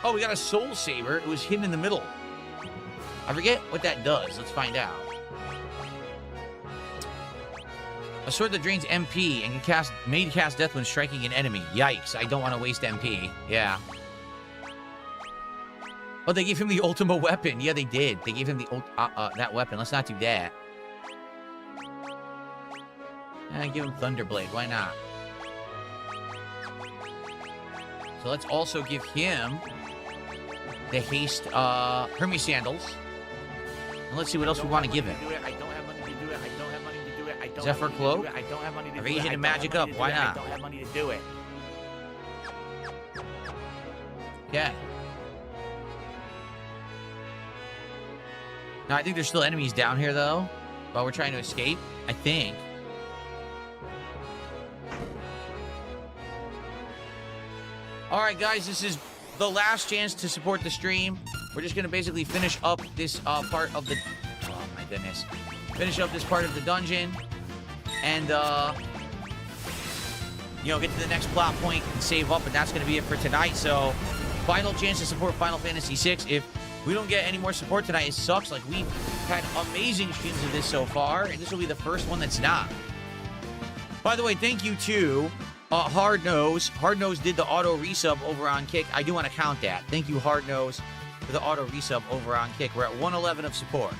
Oh, we got a soul saber. It was hidden in the middle. I forget what that does. Let's find out. A sword that drains MP and can made cast death when striking an enemy. Yikes, I don't want to waste MP. Yeah. Oh, they gave him the ultimate weapon. Yeah, they did. They gave him the that weapon. Let's not do that. Give him Thunderblade. Why not? So let's also give him the haste Hermes sandals. And let's see what else we want to give him. I don't have money to do it. I don't have money to do it. I don't Zephyr have money to do Cloak? it. I don't have money to do it. Evasion I and don't have magic money up. to Why do it. not? I don't have money to do it. Okay. Now, I think there's still enemies down here, though, while we're trying to escape. I think. All right, guys, this is the last chance to support the stream. We're just going to basically finish up this part of the... Oh, my goodness. Finish up this part of the dungeon. And, you know, get to the next plot point and save up. And that's going to be it for tonight. So, final chance to support Final Fantasy VI. If we don't get any more support tonight, it sucks. Like, we've had amazing streams of this so far. And this will be the first one that's not. By the way, thank you to... Hard Nose. Hard Nose did the auto resub over on Kick. I do want to count that. Thank you, Hard Nose, for the auto resub over on Kick. We're at 111 of support.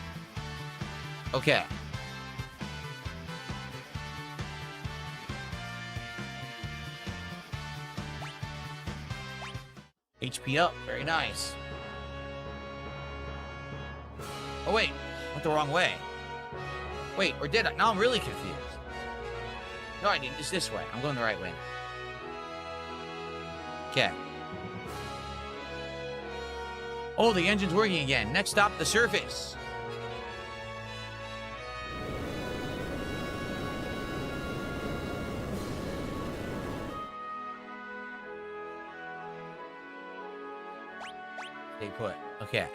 Okay. HP up. Very nice. Oh, wait. Went the wrong way. Wait, or did I? Now I'm really confused. No, I didn't. It's this way. I'm going the right way. Okay. Oh, the engine's working again. Next stop, the surface. Stay put. Okay.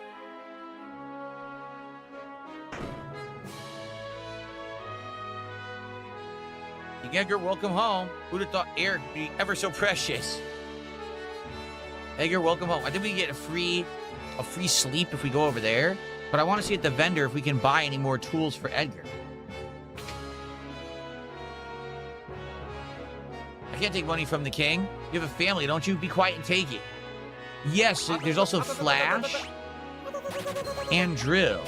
Edgar, welcome home. Who'd have thought air would be ever so precious? Edgar, welcome home. I think we can get a free sleep if we go over there. But I want to see at the vendor if we can buy any more tools for Edgar. I can't take money from the king. You have a family, don't you? Be quiet and take it. Yes, there's also Flash and Drill.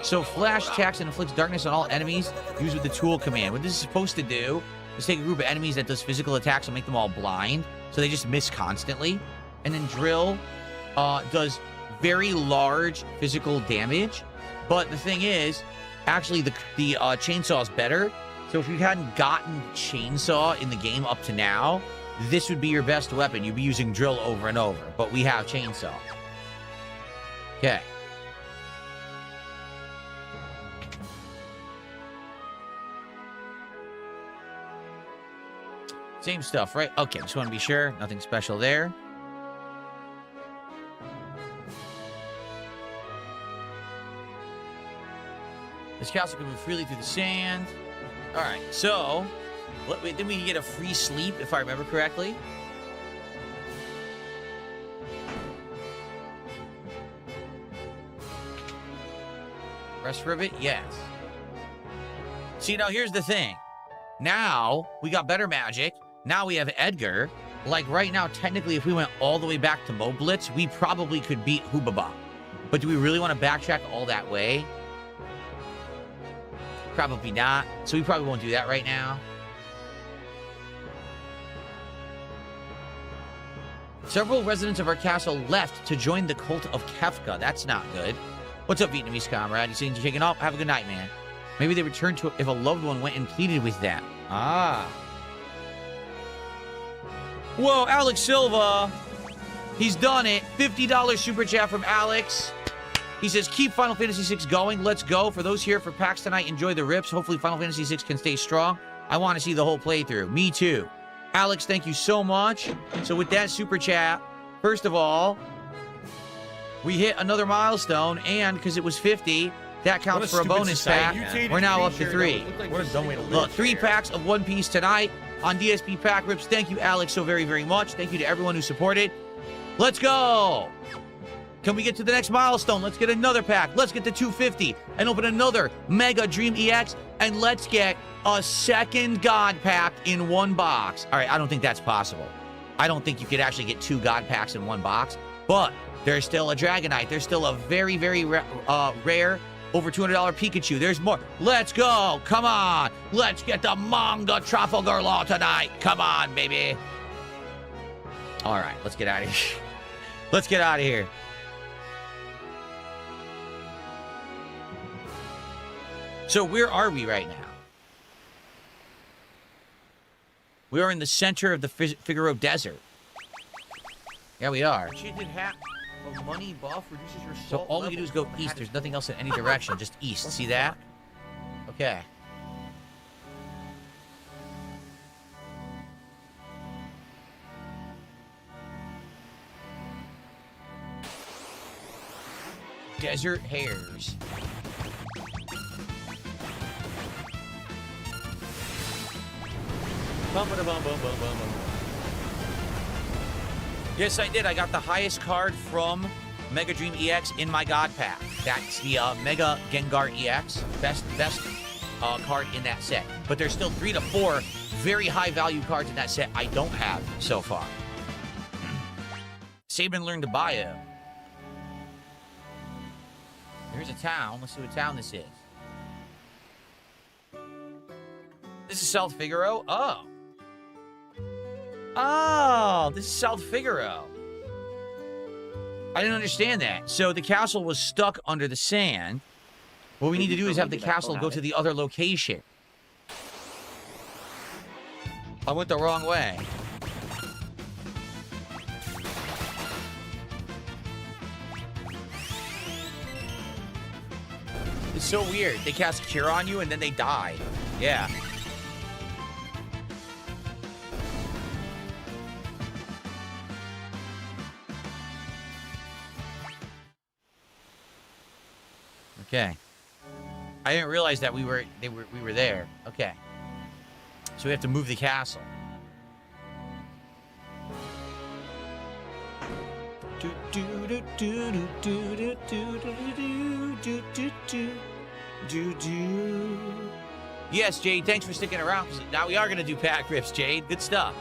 So Flash attacks and inflicts darkness on all enemies used with the tool command. What this is supposed to do is take a group of enemies that does physical attacks and make them all blind, so they just miss constantly. And then Drill does very large physical damage. But the thing is, actually the chainsaw is better. So if you hadn't gotten chainsaw in the game up to now, this would be your best weapon. You'd be using Drill over and over. But we have chainsaw. Okay. Same stuff, right? Okay, just want to be sure. Nothing special there. This castle can move freely through the sand. All right, so then we can get a free sleep, if I remember correctly. Rest for a bit? Yes. See, now here's the thing. Now we got better magic. Now we have Edgar. Like right now, technically, if we went all the way back to Moblitz, we probably could beat Hubaba. But do we really want to backtrack all that way? Probably not. So we probably won't do that right now. Several residents of our castle left to join the cult of Kefka. That's not good. What's up, Vietnamese comrade? You saying you're taking off? Have a good night, man. Maybe they returned to if a loved one went and pleaded with them. Ah. Whoa, Alex Silva. He's done it. $50 super chat from Alex. He says, keep Final Fantasy VI going. Let's go. For those here for PAX tonight, enjoy the rips. Hopefully Final Fantasy VI can stay strong. I want to see the whole playthrough. Me too. Alex, thank you so much. So with that super chat, First of all, we hit another milestone, and because it was 50, that counts for a bonus pack. We're now up to 3. What a dumb way to live. Look, 3 packs of One Piece tonight on DSP Pack Rips. Thank you, Alex, so very, very much. Thank you to everyone who supported. Let's go. Can we get to the next milestone? Let's get another pack. Let's get to 250 and open another Mega Dream EX. And let's get a second God pack in one box. All right, I don't think that's possible. I don't think you could actually get 2 God packs in one box. But there's still a Dragonite. There's still a very, very rare, over $200 Pikachu. There's more. Let's go. Come on. Let's get the Manga Trafalgar Law tonight. Come on, baby. All right, let's get out of here. Let's get out of here. So where are we right now? We are in the center of the Figaro Desert. Yeah, we are. Enchanted hat of money buff reduces your So salt all we can do is go levels. The east. hat There's is nothing else in any direction, just east. What See the that? fuck? Okay. Desert hares. Yes, I did. I got the highest card from Mega Dream EX in my God Pack. That's the Mega Gengar EX. Best card in that set. But there's still 3 to 4 very high value cards in that set I don't have so far. Saban learned to bio. Here's a town. Let's see what town this is. This is South Figaro? Oh. Oh, this is South Figaro. I didn't understand that. So the castle was stuck under the sand. What we need to do is have the castle go to the other location. I went the wrong way. It's so weird. They cast Cure on you and then they die. Yeah. Okay. I didn't realize that we were there. Okay. So we have to move the castle. Yes, Jade, thanks for sticking around. Now we are going to do pack rips, Jade. Good stuff.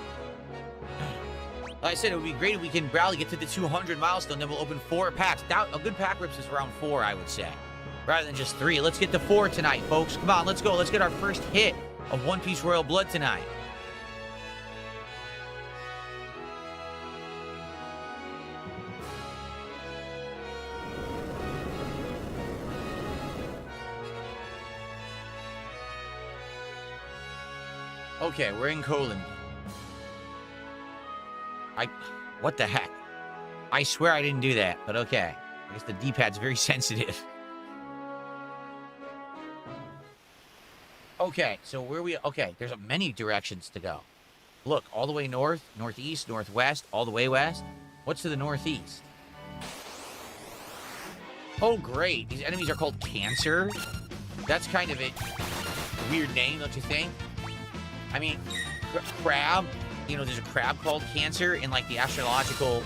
Like I said, it would be great if we can rally, get to the 200 milestone, then we'll open 4 packs. Now, a good pack rips is around 4, I would say, rather than just 3. Let's get to 4 tonight, folks. Come on, let's go. Let's get our first hit of One Piece Royal Blood tonight. Okay, we're in Colon. What the heck? I swear I didn't do that, but okay. I guess the D-pad's very sensitive. Okay, so okay, there's many directions to go. Look, all the way north, northeast, northwest, all the way west. What's to the northeast? Oh, great. These enemies are called Cancer. That's kind of a weird name, don't you think? I mean, crab, you know, there's a crab called Cancer in, like, the astrological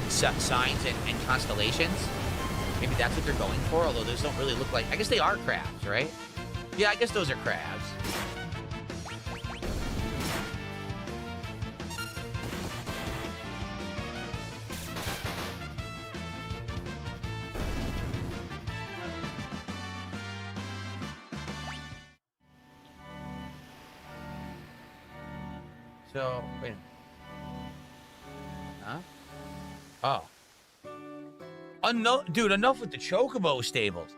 signs and constellations. Maybe that's what they're going for, although those don't really look like... I guess they are crabs, right? Yeah, I guess those are crabs. So, wait a minute. Huh? Oh. Dude, enough with the Chocobo stables.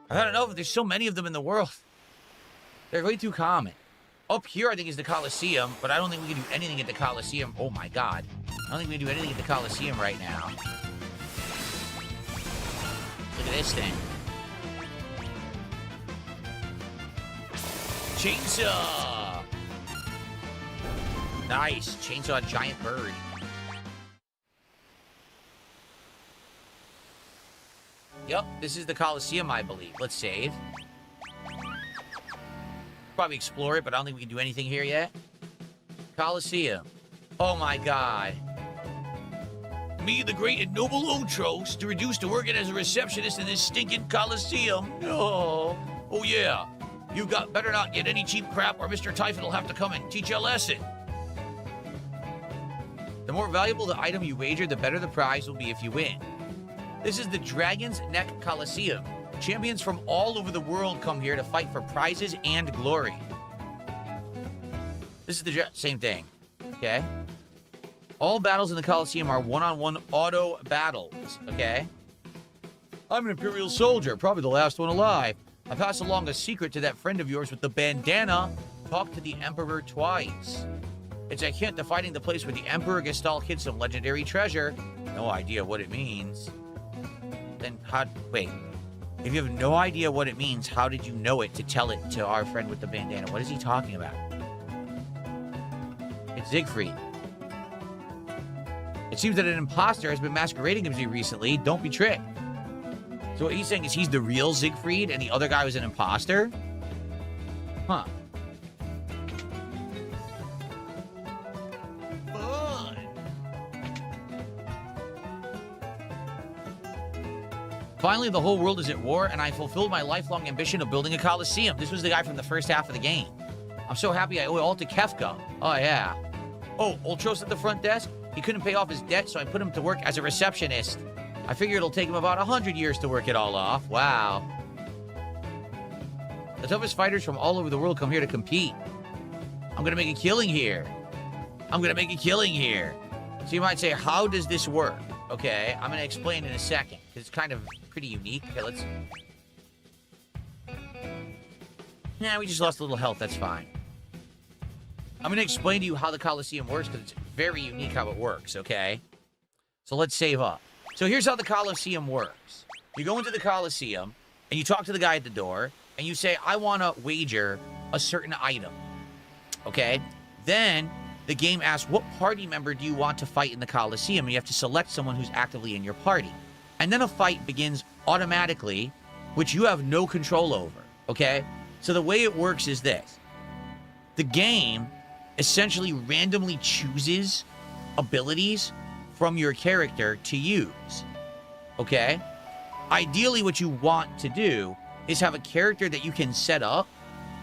I've had enough. There's so many of them in the world. They're way too common. Up here, I think, is the Coliseum, but I don't think we can do anything at the Coliseum. Oh, my God. I don't think we can do anything at the Coliseum right now. Look at this thing. Chainsaw! Nice. Chainsaw giant bird. Yep, this is the Coliseum, I believe. Let's save. Probably explore it, but I don't think we can do anything here yet. Coliseum. Oh my god. Me, the great and noble Otros, to reduce to working as a receptionist in this stinking Coliseum. No. Oh yeah. You got better not get any cheap crap or Mr. Typhon will have to come and teach you a lesson. The more valuable the item you wager, the better the prize will be if you win. This is the Dragon's Neck Coliseum. Champions from all over the world come here to fight for prizes and glory. This is the same thing, okay? All battles in the Coliseum are one-on-one auto battles, okay? I'm an Imperial soldier, probably the last one alive. I pass along a secret to that friend of yours with the bandana. Talk to the Emperor twice. It's a hint to finding the place where the Emperor Gestalt hid some legendary treasure. No idea what it means. Then wait. If you have no idea what it means, how did you know it to tell it to our friend with the bandana? What is he talking about? It's Siegfried. It seems that an imposter has been masquerading as you recently. Don't be tricked. So what he's saying is he's the real Siegfried and the other guy was an imposter? Huh. Fun. Finally, the whole world is at war, and I fulfilled my lifelong ambition of building a Coliseum. This was the guy from the first half of the game. I'm so happy I owe it all to Kefka. Oh, yeah. Oh, Ultros at the front desk? He couldn't pay off his debt, so I put him to work as a receptionist. I figure it'll take him about 100 years to work it all off. Wow. The toughest fighters from all over the world come here to compete. I'm going to make a killing here. I'm going to make a killing here. So you might say, how does this work? Okay, I'm going to explain in a second, because it's kind of pretty unique. Okay, let's... Nah, we just lost a little health. That's fine. I'm going to explain to you how the Coliseum works, because it's very unique how it works, okay? So let's save up. So here's how the Coliseum works. You go into the Coliseum, and you talk to the guy at the door, and you say, I want to wager a certain item, okay? Then the game asks, what party member do you want to fight in the Coliseum? And you have to select someone who's actively in your party. And then a fight begins automatically, which you have no control over, okay? So the way it works is this. The game essentially randomly chooses abilities from your character to use, okay? Ideally, what you want to do is have a character that you can set up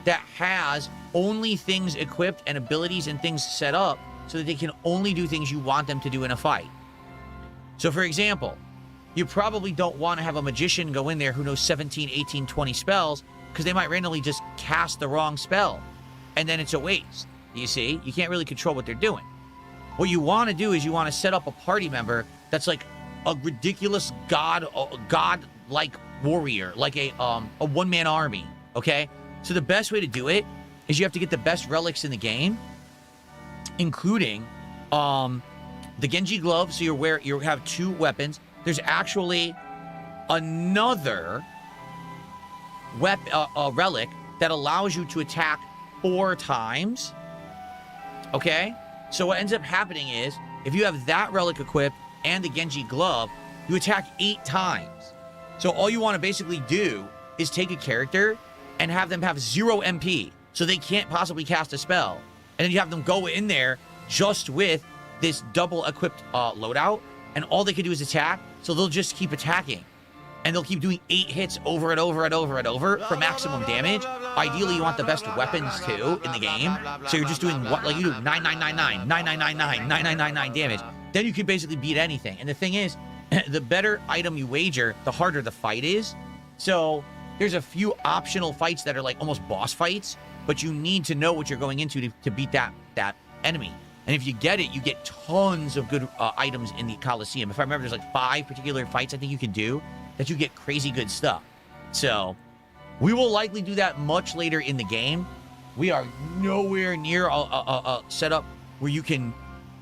that has only things equipped and abilities and things set up so that they can only do things you want them to do in a fight. So, for example, you probably don't want to have a magician go in there who knows 17, 18, 20 spells because they might randomly just cast the wrong spell, and then it's a waste. You see? You can't really control what they're doing. What you want to do is you want to set up a party member that's like a ridiculous god-like warrior, like a one-man army, okay? So the best way to do it is you have to get the best relics in the game, including the Genji glove, so you have 2 weapons. There's actually another relic that allows you to attack 4 times, okay? So what ends up happening is, if you have that relic equipped and the Genji glove, you attack 8 times. So all you want to basically do is take a character and have them have 0 MP, so they can't possibly cast a spell. And then you have them go in there just with this double equipped loadout, and all they can do is attack, so they'll just keep attacking. And they'll keep doing 8 hits over and over and over and over for maximum damage. Ideally, you want the best weapons, too, in the game. So you're just doing, like you do 9999, 9999, 9999 damage. Then you can basically beat anything. And the thing is, the better item you wager, the harder the fight is. So there's a few optional fights that are like almost boss fights, but you need to know what you're going into to beat that enemy. And if you get it, you get tons of good items in the Coliseum. If I remember, there's like 5 particular fights I think you can do that you get crazy good stuff. So we will likely do that much later in the game. We are nowhere near a setup where you can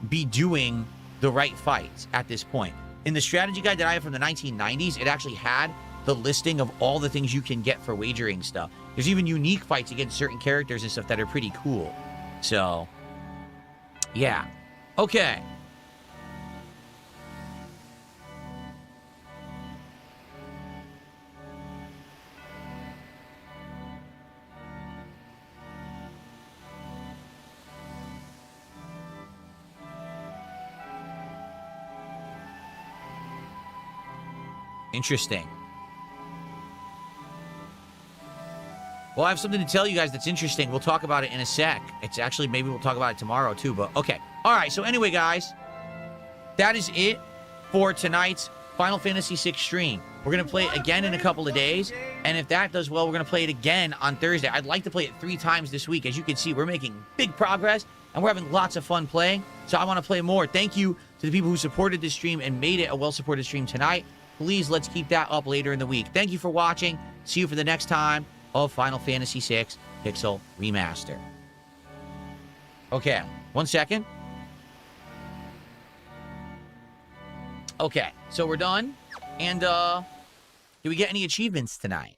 be doing the right fights at this point. In the strategy guide that I have from the 1990s, it actually had the listing of all the things you can get for wagering stuff. There's even unique fights against certain characters and stuff that are pretty cool. So, yeah. Okay. Interesting. Well, I have something to tell you guys that's interesting. We'll talk about it in a sec. It's actually, maybe we'll talk about it tomorrow too, but okay. All right, so anyway, guys, that is it for tonight's Final Fantasy VI stream. We're going to play it again in a couple of days, and if that does well, we're going to play it again on Thursday. I'd like to play it 3 times this week. As you can see, we're making big progress, and we're having lots of fun playing, so I want to play more. Thank you to the people who supported this stream and made it a well-supported stream tonight. Please, let's keep that up later in the week. Thank you for watching. See you for the next time of Final Fantasy VI Pixel Remaster. Okay, 1 second. Okay, so we're done. And, did we get any achievements tonight?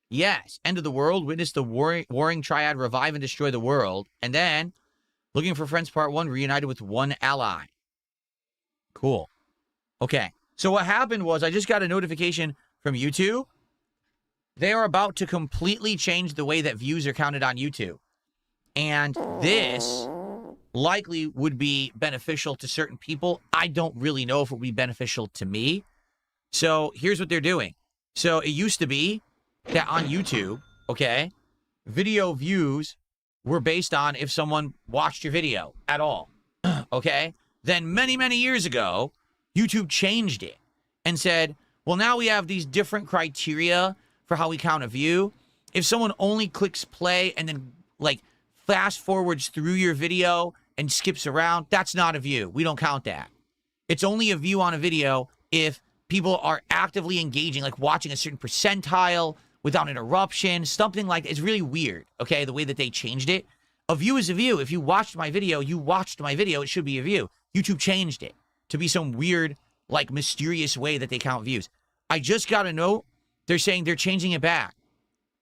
Yes. End of the world. Witness the warring triad revive and destroy the world. And then, looking for friends part 1, reunited with one ally. Cool. Okay. So what happened was I just got a notification from YouTube. They are about to completely change the way that views are counted on YouTube. And this likely would be beneficial to certain people. I don't really know if it would be beneficial to me. So here's what they're doing. So it used to be that on YouTube, okay, video views were based on if someone watched your video at all, okay? Then many, many years ago, YouTube changed it and said, well, now we have these different criteria for how we count a view. If someone only clicks play and then, like, fast forwards through your video and skips around, that's not a view. We don't count that. It's only a view on a video if people are actively engaging, like watching a certain percentile without interruption, something like that. It's really weird, okay, the way that they changed it. A view is a view. If you watched my video, you watched my video. It should be a view. YouTube changed it to be some weird, like, mysterious way that they count views. I just got a note. They're saying they're changing it back.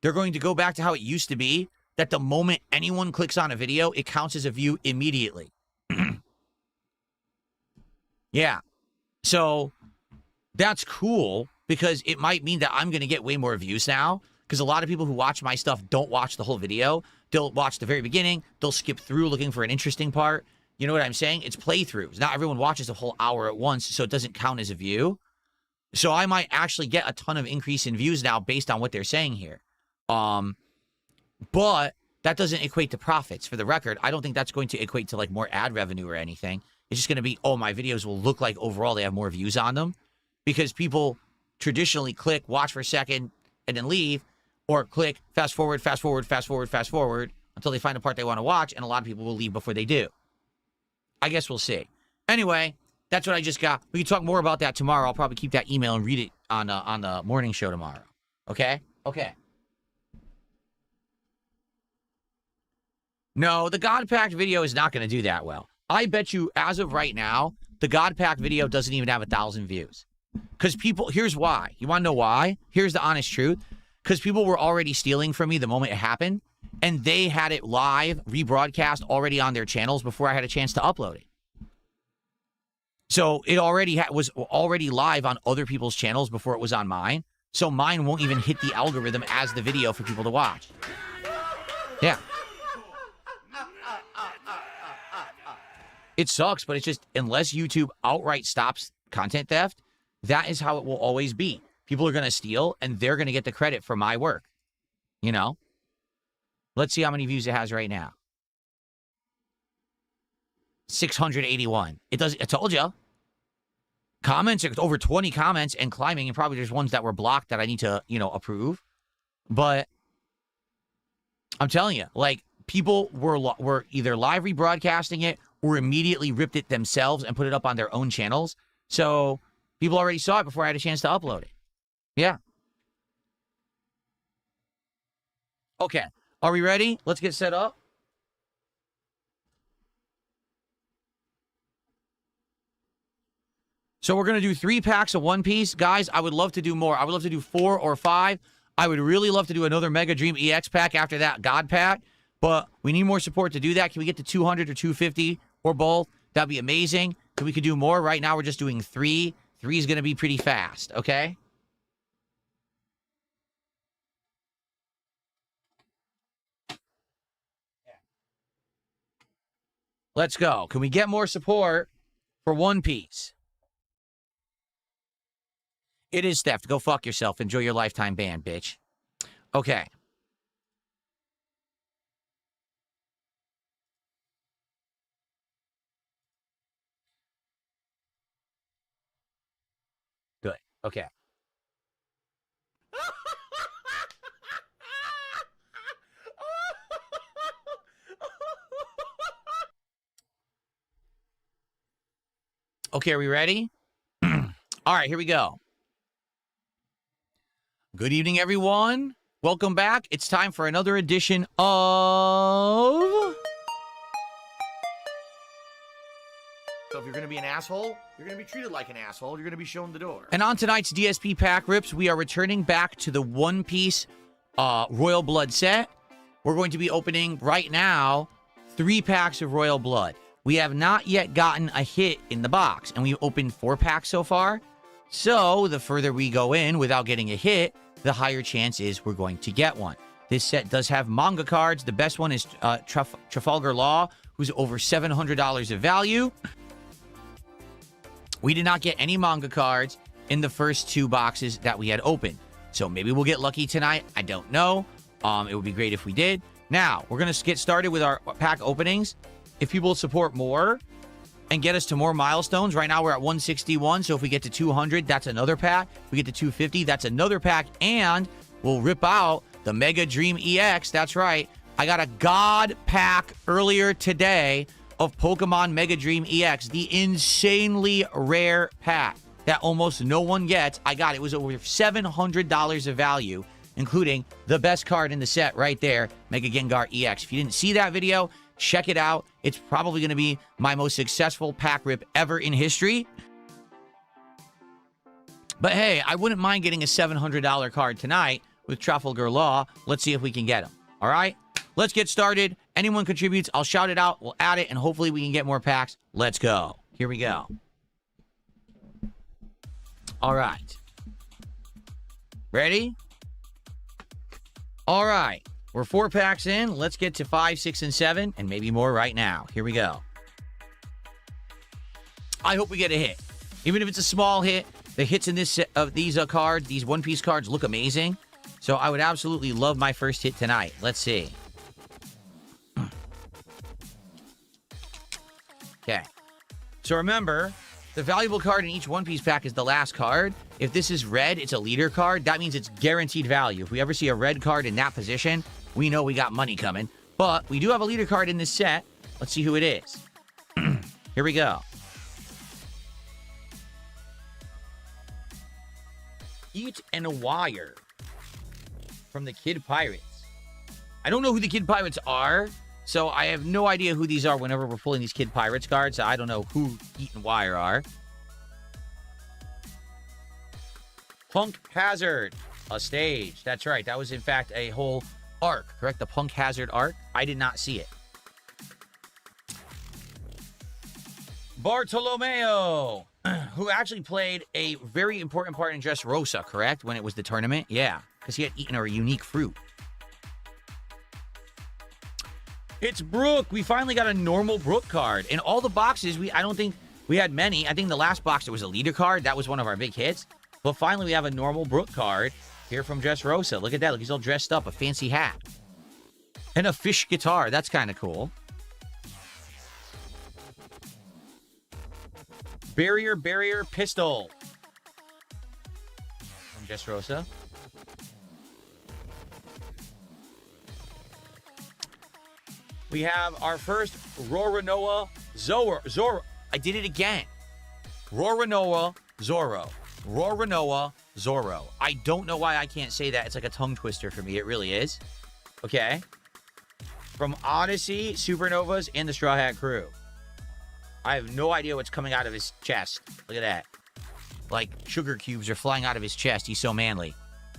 They're going to go back to how it used to be, that the moment anyone clicks on a video, it counts as a view immediately. Yeah. So that's cool because it might mean that I'm going to get way more views now because a lot of people who watch my stuff don't watch the whole video. They'll watch the very beginning. They'll skip through looking for an interesting part. You know what I'm saying? It's playthroughs. Not everyone watches a whole hour at once, so it doesn't count as a view. So I might actually get a ton of increase in views now based on what they're saying here. But that doesn't equate to profits. For the record, I don't think that's going to equate to, like, more ad revenue or anything. It's just going to be, oh, my videos will look like overall they have more views on them. Because people traditionally click, watch for a second, and then leave. Or click, fast forward, fast forward, fast forward, fast forward, until they find a part they want to watch, and a lot of people will leave before they do. I guess we'll see. Anyway, that's what I just got. We can talk more about that tomorrow. I'll probably keep that email and read it on the morning show tomorrow. Okay? Okay. No, the God Pact video is not going to do that well. I bet you, as of right now, the God Pact video doesn't even have 1,000 views. Because people, here's why. You want to know why? Here's the honest truth. Because people were already stealing from me the moment it happened, and they had it live, rebroadcast already on their channels before I had a chance to upload it. So it already was already live on other people's channels before it was on mine. So mine won't even hit the algorithm as the video for people to watch. Yeah. It sucks, but it's just, unless YouTube outright stops content theft, that is how it will always be. People are going to steal, and they're going to get the credit for my work. You know? Let's see how many views it has right now. 681. It does. I told you. Comments, over 20 comments and climbing, and probably there's ones that were blocked that I need to, you know, approve. But I'm telling you, like, people were either live rebroadcasting it or immediately ripped it themselves and put it up on their own channels. So people already saw it before I had a chance to upload it. Yeah. Okay. Are we ready? Let's get set up. So we're going to do 3 packs of One Piece. Guys, I would love to do more. I would love to do 4 or 5. I would really love to do another Mega Dream EX pack after that God pack. But we need more support to do that. Can we get to 200 or 250 or both? That'd be amazing. We could do more. Right now, we're just doing 3. 3 is going to be pretty fast, okay? Let's go. Can we get more support for One Piece? It is theft. Go fuck yourself. Enjoy your lifetime ban, bitch. Okay. Good. Okay. Okay, are we ready? All right, here we go. Good evening, everyone. Welcome back. It's time for another edition of... So if you're going to be an asshole, you're going to be treated like an asshole. You're going to be shown the door. And on tonight's DSP Pack Rips, we are returning back to the One Piece Royal Blood set. We're going to be opening, right now, 3 packs of Royal Blood. We have not yet gotten a hit in the box, and we've opened 4 packs so far. So the further we go in without getting a hit, the higher chance is we're going to get one. This set does have manga cards. The best one is Trafalgar Law, who's over $700 of value. We did not get any manga cards in the first 2 boxes that we had opened. So maybe we'll get lucky tonight. I don't know. It would be great if we did. Now, we're going to get started with our pack openings. If people support more and get us to more milestones, right now we're at 161. So if we get to 200, that's another pack. If we get to 250, that's another pack. And we'll rip out the Mega Dream EX. That's right. I got a God pack earlier today of Pokemon Mega Dream EX, the insanely rare pack that almost no one gets. I got it. It was over $700 of value, including the best card in the set right there, Mega Gengar EX. If you didn't see that video, check it out. It's probably going to be my most successful pack rip ever in history. But hey, I wouldn't mind getting a $700 card tonight with Trafalgar Law. Let's see if we can get them. All right? Let's get started. Anyone contributes, I'll shout it out. We'll add it, and hopefully we can get more packs. Let's go. Here we go. All right. Ready? All right. We're 4 packs in. Let's get to 5, 6, and 7, and maybe more right now. Here we go. I hope we get a hit. Even if it's a small hit, the hits in this set of these cards, these One Piece cards, look amazing. So I would absolutely love my first hit tonight. Let's see. Okay. So remember, the valuable card in each One Piece pack is the last card. If this is red, it's a leader card. That means it's guaranteed value. If we ever see a red card in that position, we know we got money coming. But we do have a leader card in this set. Let's see who it is. Here we go. Eat and a Wire from the Kid Pirates. I don't know who the Kid Pirates are, so I have no idea who these are whenever we're pulling these Kid Pirates cards. I don't know who Eat and Wire are. Punk Hazard, a stage. That's right. That was, in fact, a whole arc, correct? The Punk Hazard arc. I did not see it. Bartolomeo, who actually played a very important part in Dressrosa, correct? When it was the tournament? Yeah, because he had eaten a unique fruit. It's Brooke. We finally got a normal Brooke card. In all the boxes, I don't think we had many. I think the last box, there was a leader card. That was one of our big hits. But finally, we have a normal Brooke card here from Dressrosa. Look at that. Look, he's all dressed up. A fancy hat. And a fish guitar. That's kind of cool. Barrier Pistol from Dressrosa. We have our first Roronoa Zoro. I did it again. Roronoa Zoro. Roronoa Zoro. I don't know why I can't say that. It's like a tongue twister for me. It really is. Okay. From Odyssey, Supernovas, and the Straw Hat Crew. I have no idea what's coming out of his chest. Look at that. Like sugar cubes are flying out of his chest. He's so manly.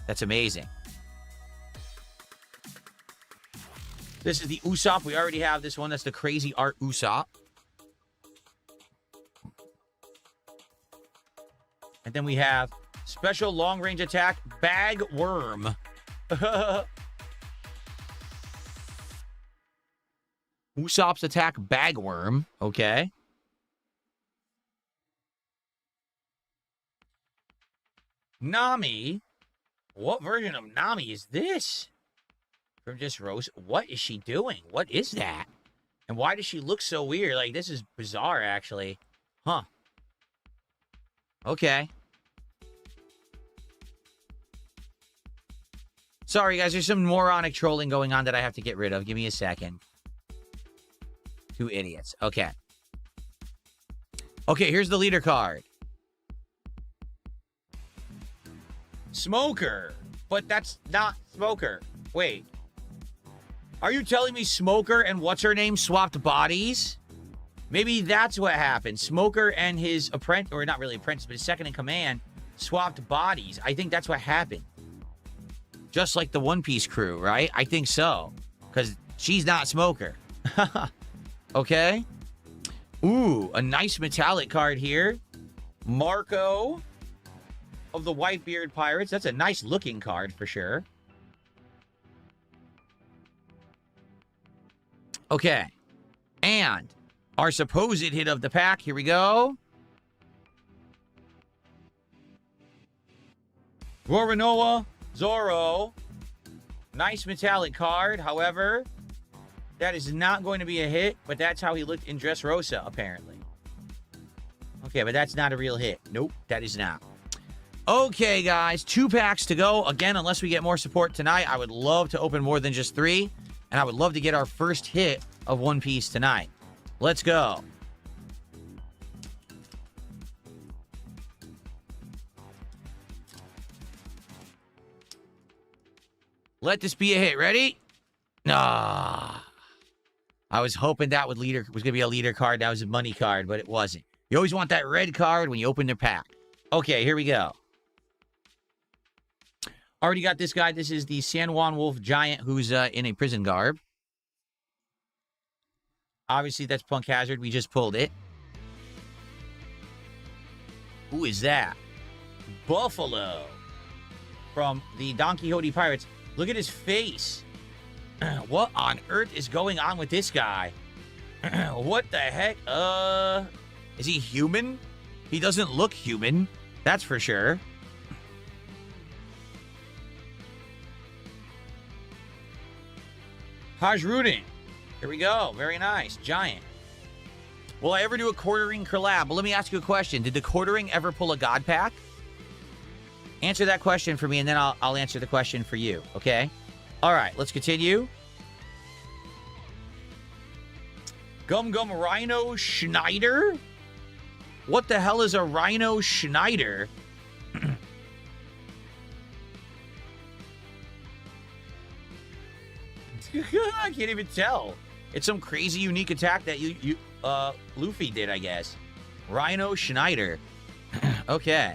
That's amazing. This is the Usopp. We already have this one. That's the Crazy Art Usopp. And then we have Special Long Range Attack Bagworm. Usopp's Attack Bagworm. Okay. Nami? What version of Nami is this? From just Rose. What is she doing? What is that? And why does she look so weird? Like, this is bizarre, actually. Huh. Okay. Sorry, guys. There's some moronic trolling going on that I have to get rid of. Give me a second. Two idiots. Okay. Okay, here's the leader card. Smoker. But that's not Smoker. Wait. Are you telling me Smoker and what's-her-name swapped bodies? Maybe that's what happened. Smoker and his apprentice, or not really apprentice, but his second in command, swapped bodies. I think that's what happened. Just like the One Piece crew, right? I think so. Because she's not Smoker. Okay. Ooh, a nice metallic card here. Marco of the Whitebeard Pirates. That's a nice looking card for sure. Okay. And our supposed hit of the pack. Here we go. Roronoa Zoro. Nice metallic card. However, that is not going to be a hit, but that's how he looked in Dressrosa, apparently. Okay, but that's not a real hit. Nope, that is not. Okay, guys, 2 packs to go. Again, unless we get more support tonight, I would love to open more than just 3, and I would love to get our first hit of One Piece tonight. Let's go. Let this be a hit. Ready? Ah. I was hoping that was going to be a leader card. That was a money card, but it wasn't. You always want that red card when you open their pack. Okay, here we go. Already got this guy. This is the San Juan Wolf Giant who's in a prison garb. Obviously, that's Punk Hazard. We just pulled it. Who is that? Buffalo. From the Don Quixote Pirates. Look at his face. What on earth is going on with this guy? What the heck? Is he human? He doesn't look human. That's for sure. Hajrudin. Here we go. Very nice. Giant. Will I ever do a quartering collab? Well, let me ask you a question. Did the quartering ever pull a God pack? Answer that question for me, and then I'll answer the question for you, okay? All right, let's continue. Gum Gum Rhino Schneider? What the hell is a Rhino Schneider? I can't even tell. It's some crazy unique attack that Luffy did, I guess. Rhino Schneider. Okay.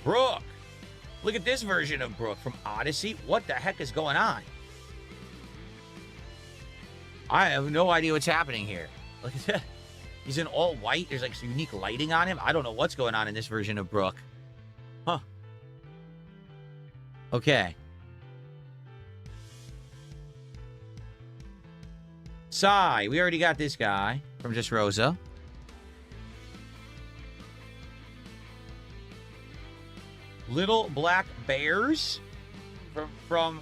Brook. Look at this version of Brook from Odyssey. What the heck is going on? I have no idea what's happening here. Look at that. He's in all white. There's like some unique lighting on him. I don't know what's going on in this version of Brook. Huh. Okay. Sai. We already got this guy from Just Rosa. Little Black Bears from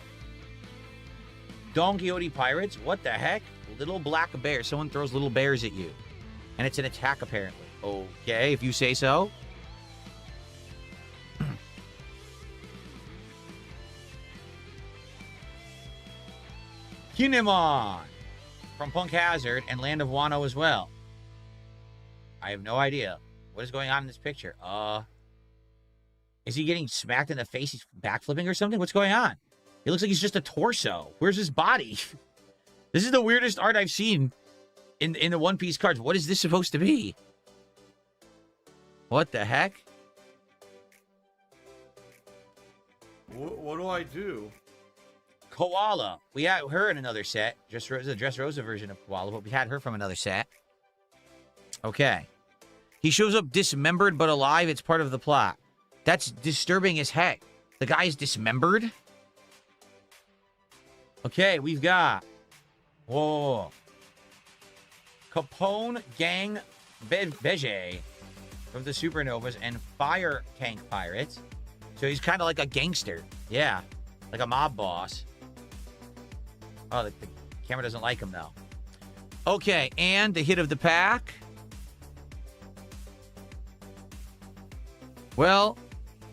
Don Quixote Pirates. What the heck? Little Black Bear. Someone throws little bears at you. And it's an attack, apparently. Okay, if you say so. Kinemon from Punk Hazard and Land of Wano as well. I have no idea. What is going on in this picture? Is he getting smacked in the face? He's backflipping or something? What's going on? He looks like he's just a torso. Where's his body? This is the weirdest art I've seen in the One Piece cards. What is this supposed to be? What the heck? What do I do? Koala. We had her in another set. Dressrosa version of Koala, but we had her from another set. Okay. He shows up dismembered but alive. It's part of the plot. That's disturbing as heck. The guy is dismembered? Okay, we've got... Whoa. Capone Gang Beige from the Supernovas and Fire Tank Pirates. So he's kind of like a gangster. Yeah, like a mob boss. Oh, the camera doesn't like him, though. Okay, and the hit of the pack. Well,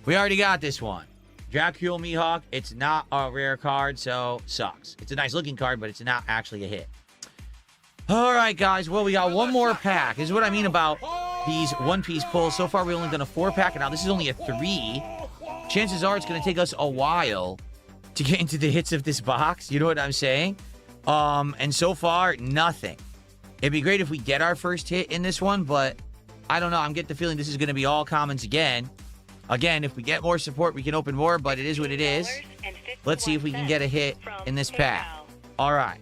we already got this one. Dracula Mihawk. It's not a rare card, so sucks. It's a nice looking card, but it's not actually a hit. All right, guys. Well, we got one more pack. This is what I mean about these One Piece pulls. So far, we've only done a 4-pack, and now this is only a 3. Chances are it's going to take us a while to get into the hits of this box. You know what I'm saying? And so far, nothing. It'd be great if we get our first hit in this one, but I don't know. I'm getting the feeling this is going to be all commons again. Again, if we get more support, we can open more, but it is what it is. Let's see if we can get a hit in this pack. All right.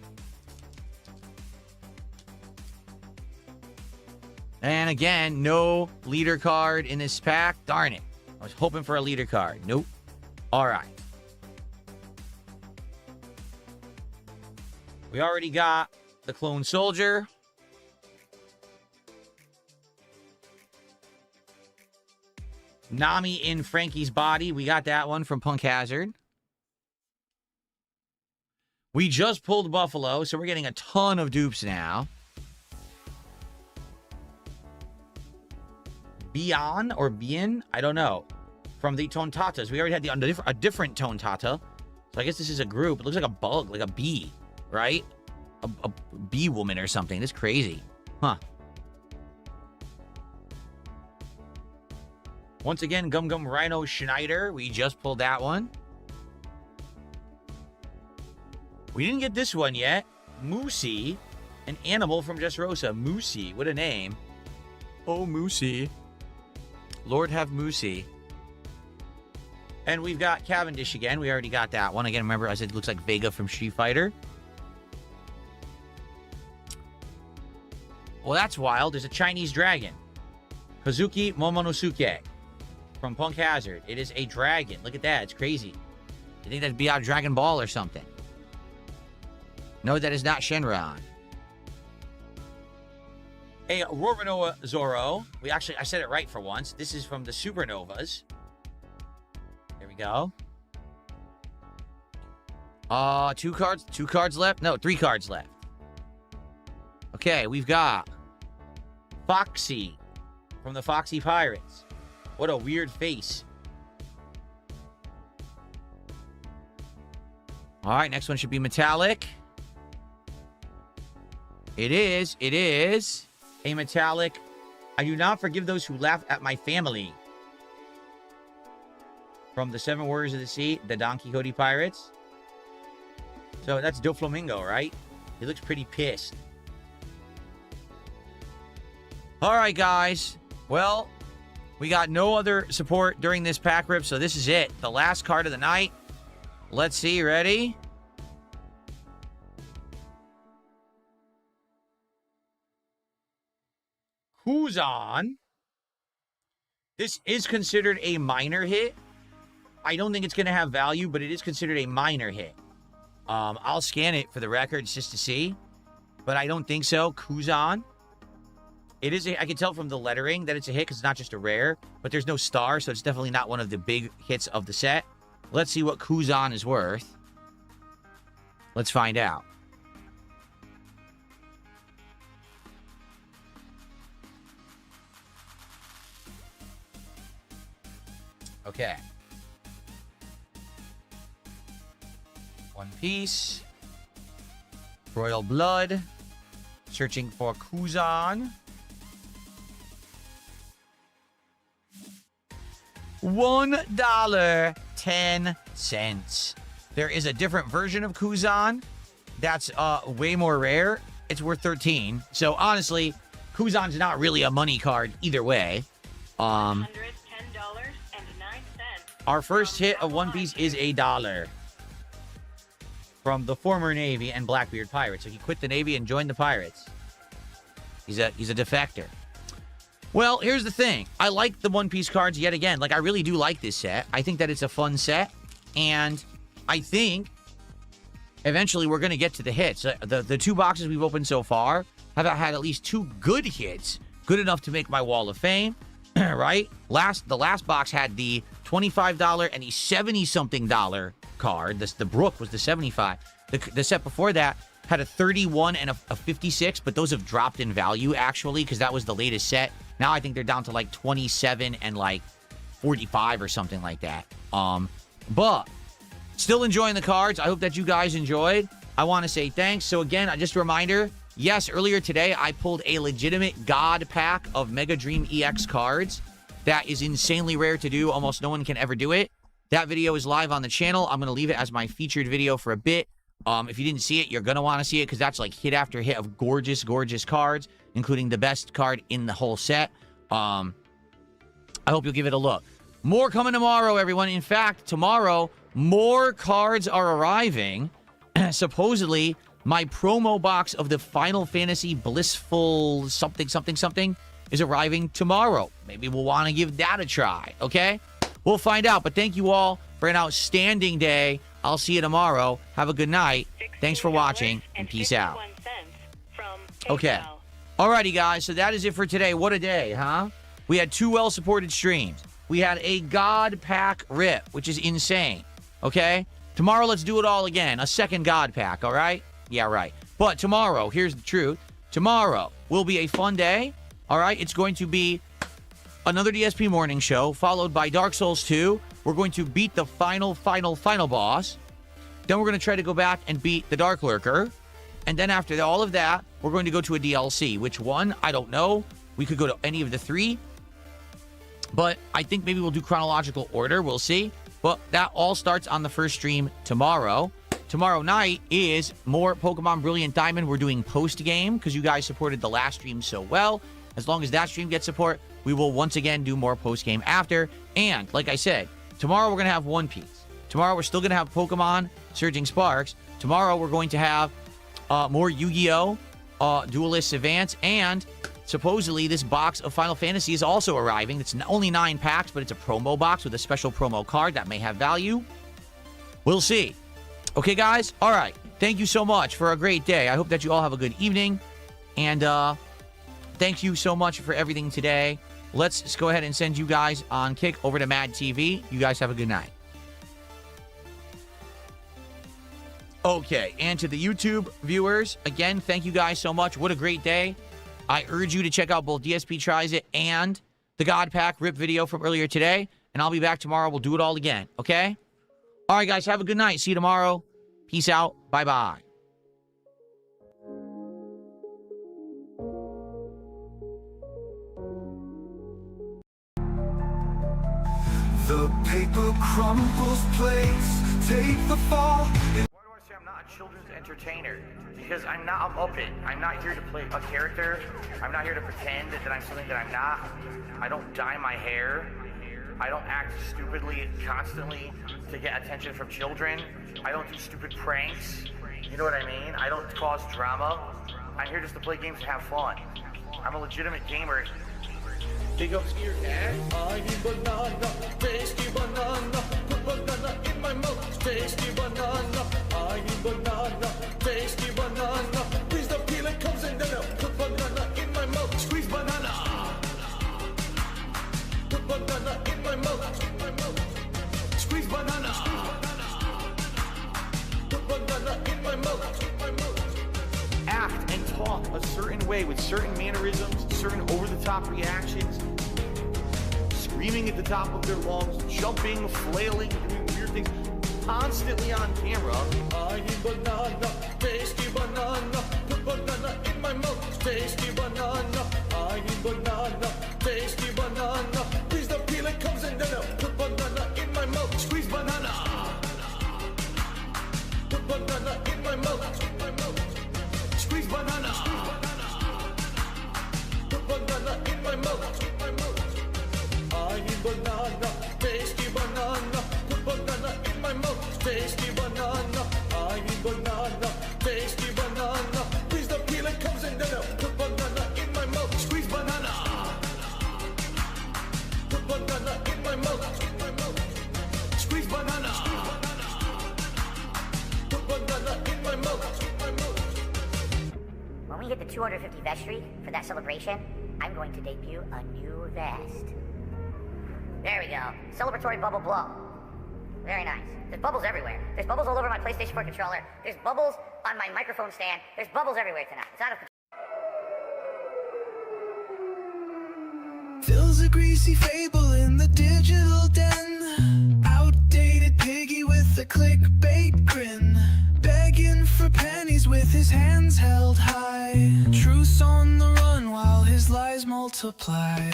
And again, no leader card in this pack. Darn it. I was hoping for a leader card. Nope. All right. We already got the Clone Soldier. Nami in Frankie's body. We got that one from Punk Hazard. We just pulled Buffalo, so we're getting a ton of dupes now. Bian or Bien, I don't know. From the Tontatas. We already had a different Tontata. So I guess this is a group. It looks like a bug, like a bee, right? A bee woman or something. That's crazy. Huh. Once again, Gum Gum Rhino Schneider. We just pulled that one. We didn't get this one yet. Moosey, an animal from Dressrosa. Moosey, what a name. Oh, Moosey. Lord have Moosey. And we've got Cavendish again. We already got that one. Again, remember I said it looks like Vega from Street Fighter. Well, that's wild. There's a Chinese dragon. Kazuki Momonosuke from Punk Hazard. It is a dragon. Look at that. It's crazy. You think that'd be out of Dragon Ball or something? No, that is not Shenron. A Roronoa Zoro. I said it right for once. This is from the Supernovas. There we go. 2 cards left? No, 3 cards left. Okay, we've got Foxy from the Foxy Pirates. What a weird face. All right, next one should be metallic. It is a metallic. I do not forgive those who laugh at my family. From the 7 Warriors of the Sea, the Don Quixote Pirates. So that's Doflamingo, right? He looks pretty pissed. All right, guys. Well, we got no other support during this pack rip, so this is it. The last card of the night. Let's see. Ready? Kuzan. This is considered a minor hit. I don't think it's going to have value, but it is considered a minor hit. I'll scan it for the records just to see, but I don't think so. Kuzan. It is. I can tell from the lettering that it's a hit because it's not just a rare, but there's no star, so it's definitely not one of the big hits of the set. Let's see what Kuzan is worth. Let's find out. Okay. One Piece. Royal Blood. Searching for Kuzan. $1.10. There is a different version of Kuzan that's way more rare. It's worth 13. So honestly, Kuzan's not really a money card either way. $110.09. Our first hit of One Piece is $1 from the former Navy and Blackbeard Pirates. So he quit the Navy and joined the Pirates. He's a defector. Well, here's the thing. I like the One Piece cards yet again. Like, I really do like this set. I think that it's a fun set. And I think eventually we're going to get to the hits. The 2 boxes we've opened so far have had at least 2 good hits, good enough to make my Wall of Fame, right? The last box had the $25 and the $70-something card. The Brook was the 75. The set before that had a 31 and a 56, but those have dropped in value, actually, because that was the latest set. Now I think they're down to like 27 and like 45 or something like that. But still enjoying the cards. I hope that you guys enjoyed. I want to say thanks. So again, just a reminder, yes, earlier today, I pulled a legitimate God pack of Mega Dream EX cards. That is insanely rare to do. Almost no one can ever do it. That video is live on the channel. I'm going to leave it as my featured video for a bit. If you didn't see it, you're going to want to see it because that's like hit after hit of gorgeous, gorgeous cards, including the best card in the whole set. I hope you'll give it a look. More coming tomorrow, everyone. In fact, tomorrow, more cards are arriving. Supposedly, my promo box of the Final Fantasy Blissful something is arriving tomorrow. Maybe we'll want to give that a try, okay? We'll find out. But thank you all for an outstanding day. I'll see you tomorrow. Have a good night. Thanks for watching, and peace out. Okay. Alrighty, guys. So that is it for today. What a day, huh? We had 2 well-supported streams. We had a God Pack rip, which is insane, okay? Tomorrow, let's do it all again. A second God Pack, all right? Yeah, right. But tomorrow, here's the truth. Tomorrow will be a fun day, all right? It's going to be another DSP morning show, followed by Dark Souls 2. We're going to beat the final boss. Then we're going to try to go back and beat the Dark Lurker. And then after all of that, we're going to go to a DLC. Which one? I don't know. We could go to any of the 3. But I think maybe we'll do chronological order. We'll see. But that all starts on the first stream tomorrow. Tomorrow night is more Pokemon Brilliant Diamond. We're doing post-game because you guys supported the last stream so well. As long as that stream gets support, we will once again do more post-game after. And, like I said, tomorrow we're going to have One Piece. Tomorrow we're still going to have Pokemon Surging Sparks. Tomorrow we're going to have more Yu-Gi-Oh! Duelist Advance. And supposedly this box of Final Fantasy is also arriving. It's only 9 packs, but it's a promo box with a special promo card that may have value. We'll see. Okay, guys? All right. Thank you so much for a great day. I hope that you all have a good evening. And thank you so much for everything today. Let's just go ahead and send you guys on kick over to Mad TV. You guys have a good night. Okay, and to the YouTube viewers, again, thank you guys so much. What a great day. I urge you to check out both DSP Tries It and the God Pack rip video from earlier today. And I'll be back tomorrow. We'll do it all again, okay? All right, guys, have a good night. See you tomorrow. Peace out. Bye-bye. The paper crumbles, plates take the fall. Why do I say I'm not a children's entertainer? Because I'm not a Muppet. I'm not here to play a character. I'm not here to pretend that I'm something that I'm not. I don't dye my hair. I don't act stupidly constantly to get attention from children. I don't do stupid pranks. You know what I mean? I don't cause drama. I'm here just to play games and have fun. I'm a legitimate gamer. Big up Skier Cat. I need banana, tasty banana. Put banana in my mouth, tasty banana. I need banana, tasty banana. Please the peel it comes in, then I'll put banana in my mouth. Squeeze banana. Put banana in my mouth. Squeeze banana. Put banana in my mouth. Act and talk a certain way with certain mannerisms, certain over-the-top reactions, screaming at the top of their lungs, jumping, flailing, doing weird things, constantly on camera. I need banana, tasty banana, put banana in my mouth, tasty banana. I need banana, tasty banana. Please the peel it comes in, then I'll put banana in my mouth, squeeze banana. Put banana in my mouth. Squeeze banana. Put banana in my mouth. I need banana, tasty banana. Put banana in my mouth, tasty banana. I need banana, tasty banana. Please the peel it comes in, then I'll put banana in my mouth. Squeeze banana. Put banana in my mouth. Squeeze banana. Put banana in my mouth. Mommy, we hit the 250 vest streak for that celebration, I'm going to debut a new vest. There we go. Celebratory bubble blow. Very nice. There's bubbles everywhere. There's bubbles all over my PlayStation 4 controller. There's bubbles on my microphone stand. There's bubbles everywhere tonight. It's out of control. Fills a greasy fable in the digital den. Outdated piggy with a clickbait grin. Begging for pennies with his hands held high. Truce on the run while his lies multiply.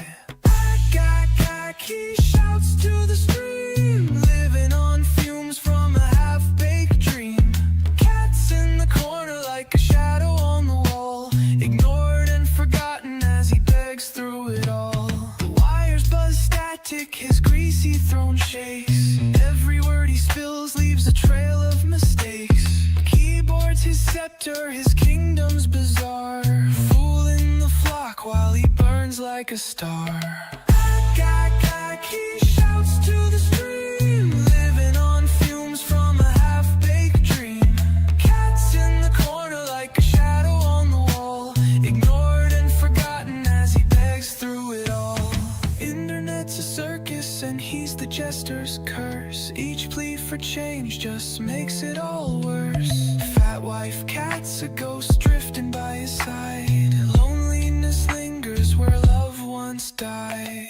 He shouts to the stream, living on fumes from a half-baked dream. Cats in the corner like a shadow on the wall, ignored and forgotten as he begs through it all. The wires buzz static, his greasy throne shakes. Every word he spills leaves a trail of mistakes. Keyboards his scepter, his kingdom's bizarre, fooling the flock while he burns like a star. He shouts to the stream, living on fumes from a half-baked dream. Cats in the corner like a shadow on the wall, ignored and forgotten as he begs through it all. Internet's a circus and he's the jester's curse. Each plea for change just makes it all worse. Fat wife, cat's a ghost drifting by his side. Loneliness lingers where love once died.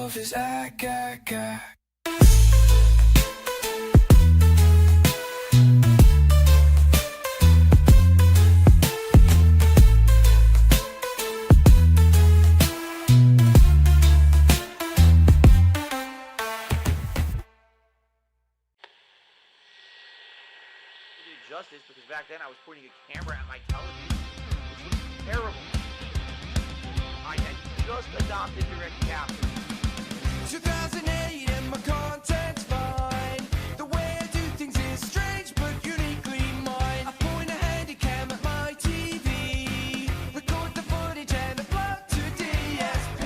His ack. Justice, because back then I was pointing a camera at my television, which was terrible. I had just adopted direct capture. 2008 and my content's fine. The way I do things is strange but uniquely mine. I point a handycam at my TV, record the footage and upload to DSP.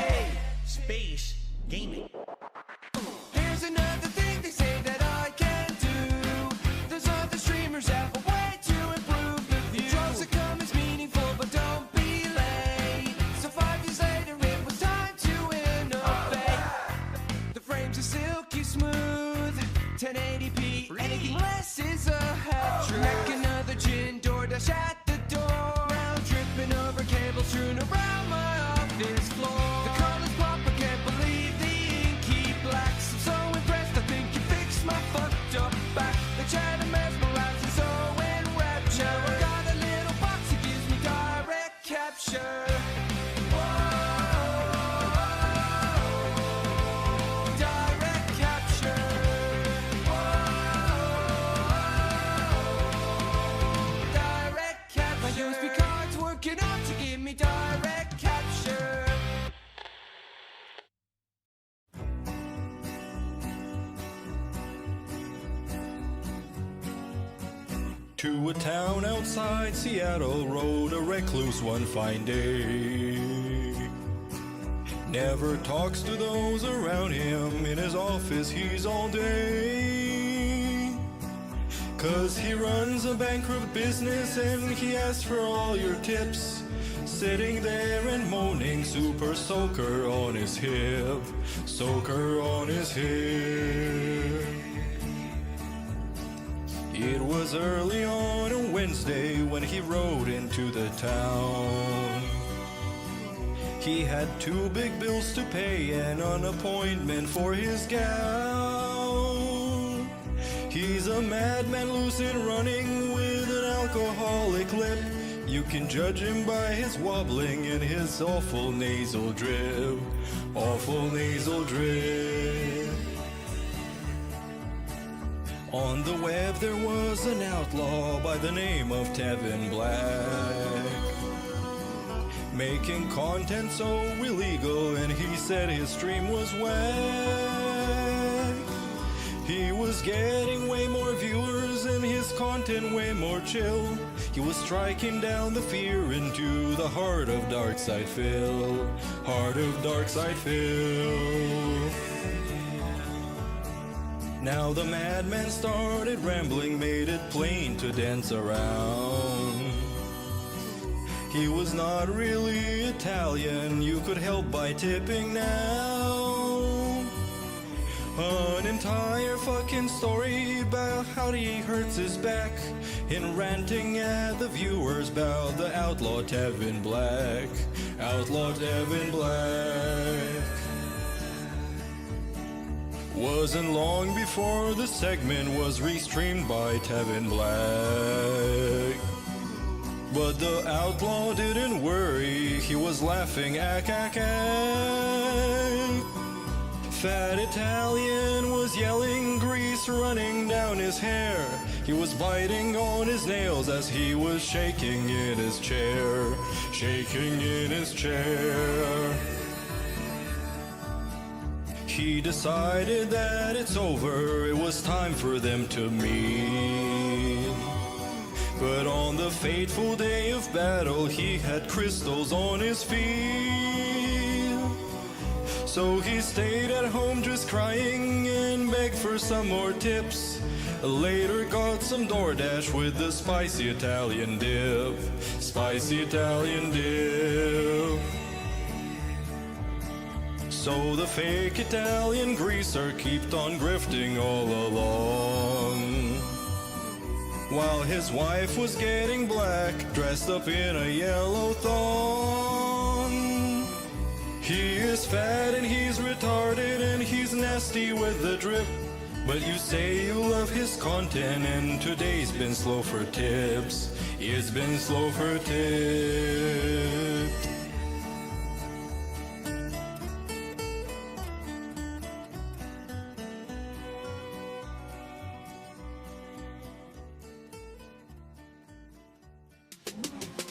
Space gaming. Here's another thing they say that I can do. There's other streamers have a way to improve the view. Drops that come is meaningful but don't be late. So 5 years later it was time to innovate. The frames are silky smooth, 1080p, anything less is a hat trick. Neck another gin, DoorDash at the door. Round tripping over cables strewn around my office floor. The colors pop, I can't believe the inky blacks. I'm so impressed, I think you fixed my fucked up back. The chatter mesmerizing, so enraptured. Now I got a little box that gives me direct capture. Direct capture. Direct capture. My USB card's working out to give me direct capture. To a town outside Seattle rode a recluse one fine day. Never talks to those around him, in his office he's all day. 'Cause he runs a bankrupt business and he asks for all your tips. Sitting there and moaning, super soaker on his hip, soaker on his hip. It was early on a Wednesday when he rode into the town. He had 2 big bills to pay and an appointment for his gal. He's a madman loose and running with an alcoholic lip. You can judge him by his wobbling and his awful nasal drip. Awful nasal drip. On the web there was an outlaw by the name of Tevin Black. making content so illegal, and he said his stream was whack. He was getting way more viewers and his content way more chill. He was striking down the fear into the heart of Darkside Phil. Heart of Darkside Phil. Now the madman started rambling, made it plain to dance around. He was not really Italian, you could help by tipping now. An entire fucking story about how he hurts his back in ranting at the viewers about the outlaw Tevin Black. Outlaw Tevin Black. Wasn't long before the segment was restreamed by Tevin Black. But the outlaw didn't worry, he was laughing ack. Fat Italian was yelling, grease running down his hair. He was biting on his nails as he was shaking in his chair. Shaking in his chair. He decided that it's over, it was time for them to meet. But on the fateful day of battle, he had crystals on his feet. So he stayed at home just crying and begged for some more tips. Later got some DoorDash with the spicy Italian dip. Spicy Italian dip. So the fake Italian greaser kept on grifting all along, while his wife was getting black, dressed up in a yellow thong. He is fat and he's retarded and he's nasty with the drip. But you say you love his content and today's been slow for tips. It's been slow for tips.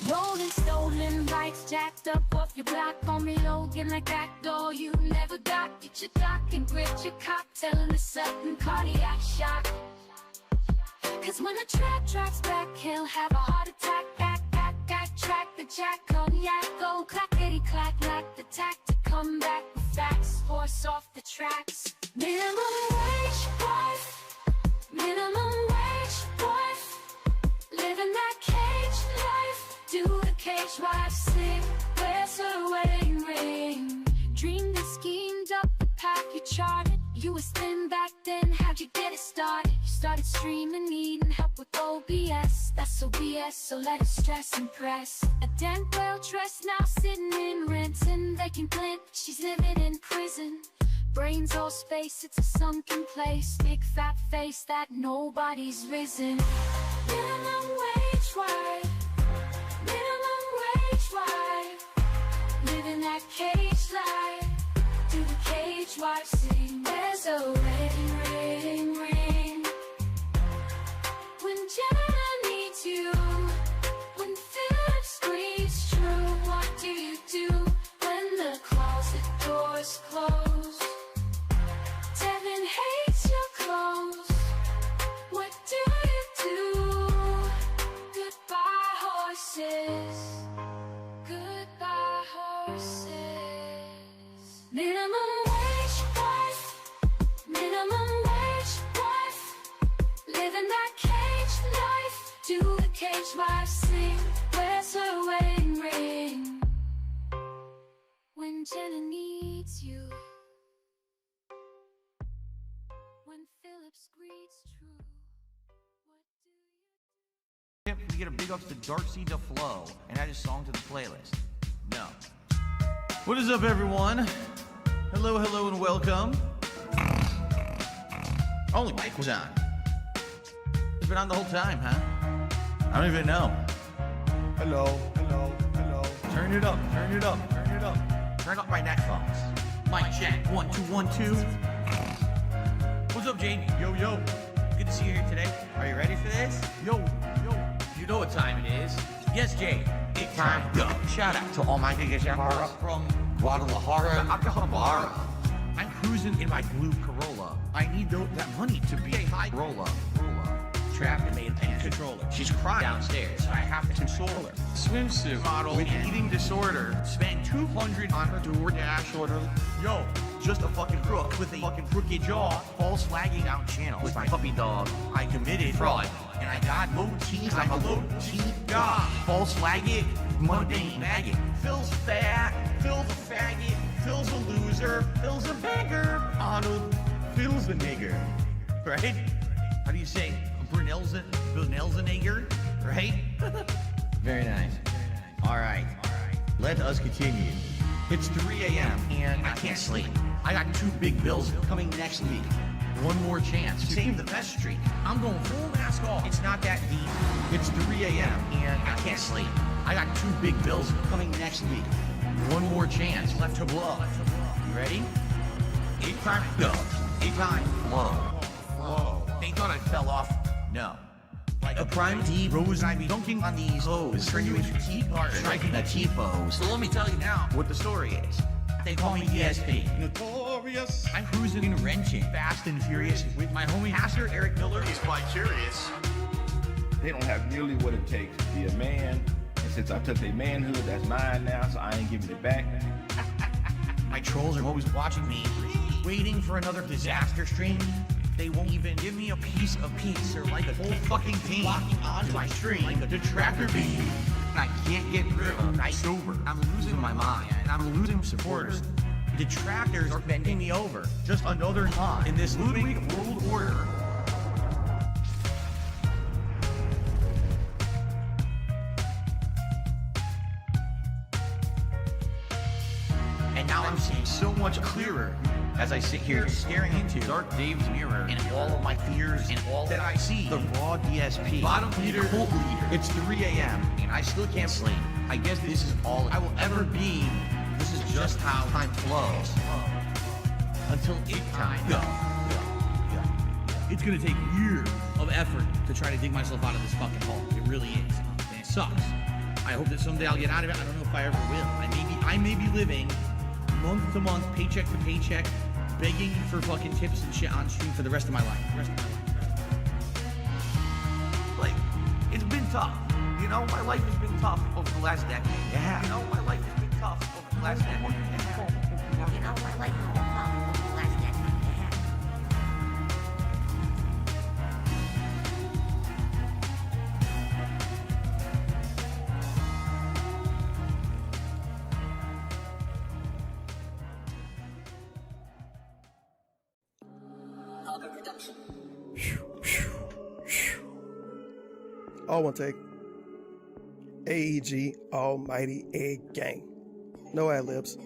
Rolling stolen bikes jacked up off your block on me Logan like that door you never got. Get your dock and grip your cocktail in a sudden cardiac shock. Cause when a track tracks back, he'll have a heart attack. Track the jack cognac, go clackety clack, like the tack to come back with facts. Horse off the tracks. Minimum wage wife, minimum wage wife, living that cage life. Do the cage wife sing? Where's her wedding ring? Dreamed and schemed up the path you charted. You was thin back then, how'd you get it started? You started streaming, needing help with OBS. That's OBS, so let it stress and press. A damn well dressed, now sitting in Renton. They can glint, she's living in prison. Brains all space, it's a sunken place. Big fat face that nobody's risen. Minimum wage wife, minimum wage wife, living that cage life. Do the cage wife sing? There's a wedding ring, ring. When Jenna needs you, when Philip screams true, what do you do when the closet doors close? Tevin hates your clothes. What do you do? Goodbye horses, goodbye horses. Minimum wage wife, minimum wage wife, living that cage life. Do the cage wife sing? Where's her wedding ring? When Jenna needs you, when Phillips greets true, what do you do? We get a big ups to Darcy DeFlo and add a song to the playlist. No. What is up, everyone? Hello, hello, and welcome. Only mic was on. It's been on the whole time, huh? I don't even know. Hello, hello, hello. Turn it up, turn it up, turn it up. Turn up my headphones. Mic check, 1 2 1 2. What's up, Jade? Yo, yo. Good to see you here today. Are you ready for this? Yo, yo. You know what time it is. Yes, Jade. It's Big time go. Shout out to all my niggas from Guadalajara, Acapulco. I'm cruising in my blue Corolla. I need that money to be a high roller. Trapped and made a controller. She's crying downstairs. I have to console her. Swimsuit model with eating disorder. Spent $200 on her DoorDash order. Yo, just a fucking crook with a fucking crooked jaw. False flagging out channel with my puppy dog. I committed fraud. And I got low teeth. I'm a low teeth god. False flagging, mundane maggot. Phil's fat. Phil's a faggot. Phil's a loser. Phil's a beggar. Arnold. Phil's a nigger. Right? How do you say? Brunel's a nigger, right? Very nice. All right. Let us continue. It's 3 a.m. and I can't sleep. I got 2 big bills coming next week. One more chance to save the best streak. I'm going full mask off. It's not that deep. It's 3 a.m. and I can't sleep. I got 2 big bills coming next week. One more chance left to blow. You ready? 8 time go. 8 time blow. Whoa. They thought I fell off. No. Like a prime D rose, I be dunking on these hoes. Turn you into T-part, striking a T-pose. So let me tell you now what the story is. They call me ESP. Notorious. I'm cruising and wrenching, fast and furious, with my homie Pastor Eric Miller. He's quite curious. They don't have nearly what it takes to be a man. And since I took their manhood, that's mine now, so I ain't giving it back. My trolls are always watching me, waiting for another disaster stream. They won't even give me a piece of peace or like a whole fucking team locking onto my stream like a detractor beam. And I can't get rid of them. I'm sober. I'm losing my mind. And I'm losing supporters. Detractors are bending me over. Just another pawn in this looting world order. And now I'm seeing so much clearer as I sit here staring into Dark Dave's mirror and all of my fears and all that I see. The raw DSP, bottom leader, cult leader. It's 3 a.m. and I still can't sleep. I guess this is all I will ever be. This is just how time flows. Until it time go. It's gonna take years of effort to try to dig myself out of this fucking hole. It really is. And it sucks. I hope that someday I'll get out of it. I don't know if I ever will. I may be living month to month, paycheck to paycheck, begging for fucking tips and shit on stream for the rest of my life. Like, it's been tough. You know, my life has been tough over the last decade. Yeah. You know, my life has been tough over the last decade. Yeah. You know, my life has been tough over the last decade. All one take. AEG Almighty Egg Gang. No ad libs.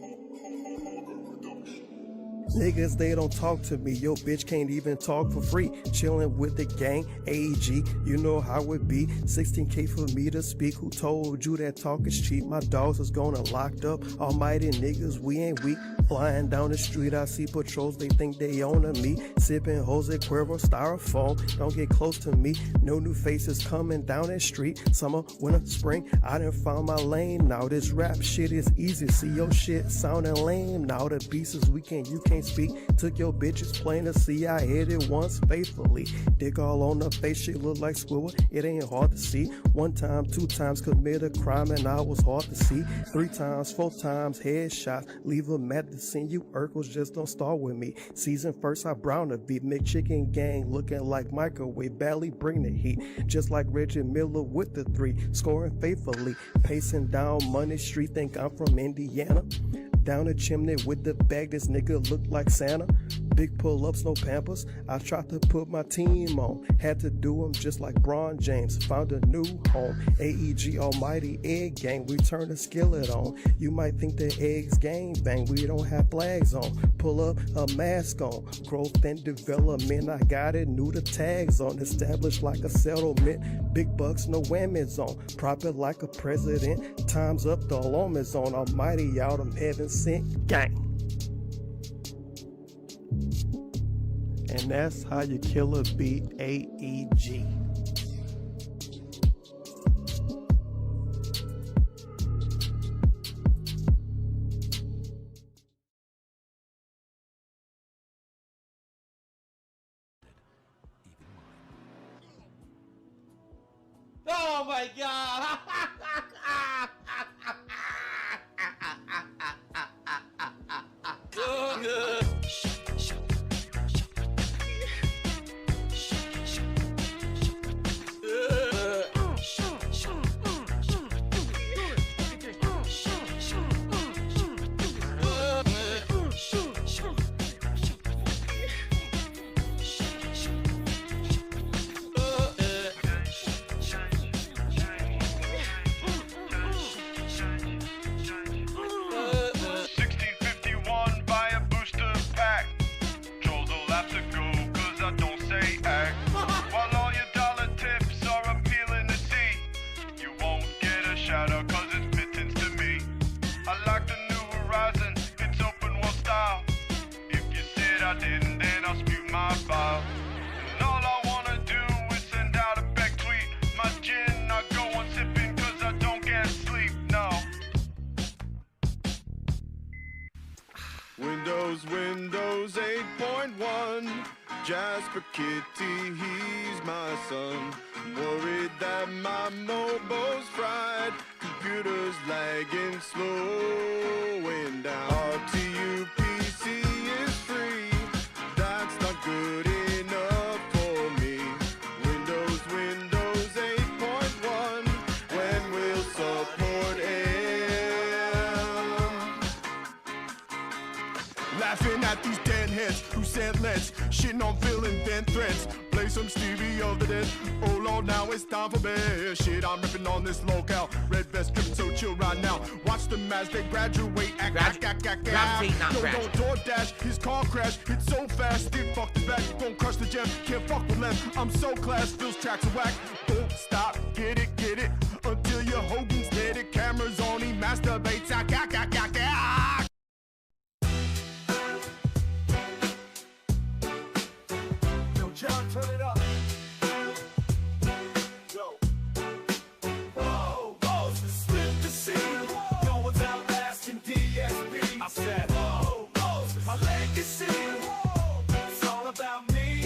Niggas, they don't talk to me. Yo, bitch can't even talk for free. Chillin' with the gang, AEG, you know how it be. 16K for me to speak. Who told you that talk is cheap? My dogs is gonna locked up. Almighty niggas, we ain't weak. Flying down the street, I see patrols, they think they own me. Sipping Jose Cuervo styrofoam, don't get close to me. No new faces coming down that street. Summer, winter, spring, I done found my lane. Now this rap shit is easy. See your shit sounding lame. Now the beats is weekend, you can't speak. Took your bitches plain to see. I hit it once faithfully. Dick all on the face, shit look like Squidward. It ain't hard to see. 1 time, 2 times commit a crime and I was hard to see. 3 times, 4 times headshots. Leave them at the scene. You Urkels just don't start with me. Season first, I brown the beat. McChicken gang looking like microwave. Badly bring the heat. Just like Reggie Miller with the 3. Scoring faithfully. Pacing down Money Street. Think I'm from Indiana. Down the chimney with the bag, this nigga look like Santa. Big pull-ups, no pampers. I tried to put my team on. Had to do them just like Bron James. Found a new home. AEG Almighty Egg Gang. We turn the skillet on. You might think the eggs gang bang. We don't have flags on. Pull up a mask on. Growth and development. I got it. New the tags on. Established like a settlement. Big bucks, no whammies on. Proper like a president. Time's up, the alarm is on. Almighty out, I'm heaven sent gang. And that's how you kill a beat, AEG. Oh my god! Windows 8.1. Jasper Kitty, he's my son. Worried that my mobile's fried. Computers lagging, slowing down. RTU PC is free. That's not good enough for me. Windows 8.1. When will support end? Laughing at these deadheads who said let's shitting on Phil and then threats. Play some Stevie of the Dead. Oh Lord, now it's time for bed. Shit, I'm ripping on this locale. Red vest dripping, so chill right now. Watch them as they graduate. Gravitate, not no, crash. don't DoorDash, his car crash. Hit so fast, it fucked his back. Gon' crush the gem, can't fuck with them. I'm so class, Phil's tracks are whack. Don't stop, get it, until your Hogan's dead. It cameras on, he masturbates. John, turn it up. Yo. Whoa, Moses, slip the scene. No one's outlasting DSP. I said, whoa, Moses, my legacy. It's all about me.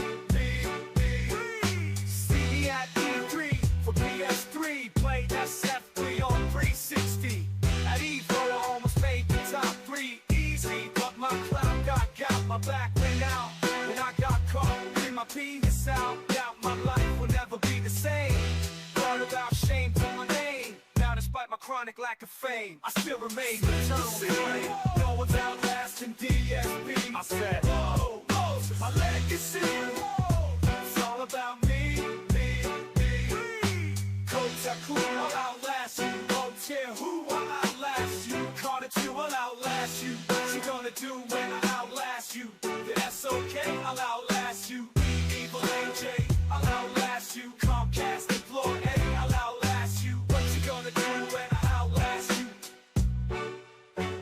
CD at E3 for PS3. Played SF3 on 360. At Evo, I almost made the top 3 easy. But my cloud got my back went out. And I got caught. My penis out, doubt my life will never be the same. Thought about shame to my name. Now despite my chronic lack of fame, I still remain eternal. No one's outlasting DSP. I said, whoa, Moses, my legacy. It's all about me. Coach Taku, I'll outlast you. Don't care who, I'll outlast you. Caught it, you, I'll outlast you. What you gonna do when I outlast you? That's okay, I'll outlast you. Evil AJ, I'll outlast you. Comcast employee, I'll outlast you. What you gonna do when I outlast you?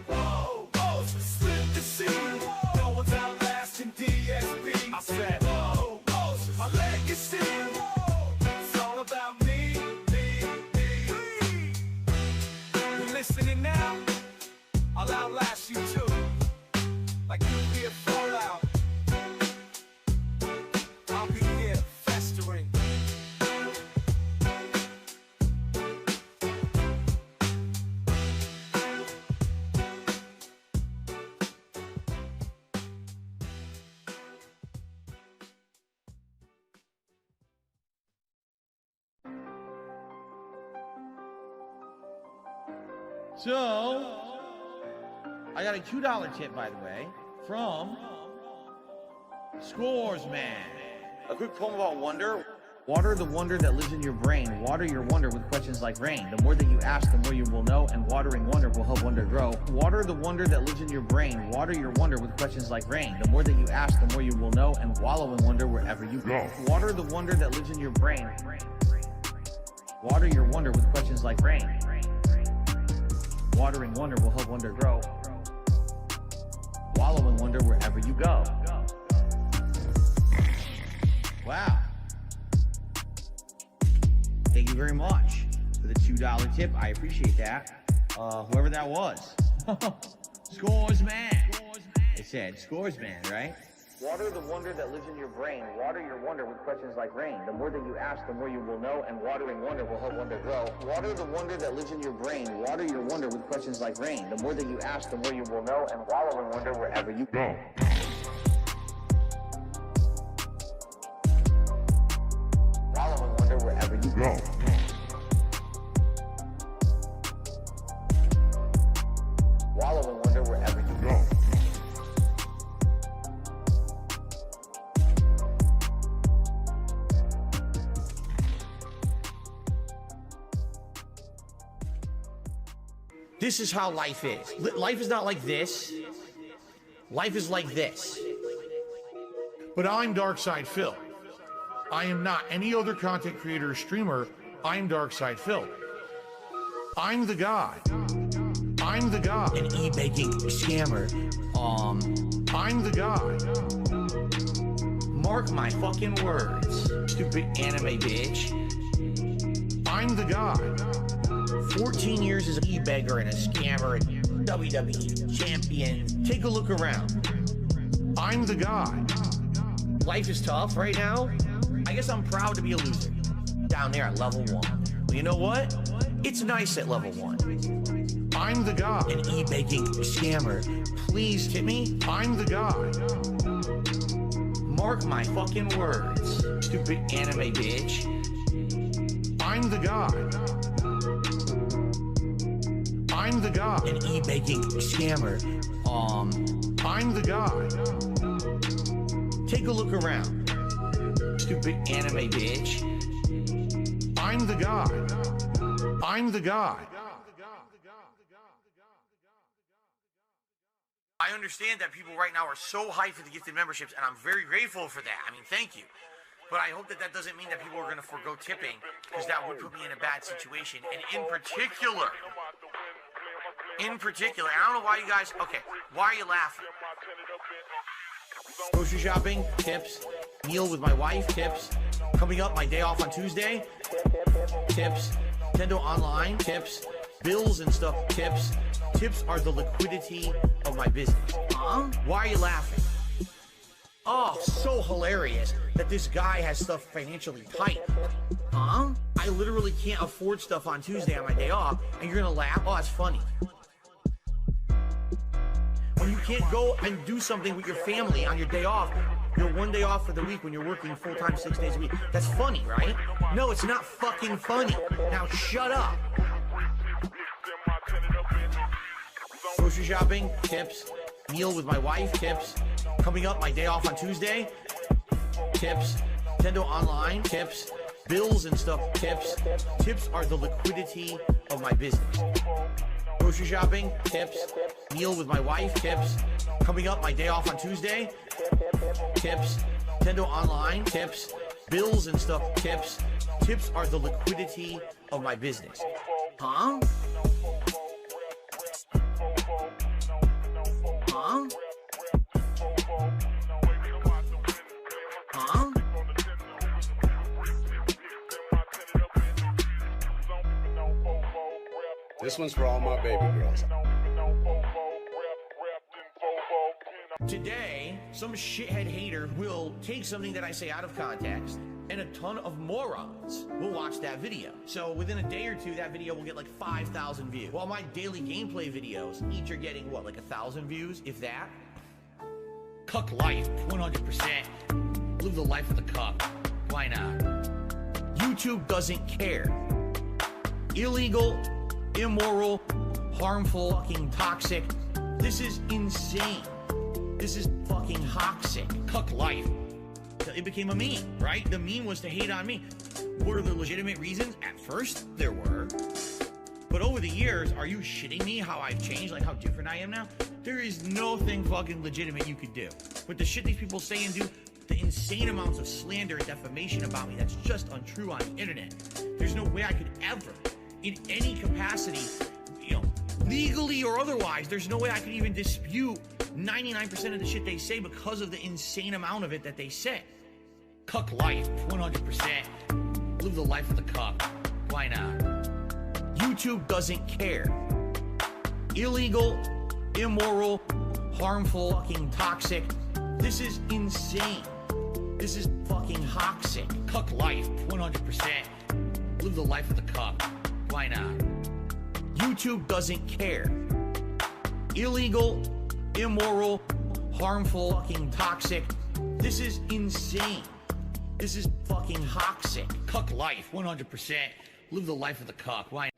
Whoa, Moses, slip the scene. No one's outlasting DSP. I said, whoa, Moses, my legacy. It's all about me. You listening now? I'll outlast you too. Like nuclear fallout. I'll be here festering. So, I got a $2 tip, by the way, from Scores Man. A quick poem about wonder. Water the wonder that lives in your brain. Water your wonder with questions like rain. The more that you ask, the more you will know, and watering wonder will help wonder grow. Water the wonder that lives in your brain. Water your wonder with questions like rain. The more that you ask, the more you will know, and wallow in wonder wherever you go. Water the wonder that lives in your brain. Water your wonder with questions like rain. Watering wonder will help wonder grow. Wallow in wonder wherever you go. Wow. Thank you very much for the $2 tip. I appreciate that. Whoever that was. Scores Man. It said Scores Man, right? Water the wonder that lives in your brain. Water your wonder with questions like rain. The more that you ask, the more you will know, and watering wonder will help wonder grow. Water the wonder that lives in your brain. Water your wonder with questions like rain. The more that you ask, the more you will know, and wallow in wonder wherever you go. Wallow in wonder wherever you go. Wallow in wonder wherever you go. This is how life is. Life is not like this. Life is like this. But I'm Darkside Phil. I am not any other content creator or streamer. I'm Darkside Phil. I'm the guy. I'm the guy. An e-baking scammer. I'm the guy. Mark my fucking words. Stupid anime bitch. I'm the guy. 14 years as an e-beggar and a scammer and WWE champion. Take a look around. I'm the guy. Life is tough right now. I guess I'm proud to be a loser. Down there at level 1. Well, you know what? It's nice at level 1. I'm the guy. An e-baking scammer. Please tip me. I'm the guy. Mark my fucking words. Stupid anime bitch. I'm the guy. I'm the guy. An e-baking scammer. I'm the guy. Take a look around. Stupid anime bitch. I'm the guy. I'm the guy. I understand that people right now are so hyped for the gifted memberships, and I'm very grateful for that. I mean, thank you. But I hope that that doesn't mean that people are going to forgo tipping, because that would put me in a bad situation. And in particular, I don't know why you guys, okay, why are you laughing? Grocery shopping, tips. Meal with my wife, tips. Coming up, my day off on Tuesday, tips. Nintendo Online, tips. Bills and stuff, tips. Tips are the liquidity of my business. Why are you laughing? Oh, so hilarious that this guy has stuff financially tight. I literally can't afford stuff on Tuesday on my day off, and you're gonna laugh? Oh, it's funny. When you can't go and do something with your family on your day off, your one day off for the week when you're working full-time 6 days a week, that's funny, right? No, it's not fucking funny. Now shut up. Grocery shopping, tips. Meal with my wife, tips. Coming up, my day off on Tuesday, tips. Nintendo Online, tips. Bills and stuff, tips. Tips are the liquidity of my business. Grocery shopping, tips. Meal with my wife, tips. Coming up, my day off on Tuesday, tips. Nintendo Online, tips. Bills and stuff, tips. Tips are the liquidity of my business. Huh? Huh? Huh? This one's for all my baby girls. Today, some shithead hater will take something that I say out of context, and a ton of morons will watch that video. So within a day or two, that video will get like 5,000 views. While my daily gameplay videos each are getting, what, like 1,000 views, if that? Cuck life, 100%. Live the life of the cuck. Why not? YouTube doesn't care. Illegal, immoral, harmful, fucking toxic. This is insane. This is fucking toxic. Cuck life. It became a meme, right? The meme was to hate on me. What are the legitimate reasons? At first, there were. But over the years, are you shitting me how I've changed? Like how different I am now? There is nothing fucking legitimate you could do. With the shit these people say and do, the insane amounts of slander and defamation about me that's just untrue on the internet. There's no way I could ever, in any capacity, legally or otherwise, there's no way I could even dispute 99% of the shit they say because of the insane amount of it that they say. Cuck life, 100%. Live the life of the cuck. Why not? YouTube doesn't care. Illegal, immoral, harmful, fucking toxic. This is insane. This is fucking toxic. Cuck life, 100%. Live the life of the cuck. Why not? YouTube doesn't care. Illegal, immoral, harmful, fucking toxic. This is insane. This is fucking toxic. Cuck life, 100%. Live the life of the cuck. Why?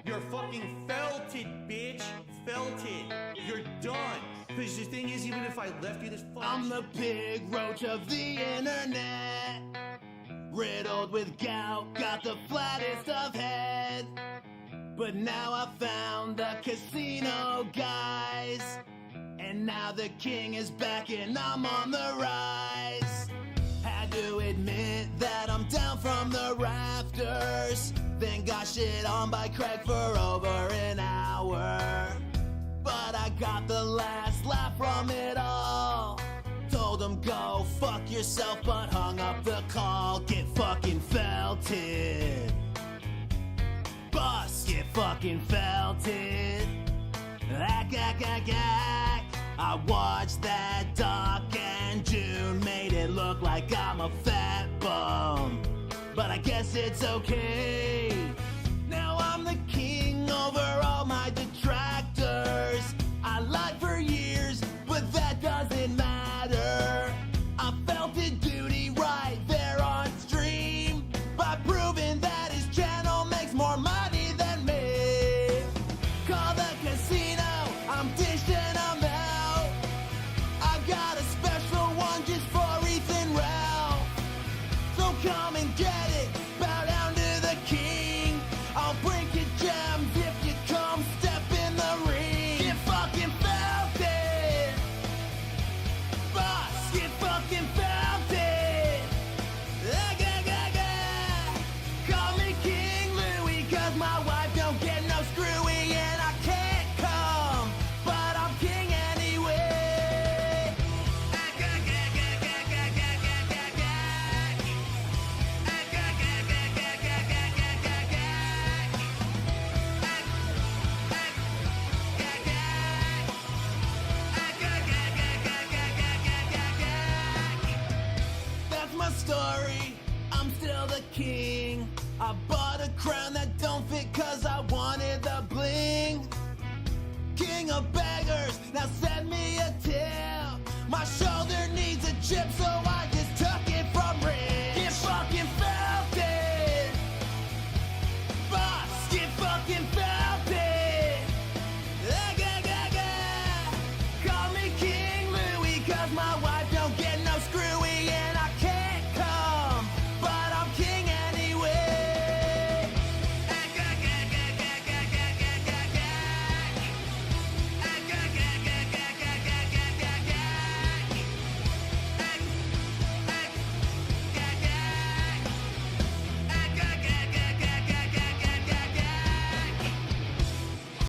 You're fucking felted, bitch. Felted. You're done. Because the thing is, even if I left you this fucking I'm the big roach of the internet. Riddled with gout, got the flattest of head. But now I found the casino guys. And now the king is back and I'm on the rise. Had to admit that I'm down from the rafters. Then got shit on by Craig for over an hour. But I got the last laugh from it all. Told him go fuck yourself, but hung up the call. Get fucking felted. Bust, get fucking felted. Ack, ack, ack, ack. I watched that doc and June made it look like I'm a fat bum. But I guess it's okay. Now I'm the king over all my detractors. I lied for years, but that doesn't matter. I felt it duty right there on stream by proving that his channel makes more money than me. Call the casino, I'm dishing them out. I've got a special one just for Ethan Ralph. So come and get it, bow down to the king. I'll break your gems if you come step in the ring. Get fucking felted. Boss, get fucking felted. Call me King Louie, cause my wife don't get no screwy and I can't come, but I'm king anyway. That's my story, I'm still the king. I bought a crown that don't fit cause I wanted the bling. King of beggars, now send me a tip. My shoulder needs a chip so I can